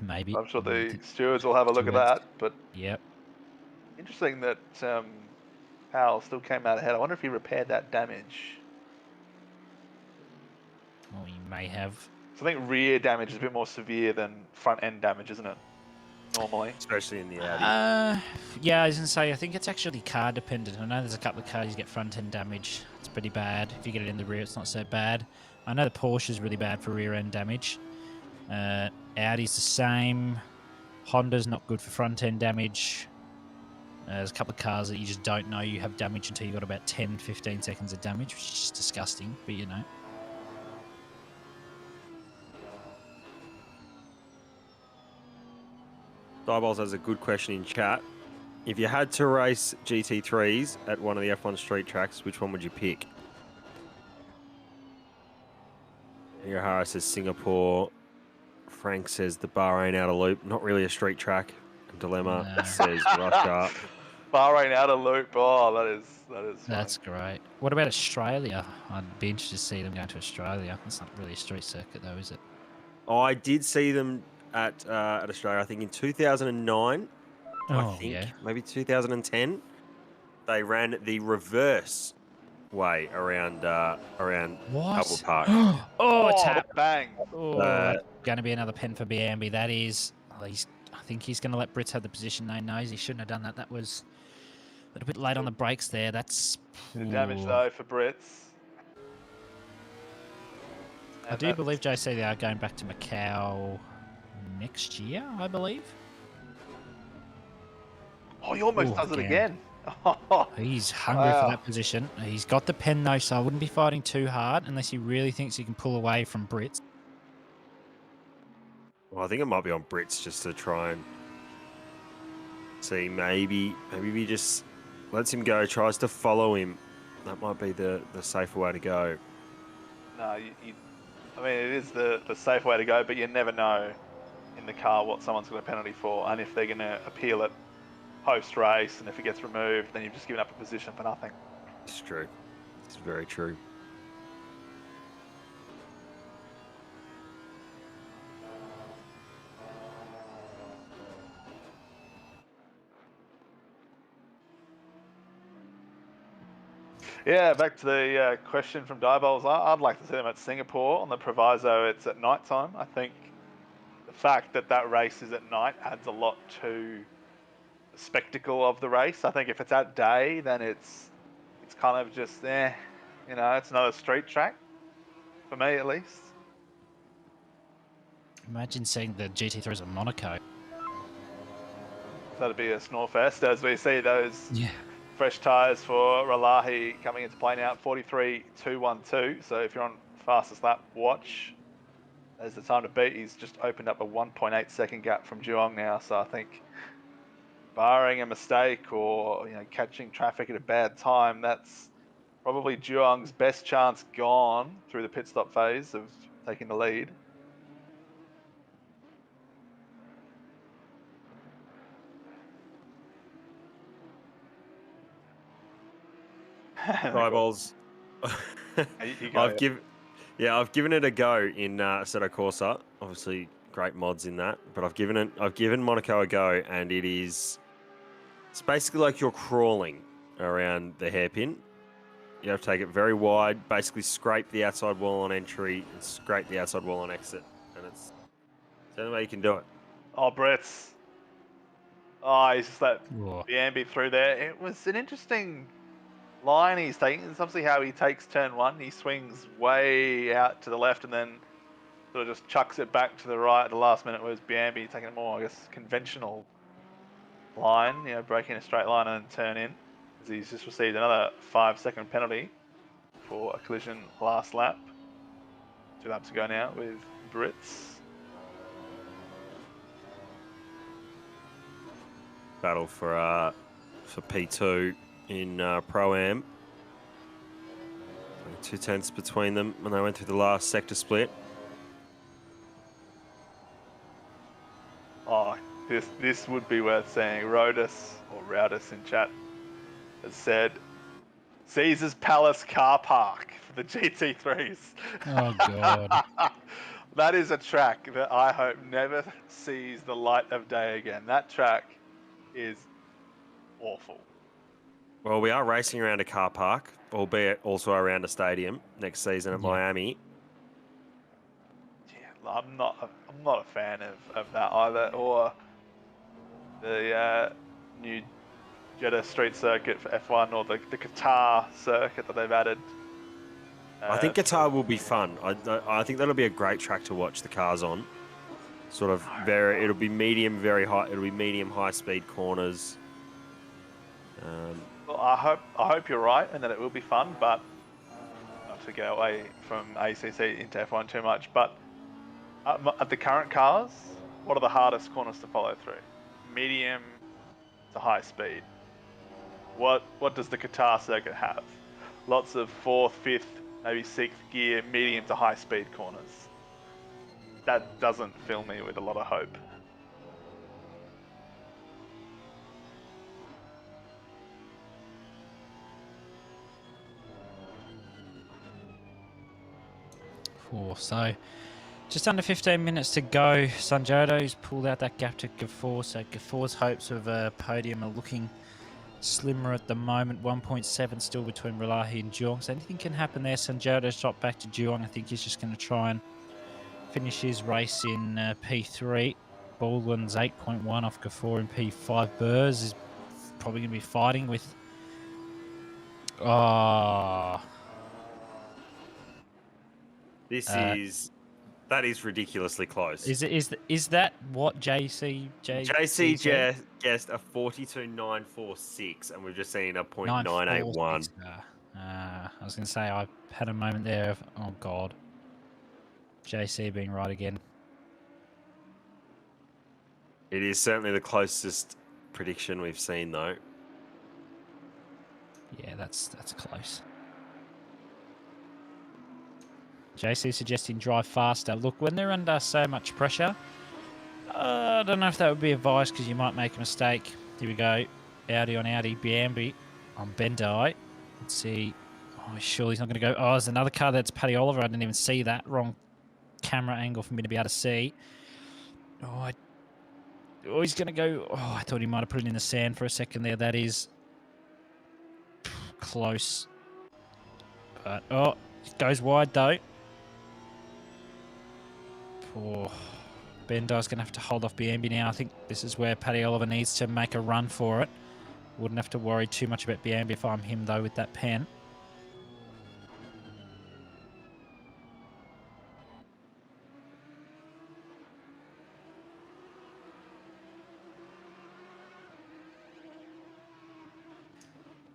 Maybe. I'm sure the stewards will have a look at that. But yep. Interesting that Powell still came out ahead. I wonder if he repaired that damage. Well, he may have. So I think rear damage is a bit more severe than front end damage, isn't it? Normally. Especially in the Audi. Yeah, I was going to say, I think it's actually car dependent. I know there's a couple of cars you get front end damage. It's pretty bad. If you get it in the rear, it's not so bad. I know the Porsche is really bad for rear end damage. Audi's the same. Honda's not good for front end damage. There's a couple of cars that you just don't know you have damage until you've got about 10, 15 seconds of damage, which is just disgusting, but you know. Diabolls has a good question in chat. If you had to race GT3s at one of the F1 street tracks, which one would you pick? Harris says Singapore. Frank says the Bahrain outer loop. Not really a street track. Dilemma says Russia. Bahrain outer loop. Oh, that is That's great. What about Australia? I'd be interested to see them going to Australia. That's not really a street circuit, though, is it? Oh, I did see them at Australia. I think in 2009. I think maybe 2010. They ran the reverse way around Albert Park. Oh, tap! Bang! Oh, that's going to be another pen for Biambi. That is. I think he's going to let Brits have the position. They knows he shouldn't have done that. That was a little bit late on the brakes there. That's the damage though for Brits. I do believe, JC, they are going back to Macau next year, I believe. Oh, he almost does it again. He's hungry for that position. He's got the pen though, so I wouldn't be fighting too hard unless he really thinks he can pull away from Brits. Well, I think it might be on Brits just to try and see. Maybe he just lets him go, tries to follow him. That might be the safer way to go. No, I mean, it is the safe way to go, but you never know in the car what someone's got a penalty for, and if they're going to appeal it post-race, and if it gets removed, then you've just given up a position for nothing. It's true. It's very true. Yeah, back to the question from Diebols. I'd like to see them at Singapore on the proviso it's at night time. I think the fact that that race is at night adds a lot to the spectacle of the race. I think if it's at day, then it's kind of just it's another street track for me at least. Imagine seeing the GT3s at Monaco. That'd be a snore fest as we see those Yeah. fresh tyres for Ralahi coming into play now at 43.212. So if you're on fastest lap, watch. There's the time to beat. He's just opened up a 1.8 second gap from Juong now. So I think, barring a mistake or catching traffic at a bad time, that's probably Juong's best chance gone through the pit stop phase of taking the lead. Eyeballs. I've given it a go in Assetto Corsa. Obviously, great mods in that, but I've given Monaco a go, and it's basically like you're crawling around the hairpin. You have to take it very wide, basically scrape the outside wall on entry and scrape the outside wall on exit, and it's the only way you can do it. Oh, Brett's. Oh, he's just let Whoa. the ambi through there. It was an interesting line he's taking. It's obviously how he takes turn one. He swings way out to the left and then sort of just chucks it back to the right at the last minute. Whereas Biambi taking a more, I guess, conventional line, breaking a straight line and then turn in. As he's just received another 5-second penalty for a collision last lap. 2 laps to go now with Brits. Battle for P2 in Pro-Am. 2 tenths between them when they went through the last sector split. Oh, this would be worth saying. Rodus, or Roudus in chat, has said Caesar's Palace car park for the GT3s. Oh, God. That is a track that I hope never sees the light of day again. That track is awful. Well, we are racing around a car park, albeit also around a stadium next season at Miami. Yeah, I'm not a fan of that either, or the new Jeddah Street Circuit for F1, or the Qatar circuit that they've added. I think Qatar will be fun. I think that'll be a great track to watch the cars on. Sort of it'll be medium, very high. It'll be medium, high speed corners. Well, I hope you're right, and that it will be fun. But not to go away from ACC into F1 too much. But at the current cars, what are the hardest corners to follow through? Medium to high speed. What does the Qatar circuit have? Lots of 4th, 5th, maybe 6th gear, medium to high speed corners. That doesn't fill me with a lot of hope. So just under 15 minutes to go. Sanjoto's pulled out that gap to Gafour, so Gafour's hopes of a podium are looking slimmer at the moment. 1.7 still between Ralahi and Juong, so anything can happen there. Sanjoto's dropped back to Juong. I think he's just going to try and finish his race in P3. Baldwin's 8.1 off Gafour in P5. Burrs is probably going to be fighting with... That is ridiculously close. Is that what JC guessed a 42.946, and we've just seen a 0.981. I was going to say, I had a moment there of, oh God, JC being right again. It is certainly the closest prediction we've seen, though. Yeah, that's close. JC suggesting drive faster. Look, when they're under so much pressure, I don't know if that would be advice, because you might make a mistake. Here we go. Audi on Audi. Biambi on Bendai. Let's see. Oh, surely he's not going to go. Oh, there's another car. That's Paddy Oliver. I didn't even see that. Wrong camera angle for me to be able to see. Oh, he's going to go. Oh, I thought he might have put it in the sand for a second there. That is close. But, oh, it goes wide though. Poor Bendi's going to have to hold off Biambi now. I think this is where Paddy Oliver needs to make a run for it. Wouldn't have to worry too much about Biambi if I'm him though with that pen.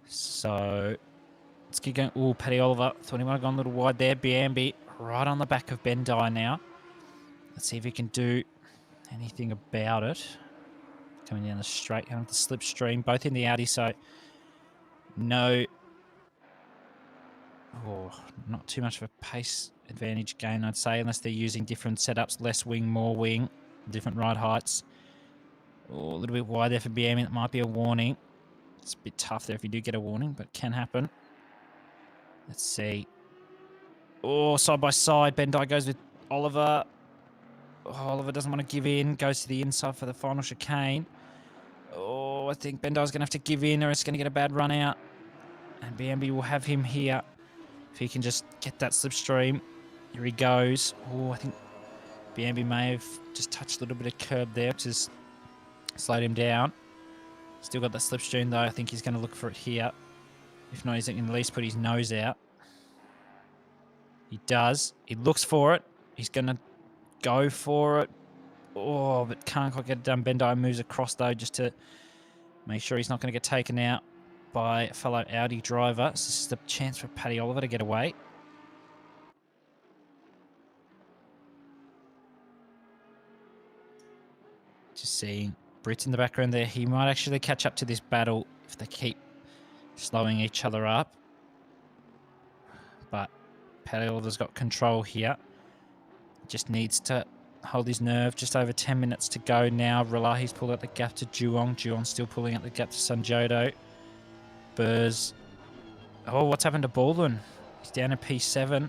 So let's keep going. Oh, Paddy Oliver. Thought he might have gone a little wide there. Biambi right on the back of Bendi now. Let's see if he can do anything about it. Coming down the straight, going the slipstream, both in the Audi, so no. Oh, not too much of a pace advantage gain, I'd say, unless they're using different setups, less wing, more wing, different ride heights. Oh, a little bit wide there for Biambi. That might be a warning. It's a bit tough there if you do get a warning, but can happen. Let's see. Oh, side by side. Bendi goes with Oliver. Oh, Oliver doesn't want to give in. Goes to the inside for the final chicane. Oh, I think Bendi's going to have to give in or it's going to get a bad run out. And Biambi will have him here. If he can just get that slipstream. Here he goes. Oh, I think Biambi may have just touched a little bit of curb there, which has slowed him down. Still got that slipstream though. I think he's going to look for it here. If not, he's going to at least put his nose out. He does. He looks for it. He's going to go for it. Oh, but can't quite get it done. Bendi moves across though just to make sure he's not going to get taken out by a fellow Audi driver. So this is the chance for Paddy Oliver to get away. Just seeing Brit in the background there. He might actually catch up to this battle if they keep slowing each other up. But Paddy Oliver's got control here. Just needs to hold his nerve. Just over 10 minutes to go now. Relahi's pulled out the gap to Juong. Juong's still pulling out the gap to Sanjodo. Burrs. Oh, what's happened to Baldwin? He's down in P7.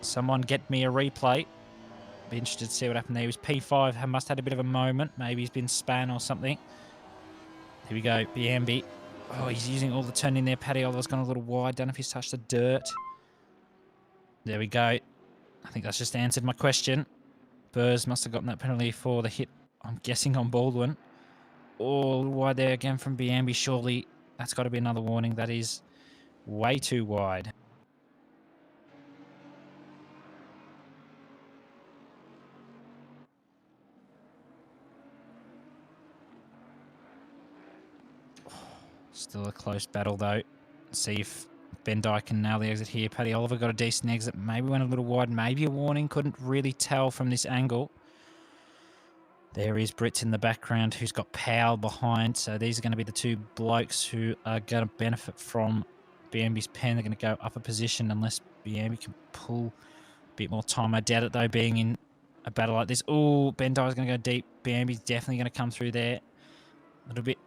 Someone get me a replay. Be interested to see what happened there. He was P5. Must have had a bit of a moment. Maybe he's been span or something. Here we go. Biambi. Oh, he's using all the turning there. Paddy Oliver's gone a little wide. Don't know if he's touched the dirt. There we go. I think that's just answered my question. Burrs must have gotten that penalty for the hit, I'm guessing, on Baldwin. Oh, a little wide there again from Biambi. Surely that's got to be another warning. That is way too wide. Still a close battle though. See if Bendi can nail the exit here. Paddy Oliver got a decent exit. Maybe went a little wide. Maybe a warning. Couldn't really tell from this angle. There is Brits in the background who's got Powell behind. So these are going to be the two blokes who are going to benefit from Biambi's pen. They're going to go up a position unless Biambi can pull a bit more time. I doubt it though, being in a battle like this. Oh, Bendi's going to go deep. Biambi's definitely going to come through there. A little bit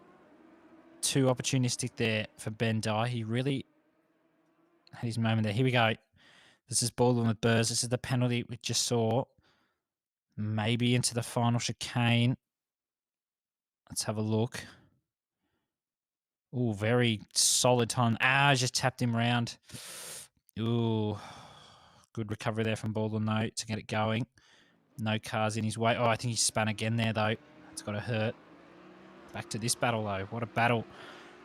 too opportunistic there for Bendi. He really had his moment there. Here we go. This is Baldwin with Burrs. This is the penalty we just saw. Maybe into the final chicane. Let's have a look. Ooh, very solid time. Ah, just tapped him round. Ooh, good recovery there from Baldwin though to get it going. No cars in his way. Oh, I think he spun again there though. That's got to hurt. Back to this battle though. What a battle.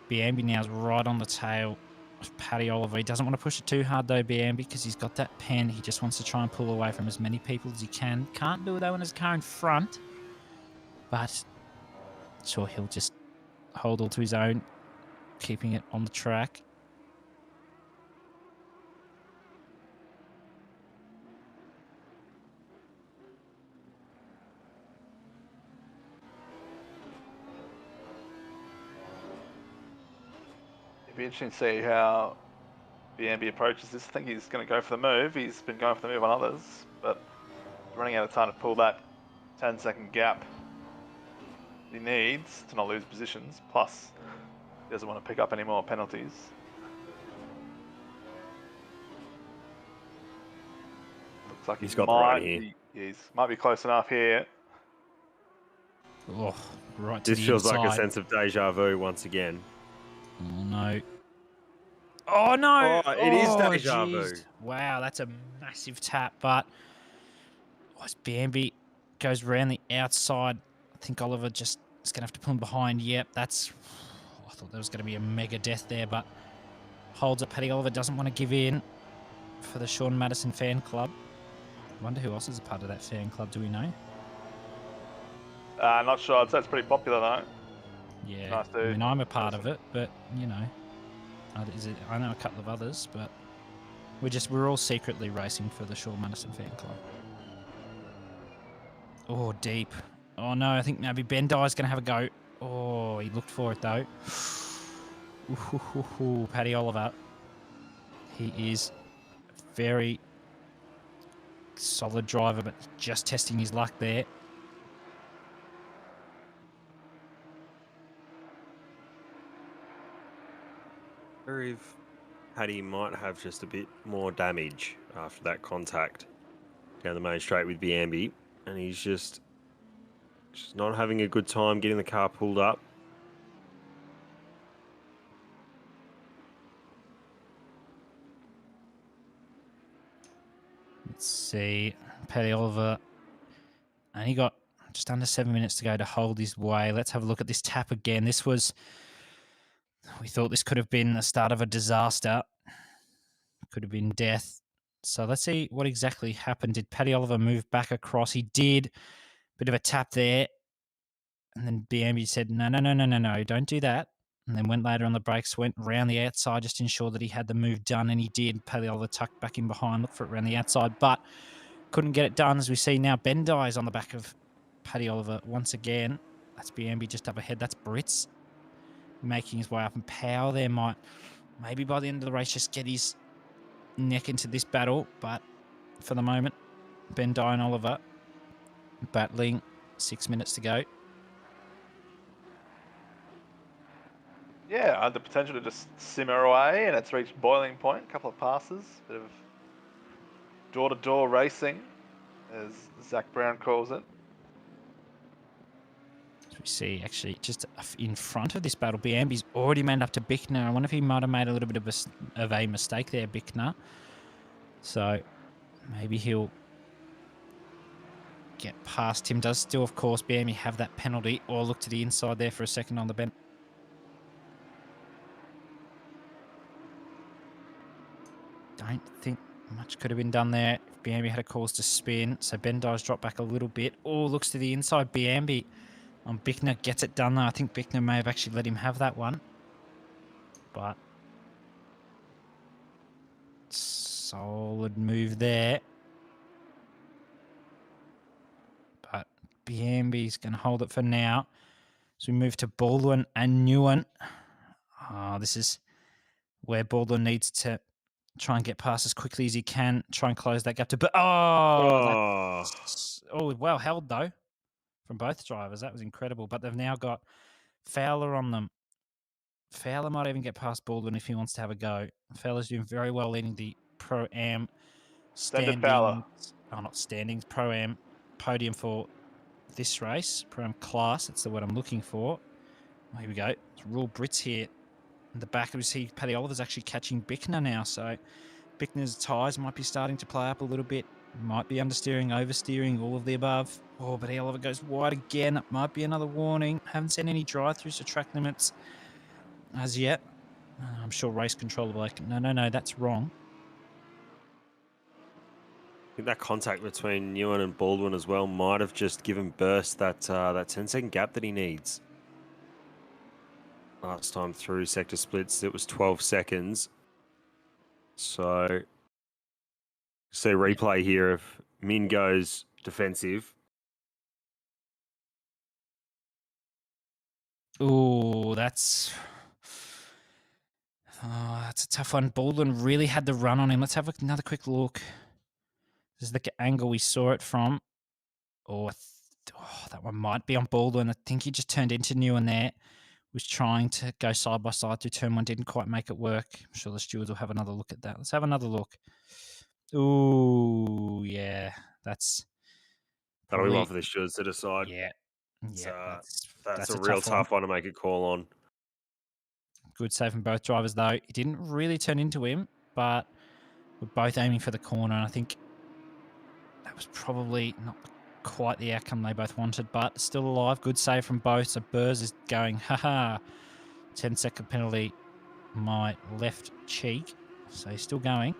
Biambi now is right on the tail of Paddy Oliver. He doesn't want to push it too hard though, Biambi, because he's got that pen. He just wants to try and pull away from as many people as he can. Can't do it though when there's a car in front. But sure, he'll just hold all to his own, keeping it on the track. It'd be interesting to see how Biambi approaches this. I think he's going to go for the move. He's been going for the move on others, but running out of time to pull that 10-second gap he needs to not lose positions. Plus, he doesn't want to pick up any more penalties. Looks like He's got the run here. He might be close enough here. Oh, right to This the feels inside. like a sense of deja vu once again. Oh, no. Oh, no. Oh, it is Oh, deja vu. jeez. Wow, that's a massive tap, but Bambi goes around the outside. I think Oliver just is going to have to pull him behind. Yep, that's... I thought there was going to be a mega death there, but holds it. Paddy Oliver doesn't want to give in for the Sean Madison fan club. I wonder who else is a part of that fan club. Do we know? Not sure. I'd say it's pretty popular though. Yeah, Nice I dude. mean, I'm a part of it, but, you know, I know a couple of others, but we're all secretly racing for the Sean Madison fan club. Oh, deep. Oh, no, I think maybe Ben Dye's going to have a go. Oh, he looked for it, though. Ooh, Paddy Oliver. He is a very solid driver, but just testing his luck there. Or if Paddy might have just a bit more damage after that contact down the main straight with Biambi, and he's just not having a good time getting the car pulled up. Let's see. Paddy Oliver only got just under 7 minutes to go to hold his way. Let's have a look at this tap again. We thought this could have been the start of a disaster. Could have been death. So let's see what exactly happened. Did Paddy Oliver move back across? He did. Bit of a tap there. And then Biambi said, no, don't do that. And then went later on the brakes, went round the outside just to ensure that he had the move done, and he did. Paddy Oliver tucked back in behind, looked for it around the outside, but couldn't get it done. As we see now, Ben Dye's on the back of Paddy Oliver once again. That's Biambi just up ahead. That's Brits making his way up, and Power there might, maybe by the end of the race, just get his neck into this battle. But for the moment, Ben Dye and Oliver battling. 6 minutes to go. Yeah, the potential to just simmer away, and it's reached boiling point. A couple of passes, bit of door-to-door racing, as Zach Brown calls it. As we see, actually, just in front of this battle, Biambi's already made up to Bickner. I wonder if he might have made a little bit of a mistake there, Bickner. So maybe he'll get past him. Does still, of course, Biambi have that penalty, or look to the inside there for a second on the bench. Don't think much could have been done there if Biambi had a cause to spin. So Ben Dye's dropped back a little bit. Oh, looks to the inside. Biambi on Bickner gets it done though. I think Bickner may have actually let him have that one. But solid move there. But Biambi's going to hold it for now. So we move to Baldwin and Newen. Oh, this is where Baldwin needs to try and get past as quickly as he can. Try and close that gap to... Oh, well held, though, from both drivers. That was incredible. But they've now got Fowler on them. Fowler might even get past Baldwin if he wants to have a go. Fowler's doing very well leading the Pro-Am standings. Oh, not standings. Pro-Am podium for this race. Pro-Am class. That's the word I'm looking for. Oh, here we go. It's Rule Brits here. In the back, we see Paddy Oliver's actually catching Bickner now, so Bickner's tyres might be starting to play up a little bit. Might be understeering, oversteering, all of the above. Oh, but Oliver goes wide again. It might be another warning. Haven't seen any drive-throughs to track limits as yet. I'm sure race control will be like, no, that's wrong. I think that contact between Newen and Baldwin as well might have just given Burst that 10-second gap that he needs. Last time through sector splits, it was 12 seconds. So, see a replay here of Min goes defensive. Oh, that's a tough one. Baldwin really had the run on him. Let's have another quick look. This is the angle we saw it from. That one might be on Baldwin. I think he just turned into Newen there. Was trying to go side by side through turn one, didn't quite make it work. I'm sure the stewards will have another look at that. Let's have another look. Ooh, yeah, that'll be one for the stewards to decide. Yeah, that's a real tough one to make a call on. Good save from both drivers, though. It didn't really turn into him, but we're both aiming for the corner, and I think that was probably not quite the outcome they both wanted, but still alive. Good save from both. So Burrs is going, haha, 10-second penalty, my left cheek. So he's still going.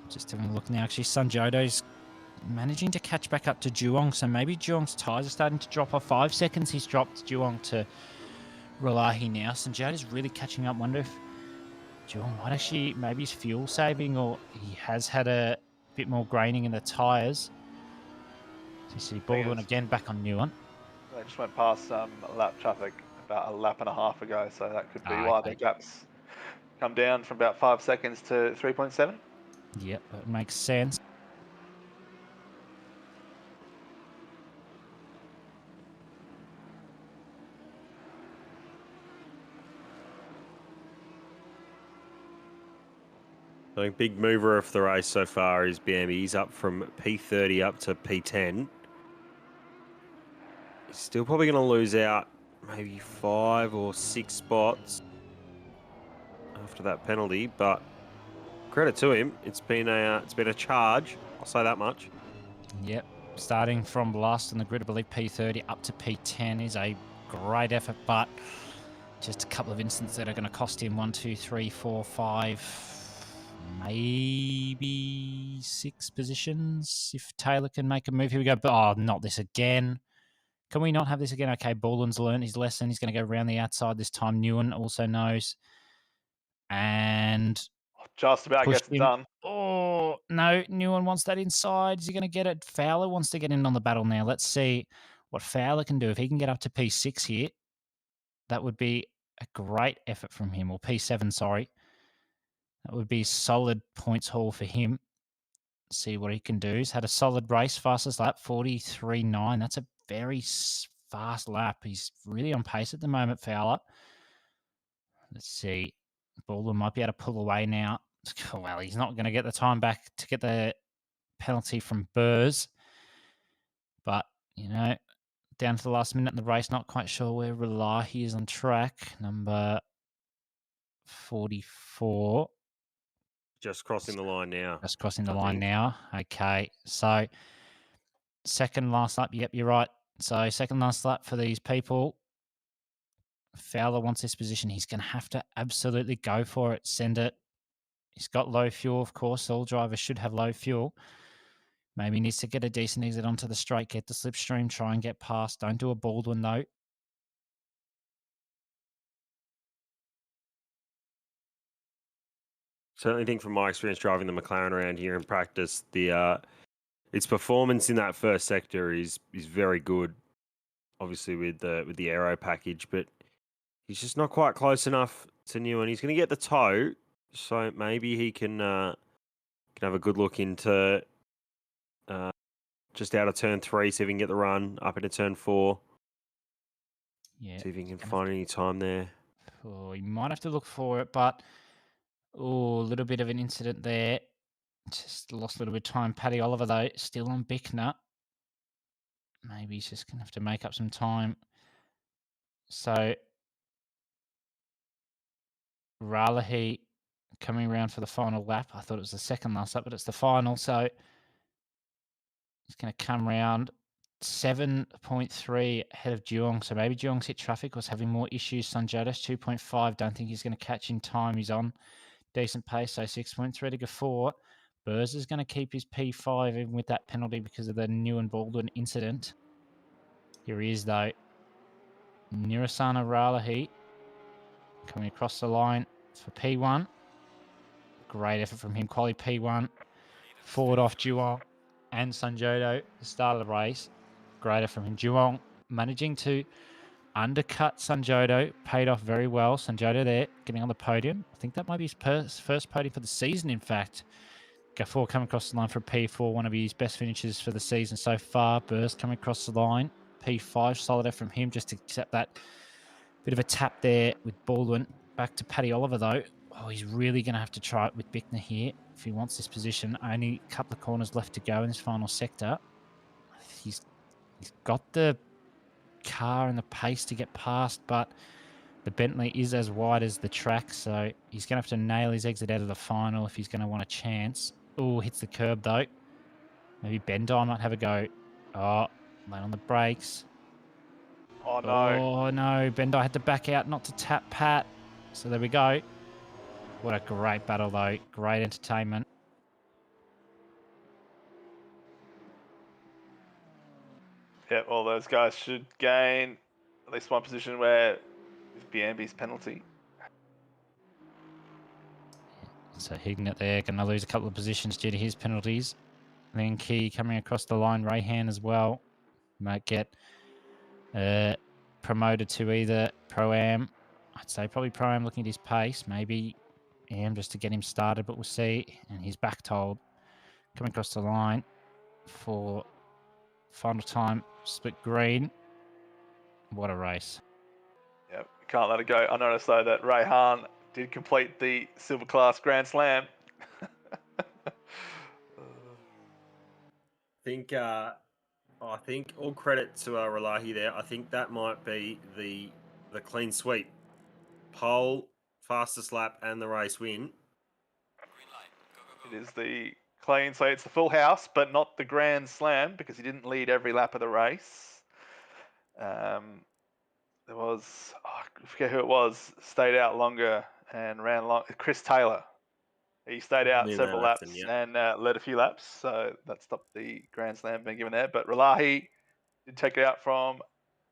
Just having a look now. Actually, Sanjodo's managing to catch back up to Juong, so maybe Juong's tyres are starting to drop off. 5 seconds he's dropped Juong to Relahi now. Sanjodo's really catching up. Wonder if Juong might actually, maybe he's fuel saving, or he has had a bit more graining in the tyres. So you see Baldwin again back on Nguyen. They just went past lap traffic about a lap and a half ago, so that could be why the gaps come down from about 5 seconds to 3.7. Yep, that makes sense. I think big mover of the race so far is Bambi. He's up from P30 up to P10. He's still probably going to lose out maybe 5 or 6 spots after that penalty, but credit to him. It's been a charge. I'll say that much. Yep, starting from last on the grid, I believe P30 up to P10 is a great effort, but just a couple of incidents that are going to cost him 1, 2, 3, 4, 5. Maybe 6 positions if Taylor can make a move. Here we go. Oh, not this again. Can we not have this again? Okay, Baldwin's learned his lesson. He's going to go around the outside this time. Nguyen also knows. And just about gets it done. Oh, no. Nguyen wants that inside. Is he going to get it? Fowler wants to get in on the battle now. Let's see what Fowler can do. If he can get up to P6 here, that would be a great effort from him. Or P7, sorry. That would be solid points haul for him. See what he can do. He's had a solid race, fastest lap, 43.9. That's a very fast lap. He's really on pace at the moment, Fowler. Let's see. Baldwin might be able to pull away now. Well, he's not going to get the time back to get the penalty from Burrs. But, you know, down to the last minute in the race, not quite sure where Relahi is on track. Number 44. Just crossing the line now. Just crossing the line now. Okay. So, second last lap. Yep, you're right. So, second last lap for these people. Fowler wants this position. He's going to have to absolutely go for it. Send it. He's got low fuel, of course. All drivers should have low fuel. Maybe he needs to get a decent exit onto the straight, get the slipstream, try and get past. Don't do a Baldwin, though. Certainly think from my experience driving the McLaren around here in practice, its performance in that first sector is very good. Obviously with the aero package, but he's just not quite close enough to Nguyen. He's going to get the toe, so maybe he can have a good look into just out of turn 3, see if he can get the run up into turn 4. Yeah. See if he can find any time there. Oh, he might have to look for it, but a little bit of an incident there. Just lost a little bit of time. Paddy Oliver, though, still on Bickner. Maybe he's just going to have to make up some time. So, Raleigh coming around for the final lap. I thought it was the second last lap, but it's the final. So, he's going to come round 7.3 ahead of Juong. So, maybe Juong's hit traffic, was having more issues. Sanjodas 2.5. Don't think he's going to catch in time. He's on decent pace. So, 6.3 to go 4. Burrs is going to keep his P5 even with that penalty because of the Nguyen Baldwin incident. Here he is, though. Nirasana Ralahi coming across the line for P1. Great effort from him. Quali P1. Forward off Juong and Sanjodo. The start of the race. Great effort from him. Juong managing to undercut Sanjodo. Paid off very well. Sanjodo there getting on the podium. I think that might be his first podium for the season, in fact. Gafour coming across the line for P4, one of his best finishes for the season so far. Burst coming across the line. P5, solid effort from him just to accept that bit of a tap there with Baldwin. Back to Paddy Oliver, though. Oh, he's really going to have to try it with Bickner here if he wants this position. Only a couple of corners left to go in this final sector. He's got the car and the pace to get past, but the Bentley is as wide as the track, so he's going to have to nail his exit out of the final if he's going to want a chance. Oh, hits the curb, though. Maybe Bendai might have a go. Oh, late on the brakes. Oh, no. Oh, no. Bendai had to back out not to tap Pat. So there we go. What a great battle, though. Great entertainment. Yep, all those guys should gain at least one position where with Biambi's penalty. So Hignett there, going to lose a couple of positions due to his penalties. Then Key coming across the line, Rayhan as well. Might get promoted to either Pro-Am. I'd say probably Pro-Am looking at his pace. Maybe Am just to get him started, but we'll see. And he's back told. Coming across the line for final time, split green. What a race. Yep, can't let it go. I noticed though that Rayhan did complete the Silver Class Grand Slam. I think all credit to Relahi there. I think that might be the clean sweep. Pole, fastest lap, and the race win. It is the clean, so it's the full house, but not the Grand Slam because he didn't lead every lap of the race. There was, I forget who it was, stayed out longer and ran long. Chris Taylor. He stayed out Yeah, several that's laps him, yeah. and led a few laps, so that stopped the Grand Slam being given there. But Relahi did take it out from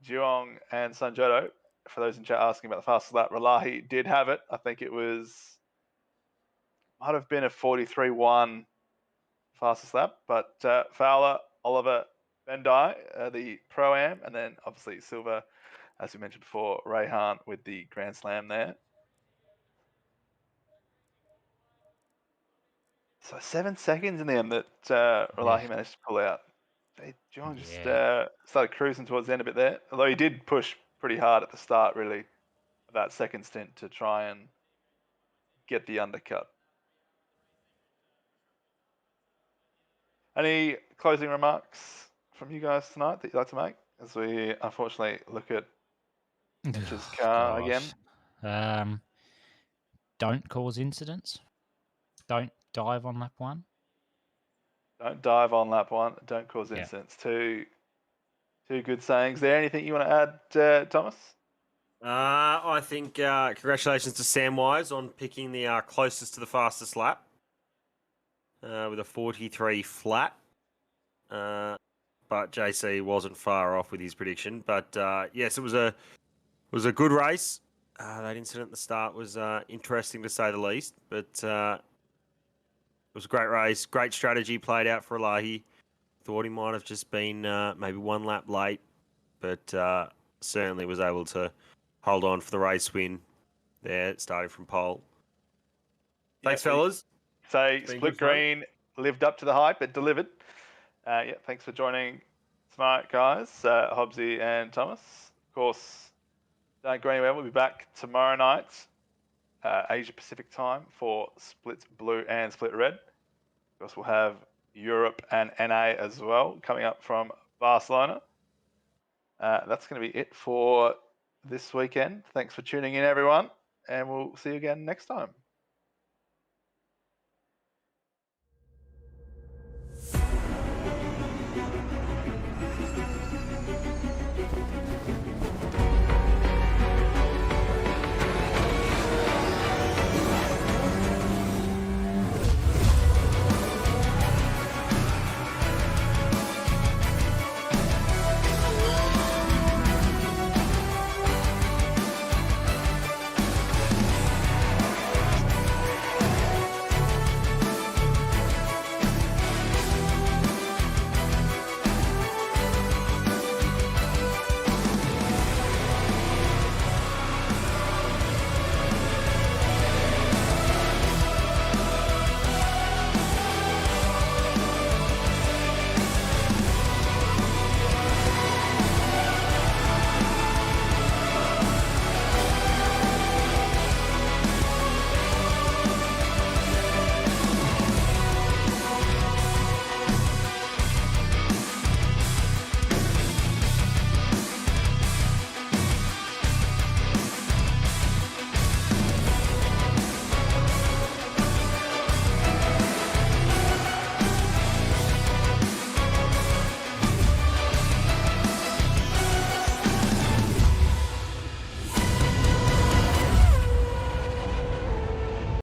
Geelong and Sanjoto. For those in chat asking about the fastest lap, Relahi did have it. I think it might have been a 43.1 fastest lap, but Fowler, Oliver, Bendai, the Pro-Am, and then obviously Silver, as we mentioned before, Rayhan with the Grand Slam there. So 7 seconds in the end that Relahi managed to pull out. John just started cruising towards the end a bit there, although he did push pretty hard at the start, really, of that second stint to try and get the undercut. Any closing remarks from you guys tonight that you'd like to make as we unfortunately look at Mitch's car again? Don't cause incidents. Don't dive on lap one. Don't dive on lap one. Don't cause incidents. Two good sayings there. Anything you want to add, Thomas? I think congratulations to Samwise on picking the closest to the fastest lap with a 43 flat. But JC wasn't far off with his prediction. But yes, it was a good race. That incident at the start was interesting to say the least. But it was a great race. Great strategy played out for Elahi. Thought he might have just been maybe one lap late, but certainly was able to hold on for the race win there, starting from pole. Thanks, fellas. So Split Green lived up to the hype. It delivered. Thanks for joining tonight, guys, Hobbsy and Thomas. Of course, don't go anywhere. We'll be back tomorrow night, Asia Pacific time, for Split Blue and Split Red. Of course, we'll have Europe and NA as well coming up from Barcelona. That's going to be it for this weekend. Thanks for tuning in, everyone, and we'll see you again next time.